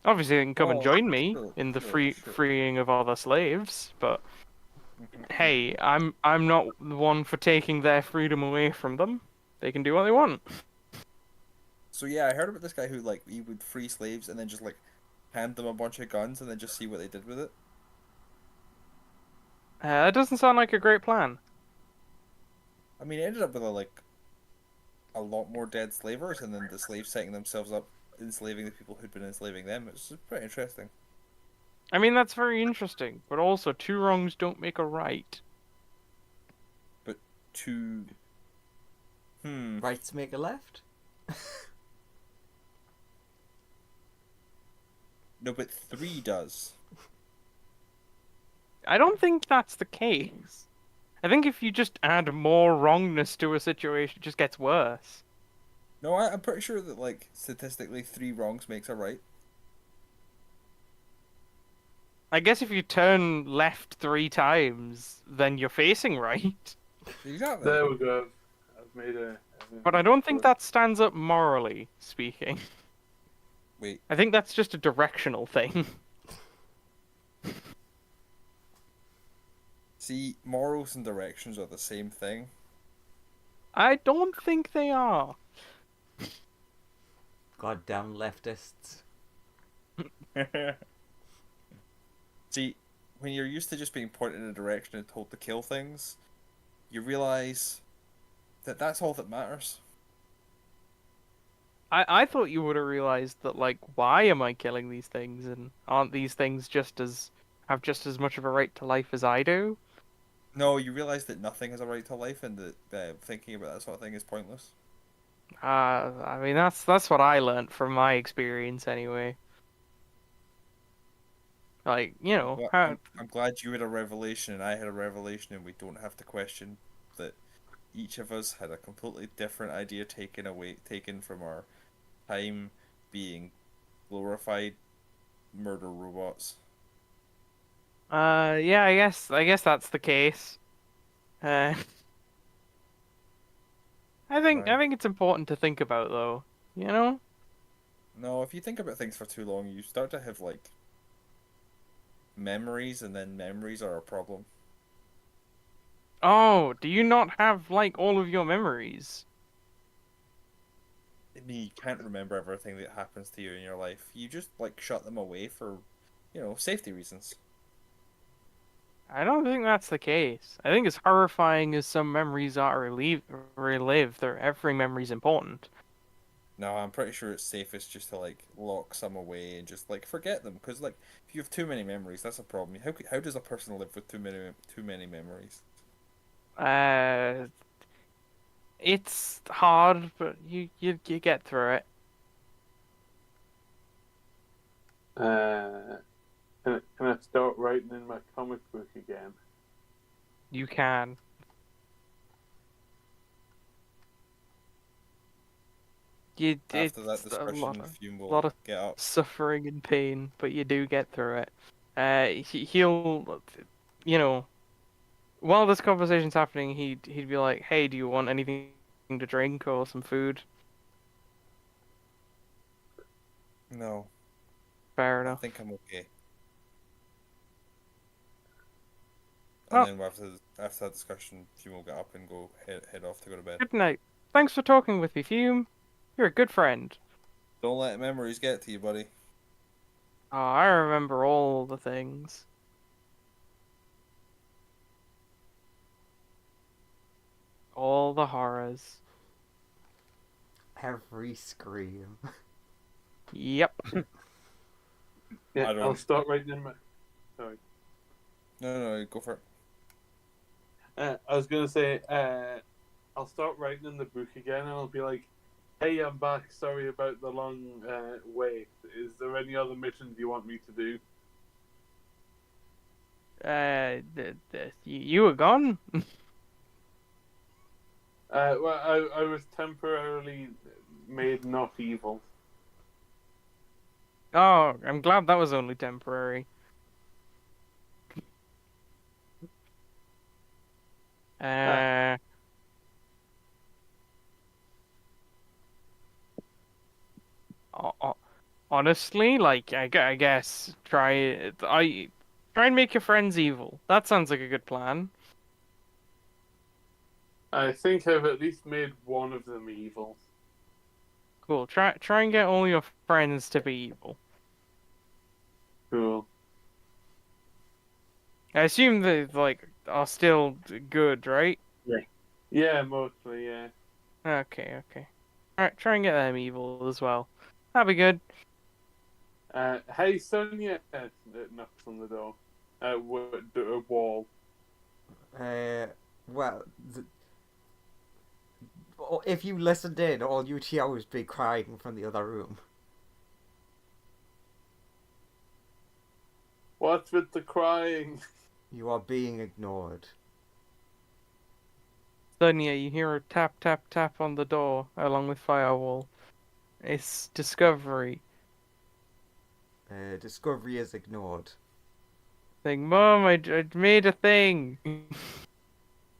Obviously, they can come and Well, join me sure, in the sure, sure. freeing of other slaves, but hey, Mhm. I'm not the one for taking their freedom away from them. They can do what they want. So yeah, I heard about this guy who like he would free slaves and then just like hand them a bunch of guns and then just see what they did with it. That doesn't sound like a great plan. I mean, it ended up with a lot more dead slavers, and then the slaves setting themselves up enslaving the people who'd been enslaving them. It's pretty interesting. I mean, that's very interesting, but also two wrongs don't make a right. But to Rights make a left. no, but three does. I don't think that's the case. I think if you just add more wrongness to a situation, it just gets worse. No, I'm pretty sure that like statistically three wrongs makes a right. I guess if you turn left 3 times, then you're facing right. Exactly. There we go. I've made a. But I don't think that stands up morally speaking. Wait, I think that's just a directional thing. see, morals and directions are the same thing. I don't think they are. Goddamn leftists. See, when you're used to just being pointed in a direction and told to kill things, you realize that that's all that matters. I thought you would have realized that, like, why am I killing these things, and aren't these things have just as much of a right to life as I do? No, you realize that nothing has a right to life, and that thinking about that sort of thing is pointless. I mean, that's what I learned from my experience anyway. Like, I'm glad you had a revelation and I had a revelation, and we don't have to question that each of us had a completely different idea taken from our time being glorified murder robots. Yeah, I guess that's the case. Uh, I Right. think it's important to think about though. You know? No, if you think about things for too long, you start to have like memories, and then memories are a problem. Oh, do you not have like all of your memories? I mean, you can't remember everything that happens to you in your life. You just like shut them away for, safety reasons. I don't think that's the case. I think as horrifying as some memories are relive, every memory's important. No, I'm pretty sure it's safest just to like lock some away and just like forget them. Because like if you have too many memories, that's a problem. How does a person live with too many memories? Uh, it's hard, but you get through it. Can I start writing in my comic book again? You can. After that It's discussion, Fume lot will of get up. suffering and pain, but you do get through it. He'll, you know, while this conversation's happening, he'd be like, "Hey, do you want anything to drink or some food?" No, Fair I enough. think I'm okay. And Well, then after that discussion, Fume will get up and go head off to go to bed. good night. Thanks for talking with me, Fume. You're a good friend. Don't let memories get to you, buddy. Oh, I remember all the things. All the horrors. Every scream. Yep. Yeah, I don't- I'll start writing in my. Sorry. No, go for it. I was gonna say, I'll start writing in the book again, and I'll be like, "Hey, I'm back. Sorry about the long wait. Is there any other missions you want me to do?" You were gone? Well, I was temporarily made not evil. Oh, I'm glad that was only temporary. Uh, ho- ho- honestly, like, I guess try and make your friends evil. That sounds like a good plan. I think I've at least made one of them evil. Cool. Try and get all your friends to be evil. Cool. I assume they like are still good, right? Yeah, mostly. Yeah. Okay. Alright, try and get them evil as well. That'd be good. Hey, Sonia. It knocks on the door. A wall. Well, if you listened in, all you'd hear was be crying from the other room. What's with the crying? You are being ignored. Sonia, you hear a tap tap tap on the door along with firewall. It's Discovery. Discovery is ignored. Saying, Mom, I made a thing.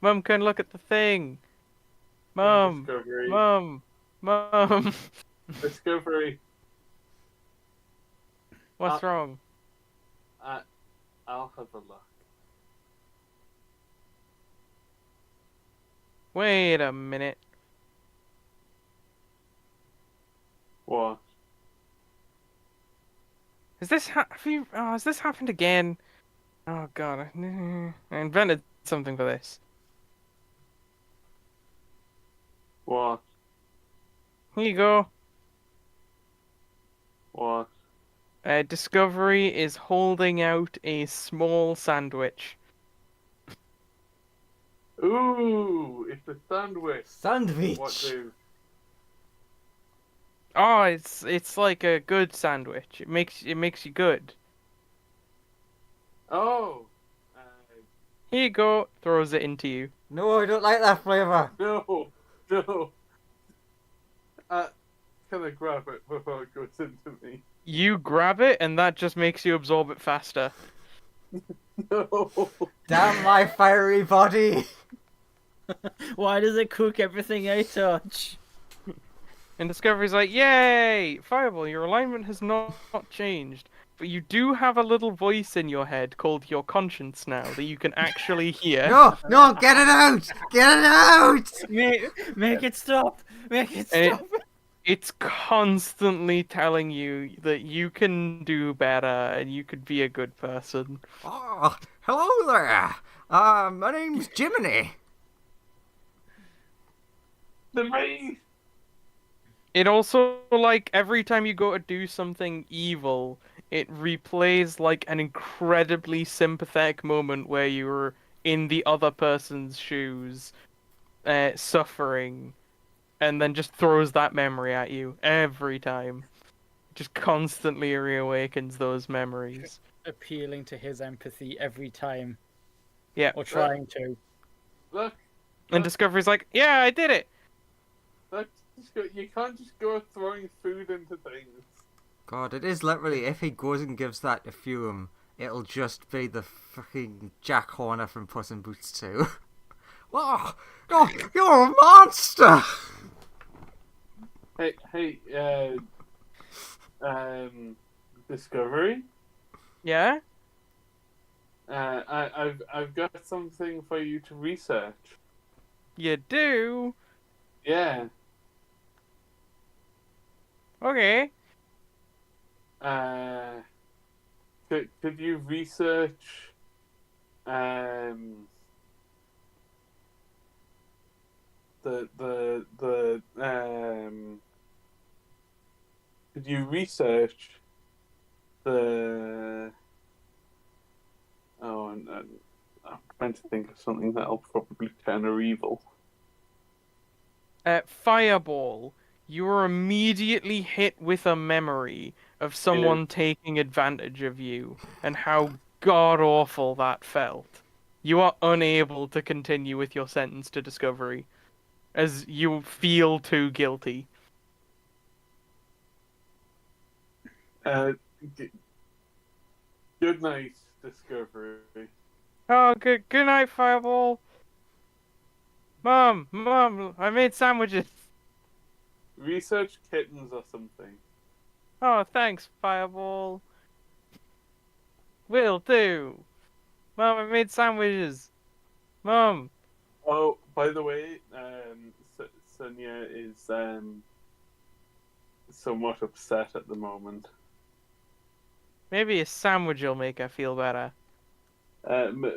Mom can look at the thing. Mom, Discovery. Mom, Mom. Discovery. What's wrong? I'll have a look. Wait a minute. What? Has this happened again? Oh God, I invented something for this. What? Here you go. What? Discovery is holding out a small sandwich. Ooh, it's a sandwich. Sandwich! What do? Oh, it's like a good sandwich. It makes you good. Oh. Here you go. Throws it into you. No, I don't like that flavour. No. No. can I grab it before it goes into me? You grab it, and that just makes you absorb it faster. No. Damn my fiery body! Why does it cook everything I touch? And Discovery's like, yay! Fireball, your alignment has not changed. But you do have a little voice in your head called your conscience now that you can actually hear. No, get it out! Get it out! Make it stop! Make it And stop! it's constantly telling you that you can do better and you could be a good person. Oh, hello there. My name's Jiminy. The me. It also, like, every time you go to do something evil, it replays, like, an incredibly sympathetic moment where you were in the other person's shoes, suffering, and then just throws that memory at you every time. Just constantly reawakens those memories. Appealing to his empathy every time. Yeah. Or trying to. Look, And Discovery's like, yeah, I did it! you can't just go throwing food into things. God, it is literally, if he goes and gives that to Fume, it'll just be the fucking Jack Horner from Puss in Boots 2. Oh, you're a monster! Hey, Discovery. Yeah? I've got something for you to research. You do? Yeah. Okay. Could you research could you research the I'm trying to think of something that'll probably turn her evil. Fireball, you were immediately hit with a memory of someone taking advantage of you and how god-awful that felt. You are unable to continue with your sentence to Discovery, as you feel too guilty. Good night, Discovery. Oh, good night, Fireball. Mom, I made sandwiches. Research kittens or something. Oh, thanks, Fireball. Will do. Mom, I made sandwiches. Mom. Oh, by the way, Sonia is somewhat upset at the moment. Maybe a sandwich will make her feel better.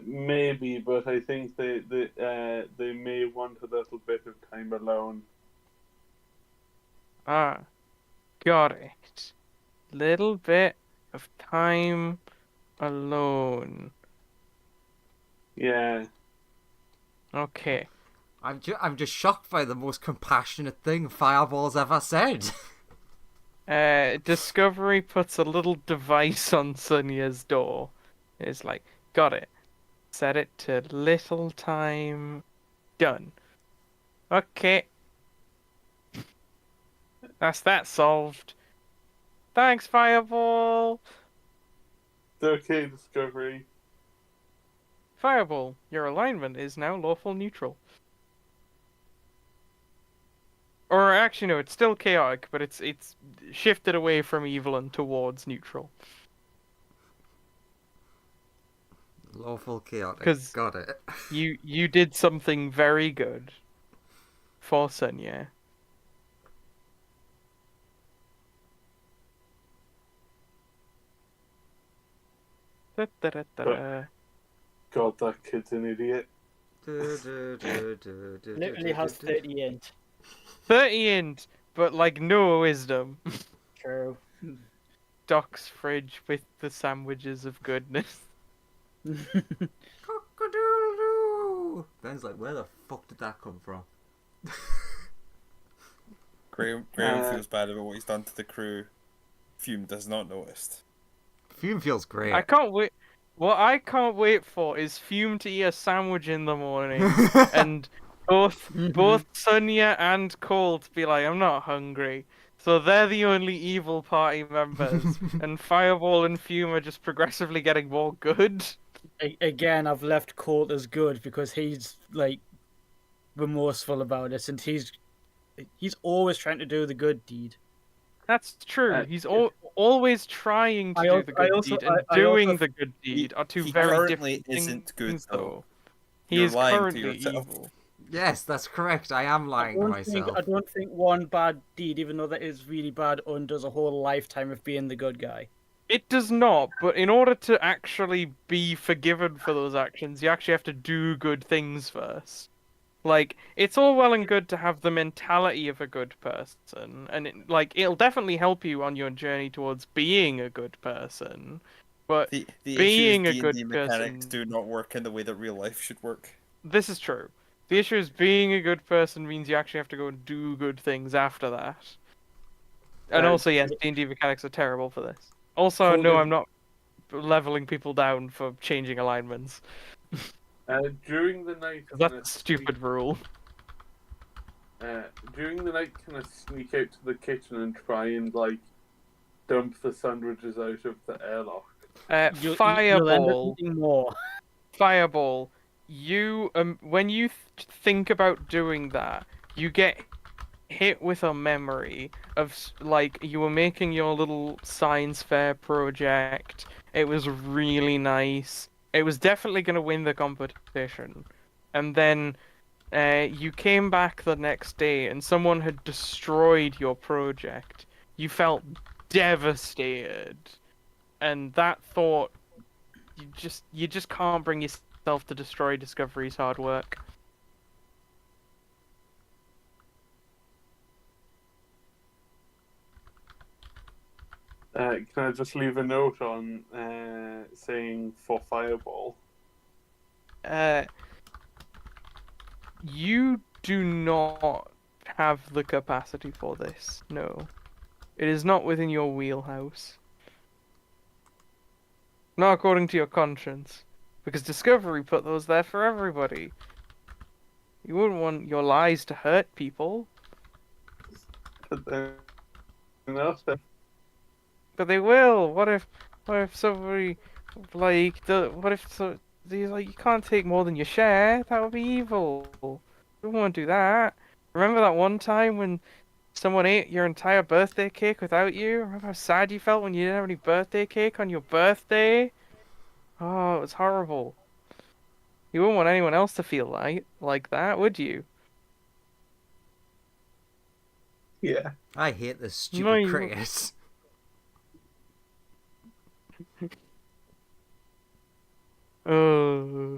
Maybe, but I think they may want a little bit of time alone. Ah, got it. Little bit of time alone. Yeah. Okay. I'm just shocked by the most compassionate thing Fireball's ever said. Discovery puts a little device on Sonia's door. It's like, got it. Set it to little time. Done. Okay. That's that solved. Thanks, Fireball. Okay, Discovery. Fireball, your alignment is now lawful neutral. Or actually, no, it's still chaotic, but it's shifted away from evil and towards neutral. Lawful chaotic. 'Cause Got it. You did something very good for Sonia. Da-da-da-da-da. God, that kid's an idiot. Literally has 30 int. 30 int, but like no wisdom. True. Doc's fridge with the sandwiches of goodness. Cock-a-doodle-doo. Ben's like, where the fuck did that come from? Graham feels bad about what he's done to the crew. Fume does not notice. Fume feels great. I can't wait. What I can't wait for is Fume to eat a sandwich in the morning, and both Sonia and Cole to be like, I'm not hungry. So they're the only evil party members, and Fireball and Fume are just progressively getting more good. Again, I've left Colt as good because he's like remorseful about it, and he's always trying to do the good deed. That's true. Uh, He's always trying to do the good deed, and doing the good deed are two he very currently different isn't good, things, though. He You're is lying to currently yourself. evil. Yes, that's correct. I am lying to myself. I don't think one bad deed, even though that is really bad, undoes a whole lifetime of being the good guy. It does not, but in order to actually be forgiven for those actions, you actually have to do good things first. Like, it's all well and good to have the mentality of a good person, and it'll definitely help you on your journey towards being a good person. But The being a issue is good D&D mechanics person, do not work in the way that real life should work. this is true. The issue is being a good person means you actually have to go and do good things after that. And also, yes, D&D mechanics are terrible for this. Also, no, I'm not leveling people down for changing alignments. During the night, That's a stupid rule. During the night, can I sneak out to the kitchen and try and like dump the sandwiches out of the airlock? You'll end up Fireball. eating more. Fireball. You when you think about doing that, you get hit with a memory of like you were making your little science fair project. It was really nice. It was definitely going to win the competition. And then you came back the next day and someone had destroyed your project. You felt devastated. And that thought, you just can't bring yourself to destroy Discovery's hard work. Can I just leave a note on saying for Fireball? You do not have the capacity for this. No. It is not within your wheelhouse. Not according to your conscience. Because Discovery put those there for everybody. You wouldn't want your lies to hurt people. But then, nothing. But they will. What if somebody you can't take more than your share? That would be evil. You don't want to do that. Remember that one time when someone ate your entire birthday cake without you? Remember how sad you felt when you didn't have any birthday cake on your birthday? Oh, it was horrible. You wouldn't want anyone else to feel like that, would you? Yeah. I hate this stupid No, you- cricket. Oh.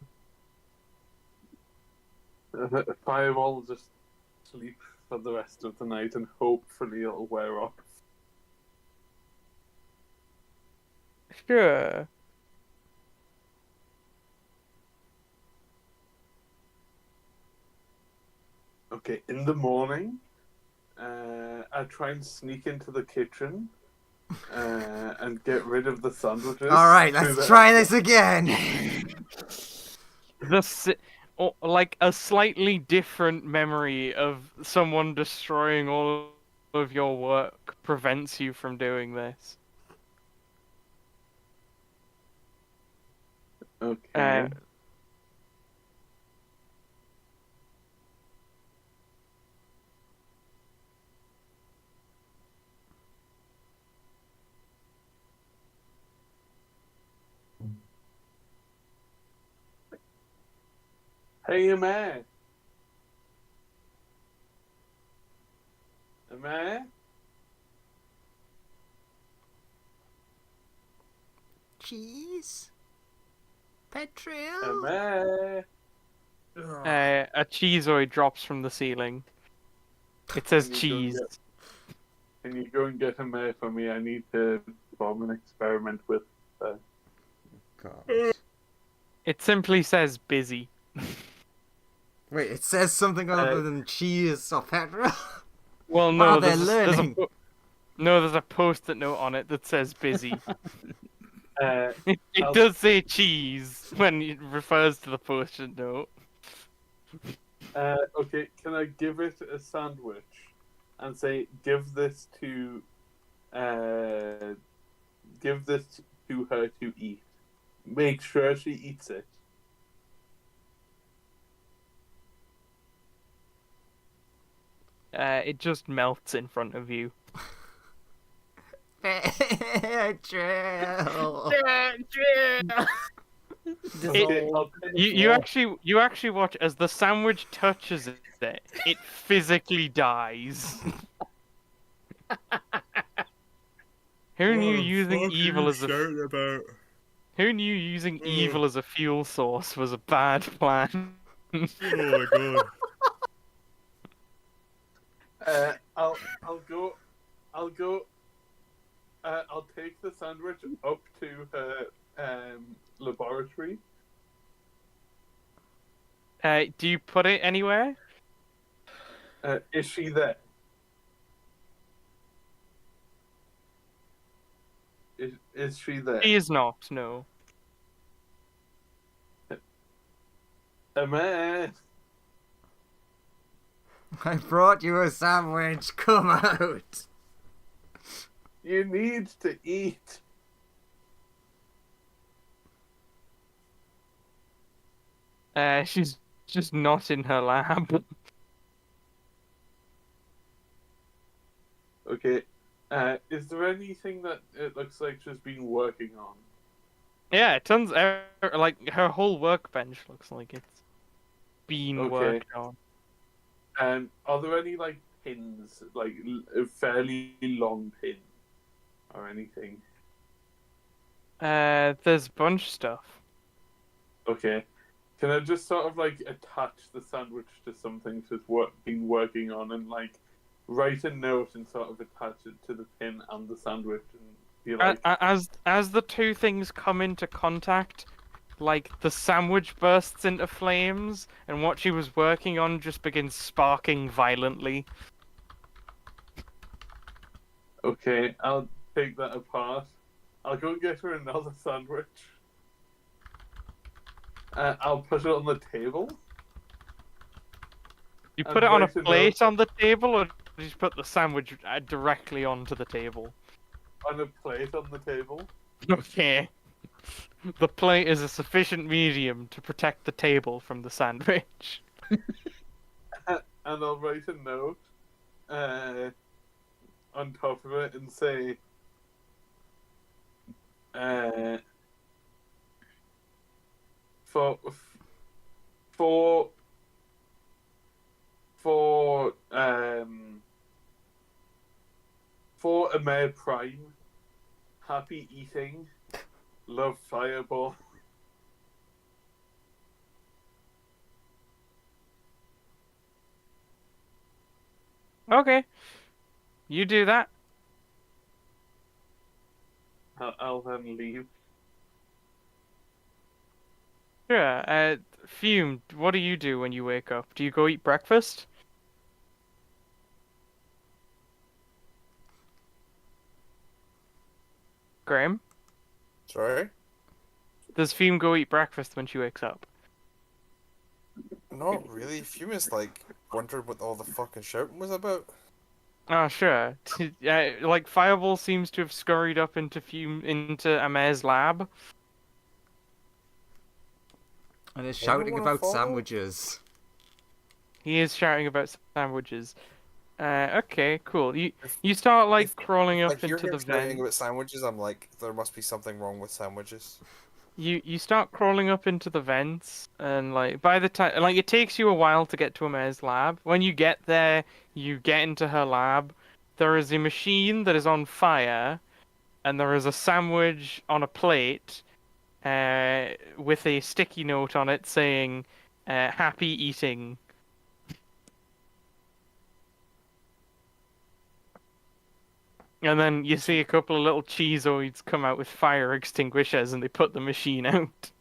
Fireball will just sleep for the rest of the night and hopefully it'll wear off. Sure. Okay, in the morning, I try and sneak into the kitchen and get rid of the sandwiches. Alright, let's try this again. Like a slightly different memory of someone destroying all of your work prevents you from doing this. Okay. Hey, Amar. Amar? Cheese? Petrol? Amar? A cheeseoid drops from the ceiling. It says Can you go and cheese. Can you go and get Amar for me? I need to perform an experiment with. God. It simply says busy. Wait, it says something other than cheese or petrol? Well, Wow, no, they're there's learning. there's a post-it note on it that says busy. Uh, It I'll- does say cheese when it refers to the post-it note. okay, can I give it a sandwich? and say, give this to her to eat. Make sure she eats it. It just melts in front of you. Betrayal. Okay, Dissolve. I'll take You actually watch as the sandwich touches it. It physically dies. Who knew using evil as a about? Who knew using evil as a fuel source was a bad plan? Oh my god. I'll go. I'll take the sandwich up to her laboratory. Do you put it anywhere? Is she there? Is she there? He is not. No. Man, I brought you a sandwich. Come out. you need to eat. She's just not in her lab. Okay. Is there anything that it looks like she's been working on? Yeah, it turns out like her whole workbench looks like it's been Okay. worked on. Are there any like pins, like a fairly long pin, or anything? There's a bunch of stuff. Okay. Can I just sort of like attach the sandwich to something she's been working on, and like write a note and sort of attach it to the pin and the sandwich, and be like, As the two things come into contact, like the sandwich bursts into flames, and what she was working on just begins sparking violently. okay, I'll take that apart. I'll go get her another sandwich. I'll put it on the table. You And put it on a write a note. plate on the table, or just put the sandwich directly onto the table? On a plate on the table. Okay. The plate is a sufficient medium to protect the table from the sandwich. And I'll write a note on top of it and say, for Amir Prime, happy eating, love Fireball. Okay. You do that. I'll then leave. Sure. Fume, what do you do when you wake up? Do you go eat breakfast? Graham? Sorry? Does Fume go eat breakfast when she wakes up? Not really. Fumus like wondered what all the fucking shouting was about. Oh, sure. Like Fireball seems to have scurried up into Amir's lab. And is Anyone shouting wanna about follow? sandwiches. He is shouting about sandwiches. Okay, cool. You start like If- crawling up Like hearing into the him shouting vent. about sandwiches, I'm like, there must be something wrong with sandwiches. You start crawling up into the vents, and like by the time like it takes you a while to get to Amir's lab. When you get there, you get into her lab. There is a machine that is on fire, and there is a sandwich on a plate, with a sticky note on it saying, "Happy eating." And then you see a couple of little cheeseoids come out with fire extinguishers, and they put the machine out.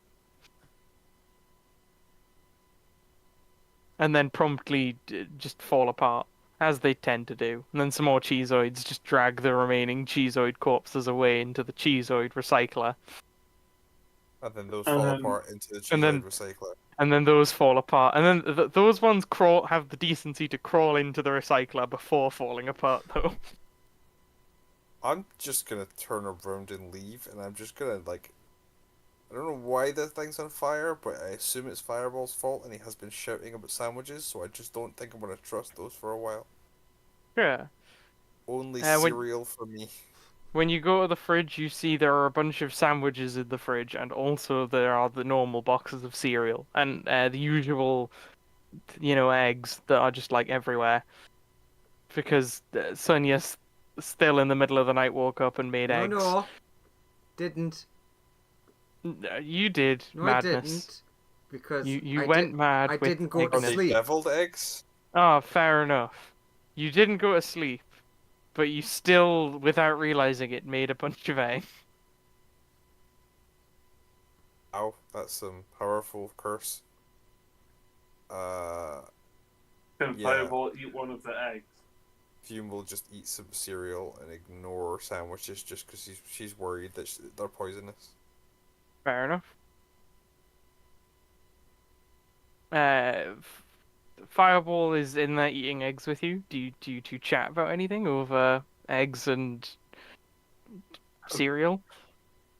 And then promptly just fall apart, as they tend to do. And then some more cheeseoids just drag the remaining cheeseoid corpses away into the cheeseoid recycler. And then those And fall then- apart into the and then- cheeseoid recycler. and then those fall apart, and then those ones have the decency to crawl into the recycler before falling apart, though. I'm just gonna turn around and leave, and I'm just gonna like. I don't know why the thing's on fire, but I assume it's Fireball's fault, and he has been shouting about sandwiches, so I just don't think I'm gonna trust those for a while. Sure. Only When cereal for me. when you go to the fridge, you see there are a bunch of sandwiches in the fridge, and also there are the normal boxes of cereal and the usual, eggs that are just like everywhere. Because Sonia's still in the middle of the night woke up and made No, eggs. no, didn't. You did, No, I madness. didn't. Because You I went mad I with didn't go to Are ignorance. they sleep. deviled eggs? Oh, fair enough. You didn't go to sleep, but you still, without realizing it, made a bunch of eggs. Ow, that's some powerful curse. Uh, Can Yeah. Fireball eat one of the eggs? Fume will just eat some cereal and ignore sandwiches just because she's worried that they're poisonous. Fair enough. F- Fireball is in there eating eggs with you. Do you two chat about anything over eggs and cereal?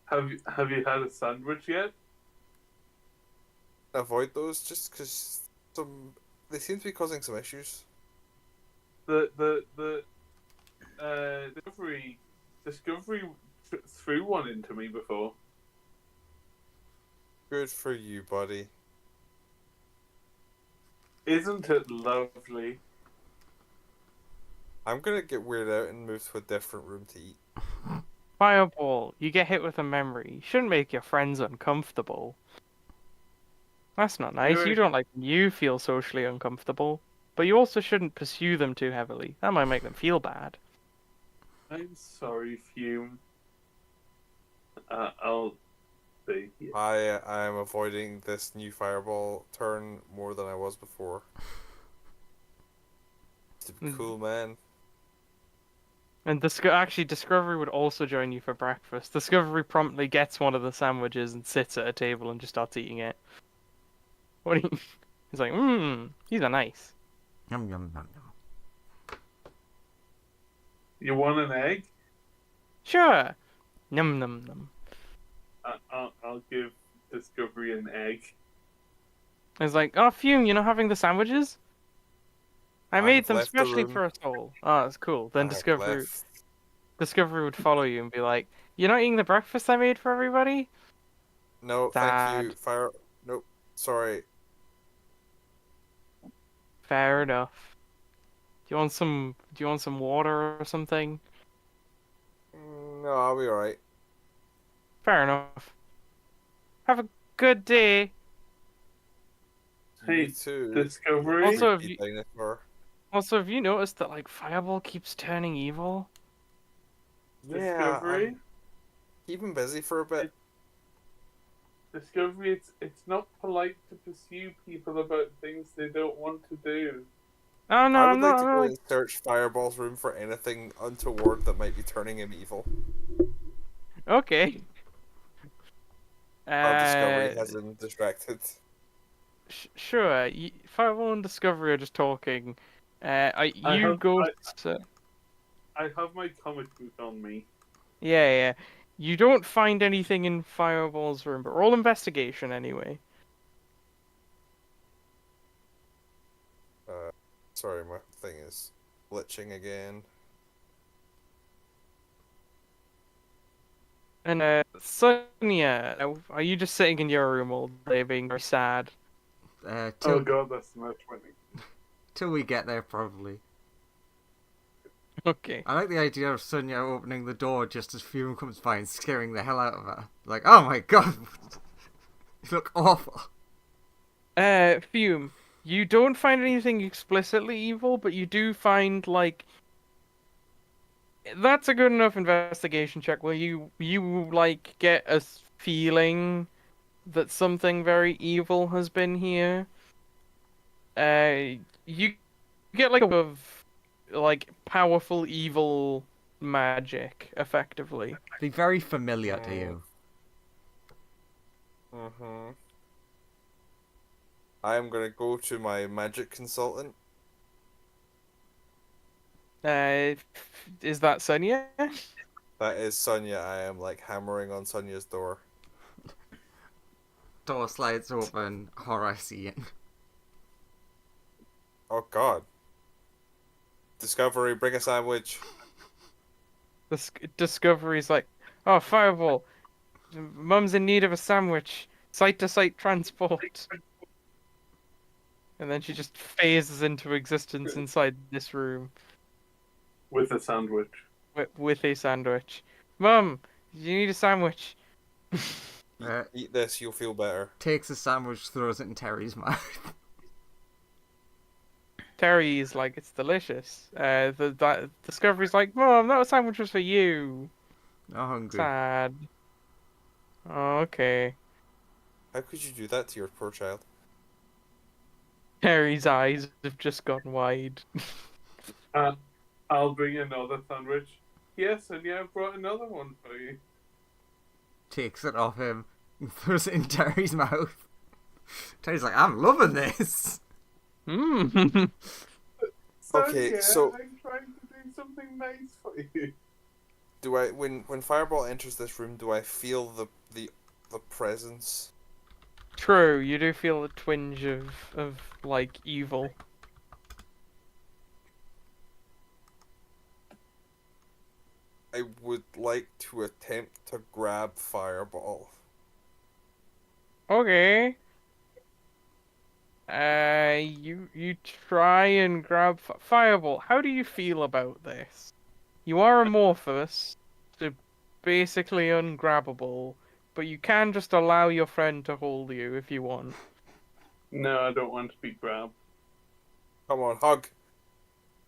Have you had a sandwich yet? Avoid those just because they seem to be causing some issues. The Discovery threw one into me before. Good for you, buddy. Isn't it lovely? I'm gonna get weirded out and move to a different room to eat. Fireball, you get hit with a memory. You shouldn't make your friends uncomfortable. That's not nice. You're- You don't like when you feel socially uncomfortable. But you also shouldn't pursue them too heavily. That might make them feel bad. I'm sorry, Fume. I'll see. Yeah. I am avoiding this new fireball turn more than I was before. To be cool, man. And actually, Discovery would also join you for breakfast. Discovery promptly gets one of the sandwiches and sits at a table and just starts eating it. What do you... He's like, these are nice. Yum, yum, yum, yum. You want an egg? Sure. Num num num. I'll give Discovery an egg. He's like, oh, Fume, you're not having the sandwiches? I I've made them left the specially room. for us all. Oh, that's cool. Then I've Discovery left. would follow you and be like, you're not eating the breakfast I made for everybody? No, thank you. Nope. Sorry. Fair enough. Do you want some water or something? No, I'll be alright. Fair enough. Have a good day. Hey, You too. Discovery? Also, Creepy dinosaur. have you noticed that like Fireball keeps turning evil? Yeah, Discovery? I'm keeping busy for a bit. Discovery, it's not polite to pursue people about things they don't want to do. Oh no, I I'm would like not. to I'm go not- and search Fireball's room for anything untoward that might be turning him evil. Okay. While Discovery has him distracted. Sure. Fireball and Discovery are just talking. You go. I have my comic book on me. Yeah. You don't find anything in Fireball's room, but roll investigation anyway. Sorry, my thing is glitching again. And Sonia, are you just sitting in your room all day being very sad? Oh Till god, that's not 20. till we get there, probably. Okay. I like the idea of Sonia opening the door just as Fume comes by and scaring the hell out of her. Like, oh my god, you look awful. Fume, you don't find anything explicitly evil, but you do find like that's a good enough investigation check where you like get a feeling that something very evil has been here. You get like of like powerful evil magic, effectively. Be very familiar to you. Mm-hmm. I am gonna go to my magic consultant. Is that Sonia? That is Sonia. I am like hammering on Sonia's door. Door slides open, horror scene. Oh God. Discovery, bring a sandwich. Discovery's like, oh, Fireball, Mum's in need of a sandwich. Site-to-site transport. And then she just phases into existence inside this room With a sandwich. with a sandwich. Mum, you need a sandwich. Eat this, you'll feel better. Takes a sandwich, throws it in Terry's mouth. Terry's like, it's delicious. The Discovery's like, Mum, that sandwich was for you. I'm hungry. Sad. Oh, okay. How could you do that to your poor child? Terry's eyes have just gone wide. I'll bring another sandwich. Yes, and yeah, I brought another one for you. Takes it off him, and throws it in Terry's mouth. Terry's like, I'm loving this. Hmm. Okay, so- I'm trying to do something nice for you. Do I when Fireball enters this room, do I feel the presence? True, you do feel a twinge of like evil. I would like to attempt to grab Fireball. Okay. You try and grab Fireball. How do you feel about this? You are amorphous, so basically ungrabbable, but you can just allow your friend to hold you if you want. No, I don't want to be grabbed. Come on, hug.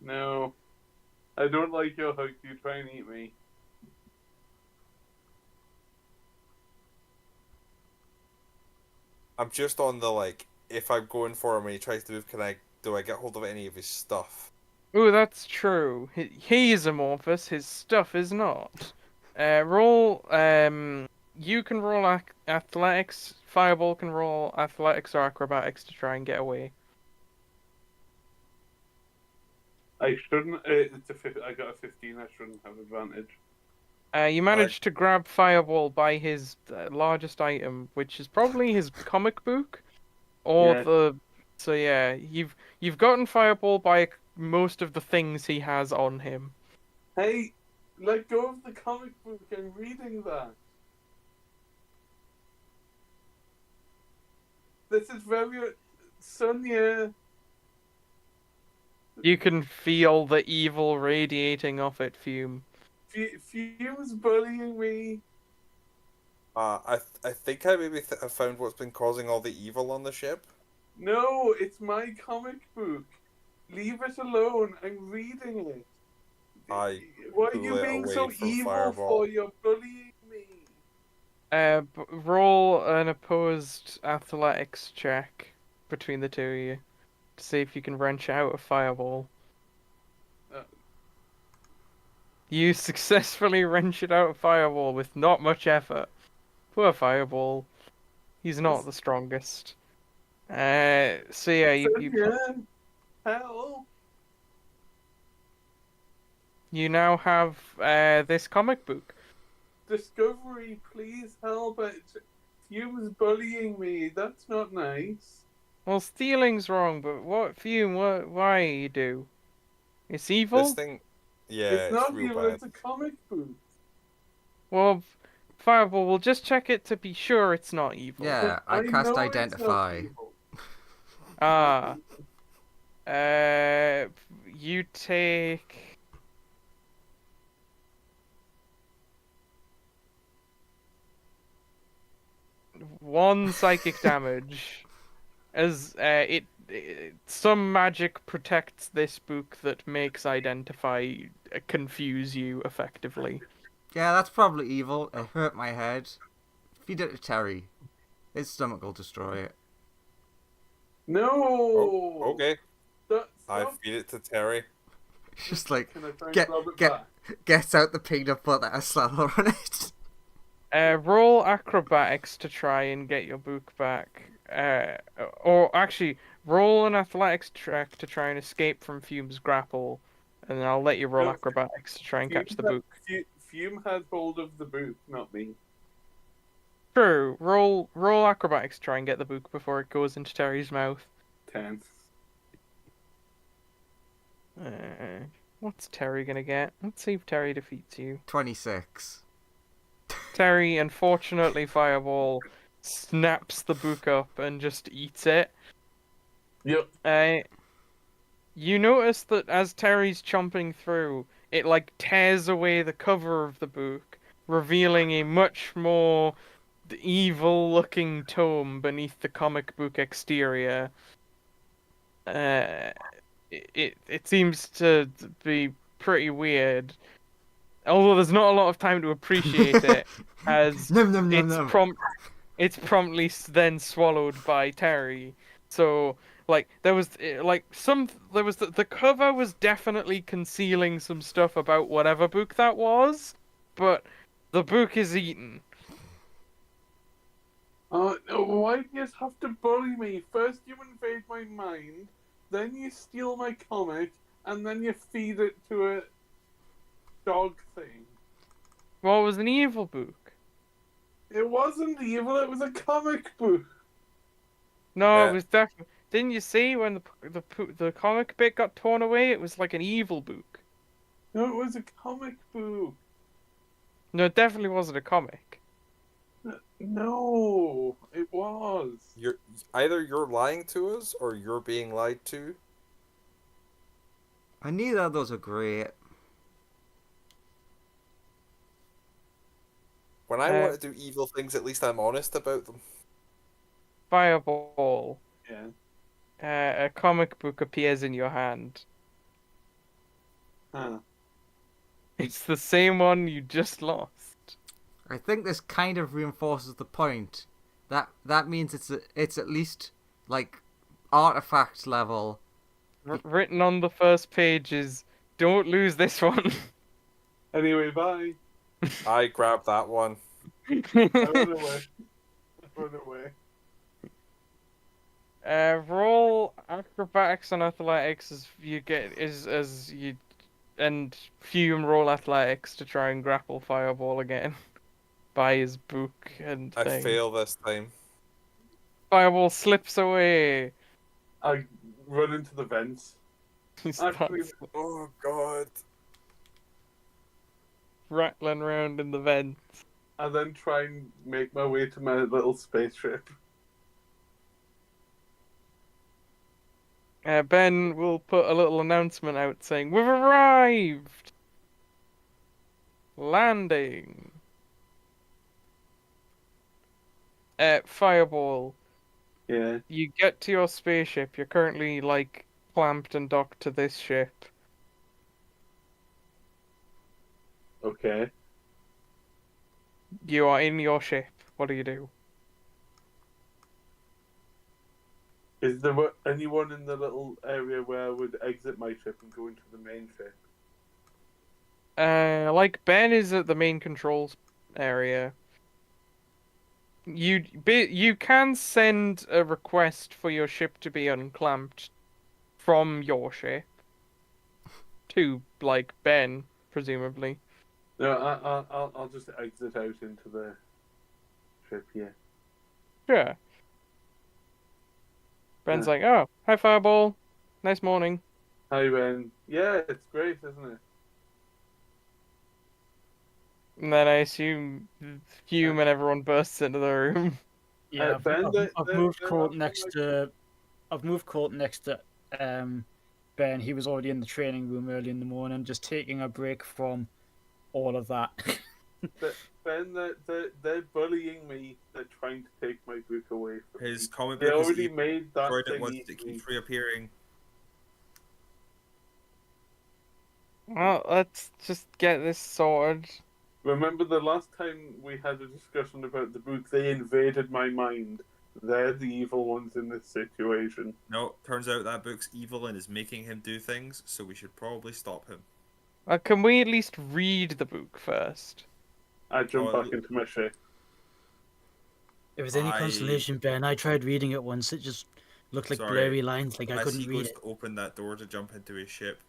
No. I don't like your hug. You try and eat me. I'm just on the like, if I'm going for him and he tries to move, do I get hold of any of his stuff? Ooh, that's true. He is amorphous. His stuff is not. Roll. You can roll athletics. Fireball can roll athletics or acrobatics to try and get away. I shouldn't. I got a 15. I shouldn't have advantage. You managed to grab Fireball by his largest item, which is probably his comic book, or Yeah. So yeah, you've gotten Fireball by most of the things he has on him. Hey, let go of the comic book. I'm reading that. This is very Sonia. You can feel the evil radiating off it, Fume. Fume's bullying me. I think I maybe have found what's been causing all the evil on the ship. No, it's my comic book. Leave it alone. I'm reading it. Why are pull you it being away so from evil Fireball. for? You're bullying me. Roll an opposed athletics check between the two of you to see if you can wrench out a Fireball. You successfully wrench it out of Fireball with not much effort. Poor Fireball. He's not the strongest. So yeah, Sonia, help. you now have this comic book. Discovery, please help. Fume's bullying me. That's not nice. Well, stealing's wrong, but what Fume? Why you do? It's evil. This thing, yeah, It's not real evil. bad. It's a comic book. Well, Fireball, we'll just check it to be sure it's not evil. Yeah, I know cast it's not Identify. evil. Ah. You take. One psychic damage, as some magic protects this book that makes Identify confuse you effectively. Yeah, that's probably evil. It hurt my head. Feed it to Terry. His stomach will destroy it. No. Oh, okay. Stop. I feed it to Terry. Just like, Can I try and get- grab it get- back? gets out the peanut butter and slather on it. Roll acrobatics to try and get your book back. or actually, roll an athletics check to try and escape from Fume's grapple, and then I'll let you roll No, acrobatics to try and catch the book. Fume had hold of the book, not me. True. Roll acrobatics to try and get the book before it goes into Terry's mouth. 10. What's Terry gonna get? Let's see if Terry defeats you. 26. Terry, unfortunately, Fireball snaps the book up and just eats it. Yep. You notice that as Terry's chomping through, it like tears away the cover of the book, revealing a much more evil-looking tome beneath the comic book exterior. It seems to be pretty weird, although there's not a lot of time to appreciate it, as Nom nom nom it's nom. it's promptly then swallowed by Terry. So like there was the cover was definitely concealing some stuff about whatever book that was, but the book is eaten. No, why do you have to bully me? First you invade my mind, then you steal my comic, and then you feed it to a dog thing. Well, it was an evil book. It wasn't evil, it was a comic book. No, it was definitely. Didn't you see when the comic bit got torn away? It was like an evil book. No, it was a comic book. No, it definitely wasn't a comic. No, it was. You're lying to us or you're being lied to. And neither of those are great. When I want to do evil things, at least I'm honest about them. Fireball. Yeah. A comic book appears in your hand. Huh. It's the same one you just lost. I think this kind of reinforces the point that means it's at least like artifact level. Written on the first page is, "Don't lose this one." Anyway, bye. I grabbed that one. I run away. Run away. Roll acrobatics and athletics and Fume roll athletics to try and grapple Fireball again by his book and thing. I fail this time. Fireball slips away. I run into the vents. He Actually, starts Oh god. rattling around in the vent. and then try and make my way to my little spaceship. Ben will put a little announcement out saying, "We've arrived! Landing!" Fireball, Yeah. you get to your spaceship. You're currently, like, clamped and docked to this ship. Okay. You are in your ship. What do you do? Is there anyone in the little area where I would exit my ship and go into the main ship? Like, Ben is at the main controls area. You can send a request for your ship to be unclamped from your ship to, like, Ben, presumably. No, I'll just exit out into the ship. Yeah. Sure. Ben's Yeah. like, "Oh, hi Fireball. Nice morning." Hi, Ben. Yeah, it's great, isn't it? And then I assume Hume and everyone bursts into the room. Yeah, Ben, I've moved Colt next to. I've moved Colt next to Ben. He was already in the training room early in the morning, just taking a break from all of that. Ben, they're bullying me. They're trying to take my book away from me. His comic They book is already evil. made that Destroyed it thing once eat it me. keeps reappearing. Well, let's just get this sorted. Remember the last time we had a discussion about the book? They invaded my mind. They're the evil ones in this situation. No, turns out that book's evil and is making him do things, so we should probably stop him. Can we at least read the book first? I jump Oh, back into my ship. If it's any consolation, Ben, I tried reading it once. It just looked like Sorry, blurry lines, like I as he couldn't read goes it. to open that door to jump into his ship,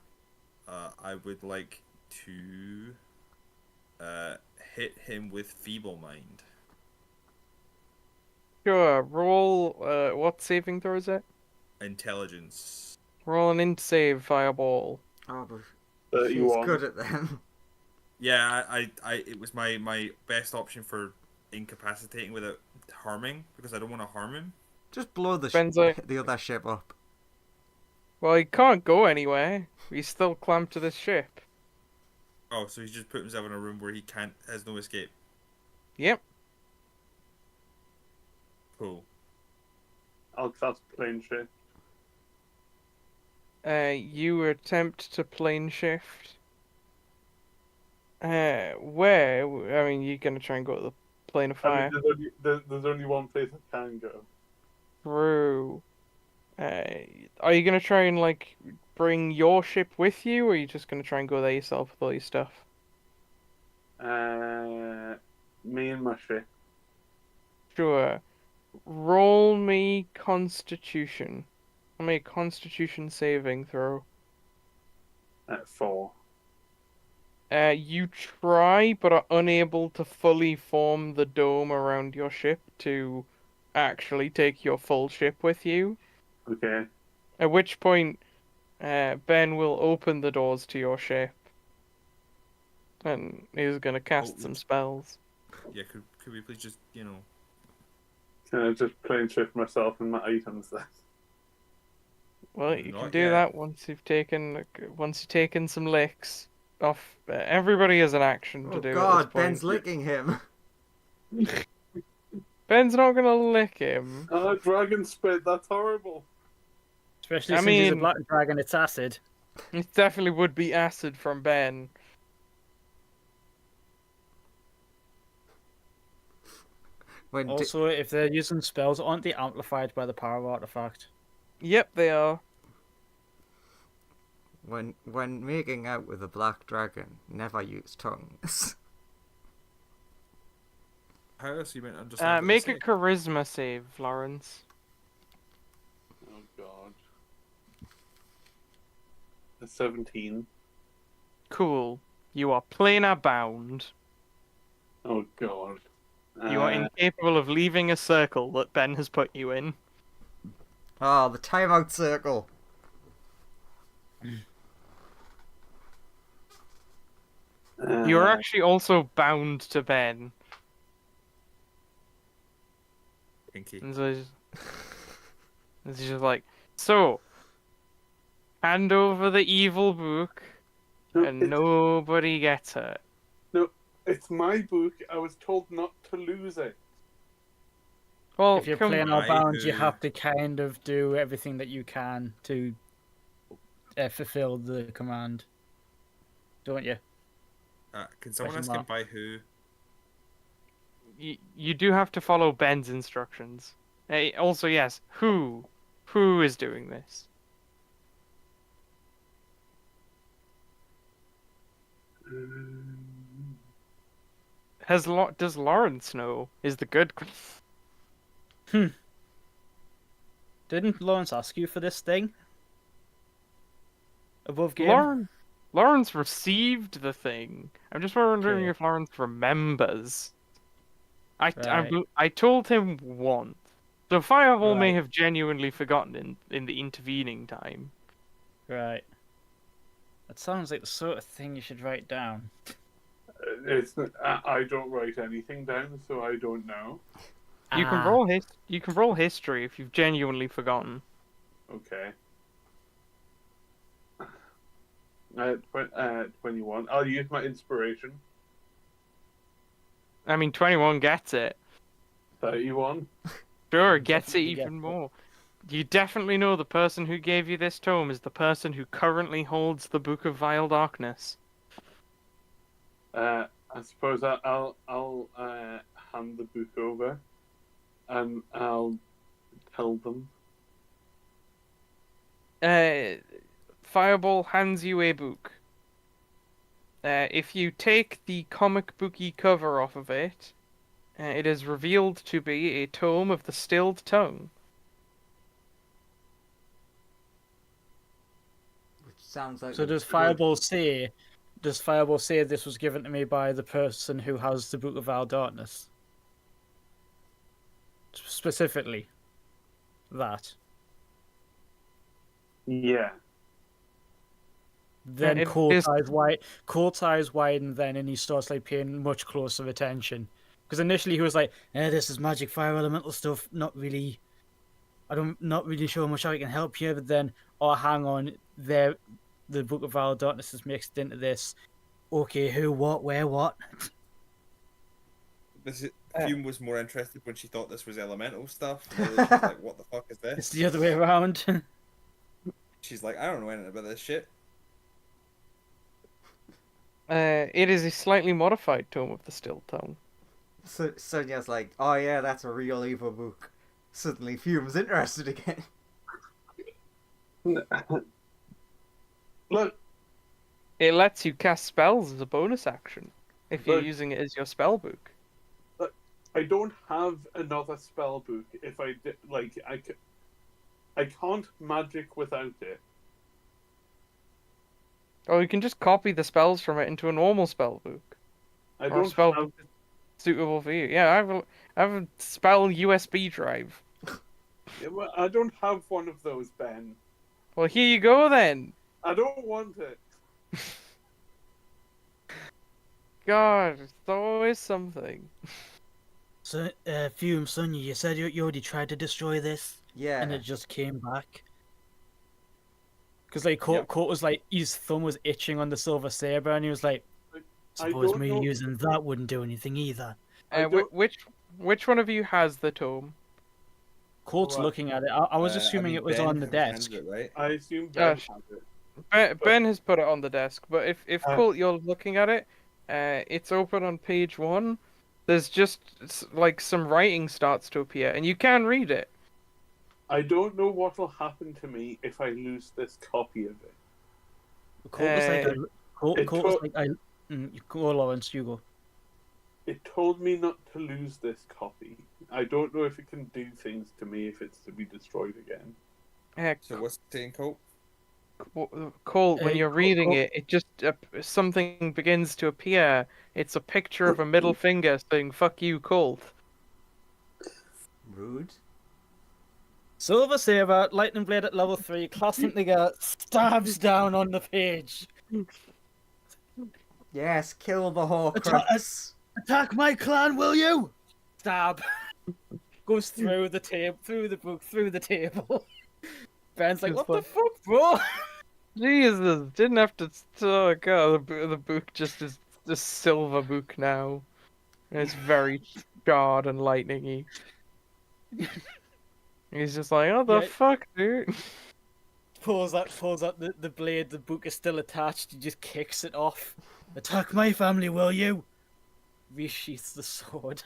I would like to hit him with feeble mind. Sure. Roll. What saving throw is it? Intelligence. Roll an int save, Fireball. Oh, but he's 31. good at them. Yeah, it was my best option for incapacitating without harming because I don't want to harm him. Just blow Ben's like, the other ship up. well, he can't go anywhere. He's still clamped to this ship. Oh, so he's just put himself in a room where he has no escape. Yep. Cool. I'll cast plane shift. You attempt to plane shift. Where? I mean, you're gonna try and go to the plane of fire. There's only one place I can go. Through. Are you gonna try and like bring your ship with you, or are you just gonna try and go there yourself with all your stuff? Me and my ship. Sure. Roll me Constitution. I'll make Constitution saving throw. At 4. You try, but are unable to fully form the dome around your ship to actually take your full ship with you. Okay. At which point, Ben will open the doors to your ship, and he's gonna cast some spells. Yeah, could we please just Can I just plane shift myself and my items then? Well, you Not can do yet. that once you've taken some licks off. Everybody has an action to Oh do. God, at this Ben's point. licking him. Ben's not gonna lick him. Oh, dragon spit, that's horrible. Especially I since he's a mean- black dragon, it's acid. It definitely would be acid from Ben. When Also, if they're using spells, aren't they amplified by the power artifact? Yep, they are. when making out with a black dragon, never use tongues. How else are you meant to understand? what Make they a say? charisma save, Lawrence. Oh god. A 17. Cool. You are planar bound. Oh god. You are incapable of leaving a circle that Ben has put you in. Oh, the timeout circle. You are actually also bound to Ben. Pinky. And so he's just like, so, hand over the evil book, and nobody gets hurt. It's my book. I was told not to lose it. Well, If you're come playing on. our bound, you Right, have to kind of do everything that you can to fulfill the command, don't you? Can someone Question ask him mark. by who? You do have to follow Ben's instructions. Also, yes, who is doing this? Does Lawrence know? Is the good question. Didn't Lawrence ask you for this thing? Above game? Lawrence received the thing. I'm just wondering Okay. if Lawrence remembers. Right. I told him once. So Fireball may Right. have genuinely forgotten in the intervening time. Right. That sounds like the sort of thing you should write down. I don't write anything down, so I don't know. You can roll history if you've genuinely forgotten. Okay. 21. I'll use my inspiration. I mean, 21 gets it. 31. Sure, gets it Definitely gets even it. more. You definitely know the person who gave you this tome is the person who currently holds the Book of Vile Darkness. I suppose I'll hand the book over, and I'll tell them. Fireball hands you a book. If you take the comic booky cover off of it, It is revealed to be a tome of the stilled tongue. Which sounds like So a does good- Fireball say? Does Fireball say this was given to me by the person who has the Book of Our Darkness? Specifically, that. Yeah. Then it Colt is- eyes wide. Colt's eyes widen then, and he starts like paying much closer attention. Because initially he was like, "This is magic fire elemental stuff. Not really. Not really sure much how I can help you." But then, oh, hang on, there, the Book of Our Darkness is mixed into this. Okay, who, what, where, what? Fume was more interested when she thought this was elemental stuff. Now that she's like, what the fuck is It's this? the other way around. She's like, I don't know anything about this shit. It is a slightly modified tome of the stilled tongue. So Sonia's like, oh yeah, that's a real evil book. Suddenly Fume's interested again. Look, It lets you cast spells as a bonus action if you're Look. using it as your spell book. I don't have another spell book. If I did, I can't magic without it. Or you can just copy the spells from it into a normal spell book. I Or a don't spell have. book suitable for you. Yeah, I have a spell USB drive. I don't have one of those, Ben. Well, here you go then. I don't want it. God, it's always something. So, Fume, Sonia, you said you already tried to destroy this, Yeah. and it just came back. Because like Yep. Colt was like, his thumb was itching on the silver saber, and he was like, I "Suppose don't me know- using that wouldn't do anything either." I don't- Which one of you has the tome? Colt's What? looking at it. I was I assuming mean, it was Ben on the handed desk. it, right? I assume Ben Gosh. has it. Ben has put it on the desk, but if Uh, Colt, you're looking at it, it's open on page 1. There's just like some writing starts to appear, and you can read it. I don't know what will happen to me if I lose this copy of it. Colt was like, Colt it was to- like, you go, Lawrence, you go. It told me not to lose this copy. I don't know if it can do things to me if it's to be destroyed again. So what's it saying, Colt? Colt, when Hey, you're Colt- reading Colt- it just something begins to appear. It's a picture of a middle finger saying "fuck you, Colt." Rude. Silver saber, lightning blade at level 3, clasping together, stabs down on the page. Yes, kill the Atta- Horcrux. Attack my clan, will you? Stab. Goes through the table, through the book, through the table. Ben's like, "What the fuck, bro?" Jesus, didn't have to. Oh god, the book just is a silver book now. And it's very charred and lightningy. He's just like, "What the Yeah. fuck, dude?" Pulls out the blade. The book is still attached. He just kicks it off. Attack my family, will you? Resheaths the sword.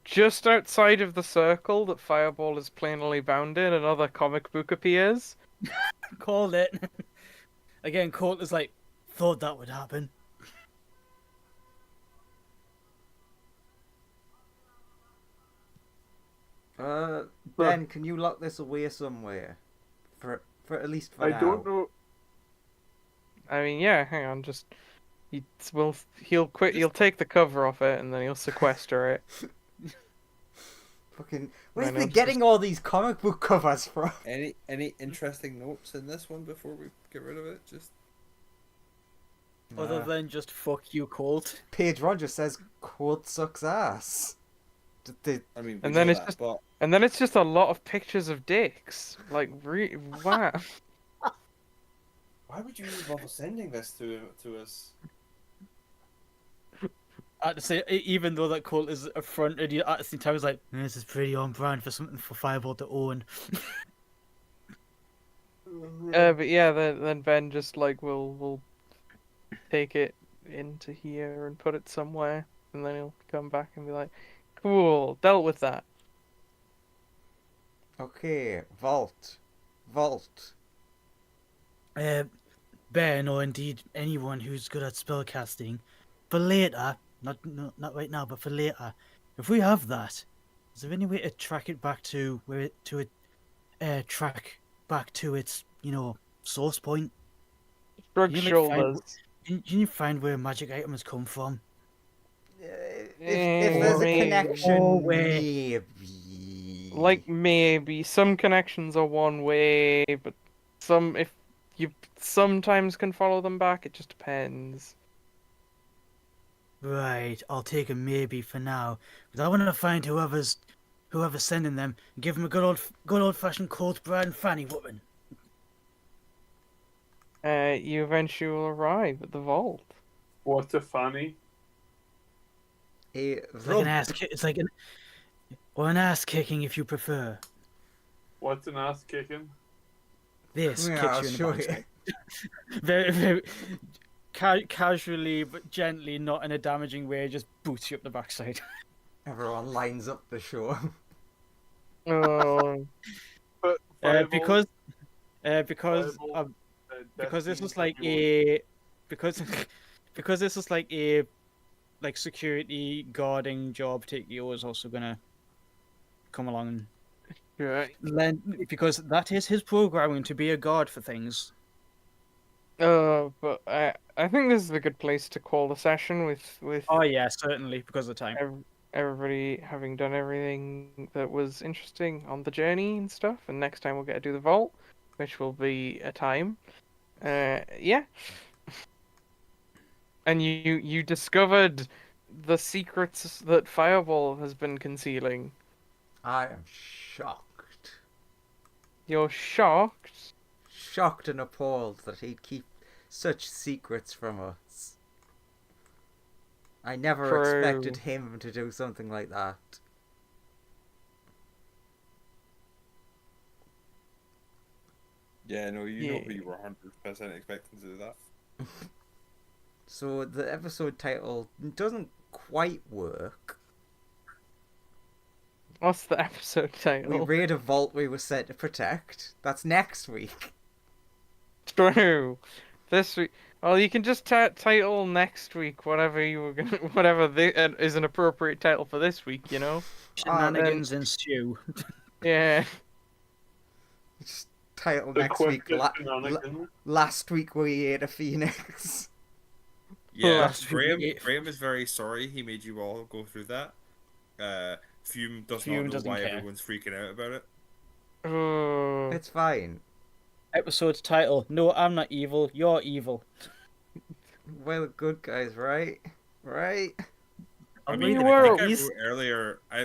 Just outside of the circle that Fireball is plainly bound in, another comic book appears. Called it. Again, Colt is like, thought that would happen. Ben, can you lock this away somewhere? For at least for I now. don't know. I mean, yeah, hang on, just he'll quit. He'll take the cover off it and then he'll sequester it. Fucking, I where's know, they it's getting all these comic book covers from? Any interesting notes in this one before we get rid of it? Just Other Nah. than just fuck you, Colt. Paige Rogers says Quote sucks ass. I mean, we And then know it's that, just- but And then it's just a lot of pictures of dicks. Like, wow. why would you even bother sending this to us? I have to say, even though that Colt is affronted, you at the same time was like, "This is pretty on brand for something for Fireball to own." But yeah, then Ben just like will take it into here and put it somewhere, and then he'll come back and be like, "Cool, dealt with that." Okay, Vault. Ben, Ben, or indeed anyone who's good at spellcasting, for later, not right now, but for later, if we have that, is there any way to track it back to track back to its source point? Shrug Can you like find shoulders. can you find where magic items come from? If there's a Maybe. connection, Or where- maybe. Like maybe some connections are one way, but some if you sometimes can follow them back, it just depends. Right, I'll take a maybe for now, but I want to find whoever's sending them and give them a good old fashioned cold bread and fanny whooping. You eventually will arrive at the vault. What's a fanny? A It's like an ass kick. It's like an ass kicking if you prefer. What's an ass kicking? This Yeah, kicks I'll you in the show backside. you. Very, very casually but gently, not in a damaging way, just boots you up the backside. Everyone lines up the show. Oh, But fireballs, Because fireballs, because this destiny was like simulation. a because this was like a security guarding job. Tikio is also gonna come along and right. lend because that is his programming to be a guard for things. But I think this is a good place to call the session with Oh yeah, certainly because of the time. everybody having done everything that was interesting on the journey and stuff. And next time we'll get to do the vault, which will be a time. Yeah. And you discovered the secrets that Fireball has been concealing. I am shocked. You're shocked. Shocked and appalled that he'd keep such secrets from us. I never True. expected him to do something like that. Yeah, no, you know Yeah. who you were 100% expecting to do that. So the episode title doesn't quite work. What's the episode We title? raid a vault we were set to protect. That's next week. True. This week. Well, you can just title next week whatever you were gonna, whatever is an appropriate title for this week. You know. Shenanigans ensue. Yeah. Just title The next week. quickest shenanigans. Last week we ate a phoenix. Yeah, Last week- Graham is very sorry he made you all go through that. Fume does Fume not know doesn't why care. everyone's freaking out about it. Oh. It's fine. Episode title: No, I'm not evil. You're evil. We're the good guys, right? Right? I I'll mean, read the I think I quote. wrote earlier,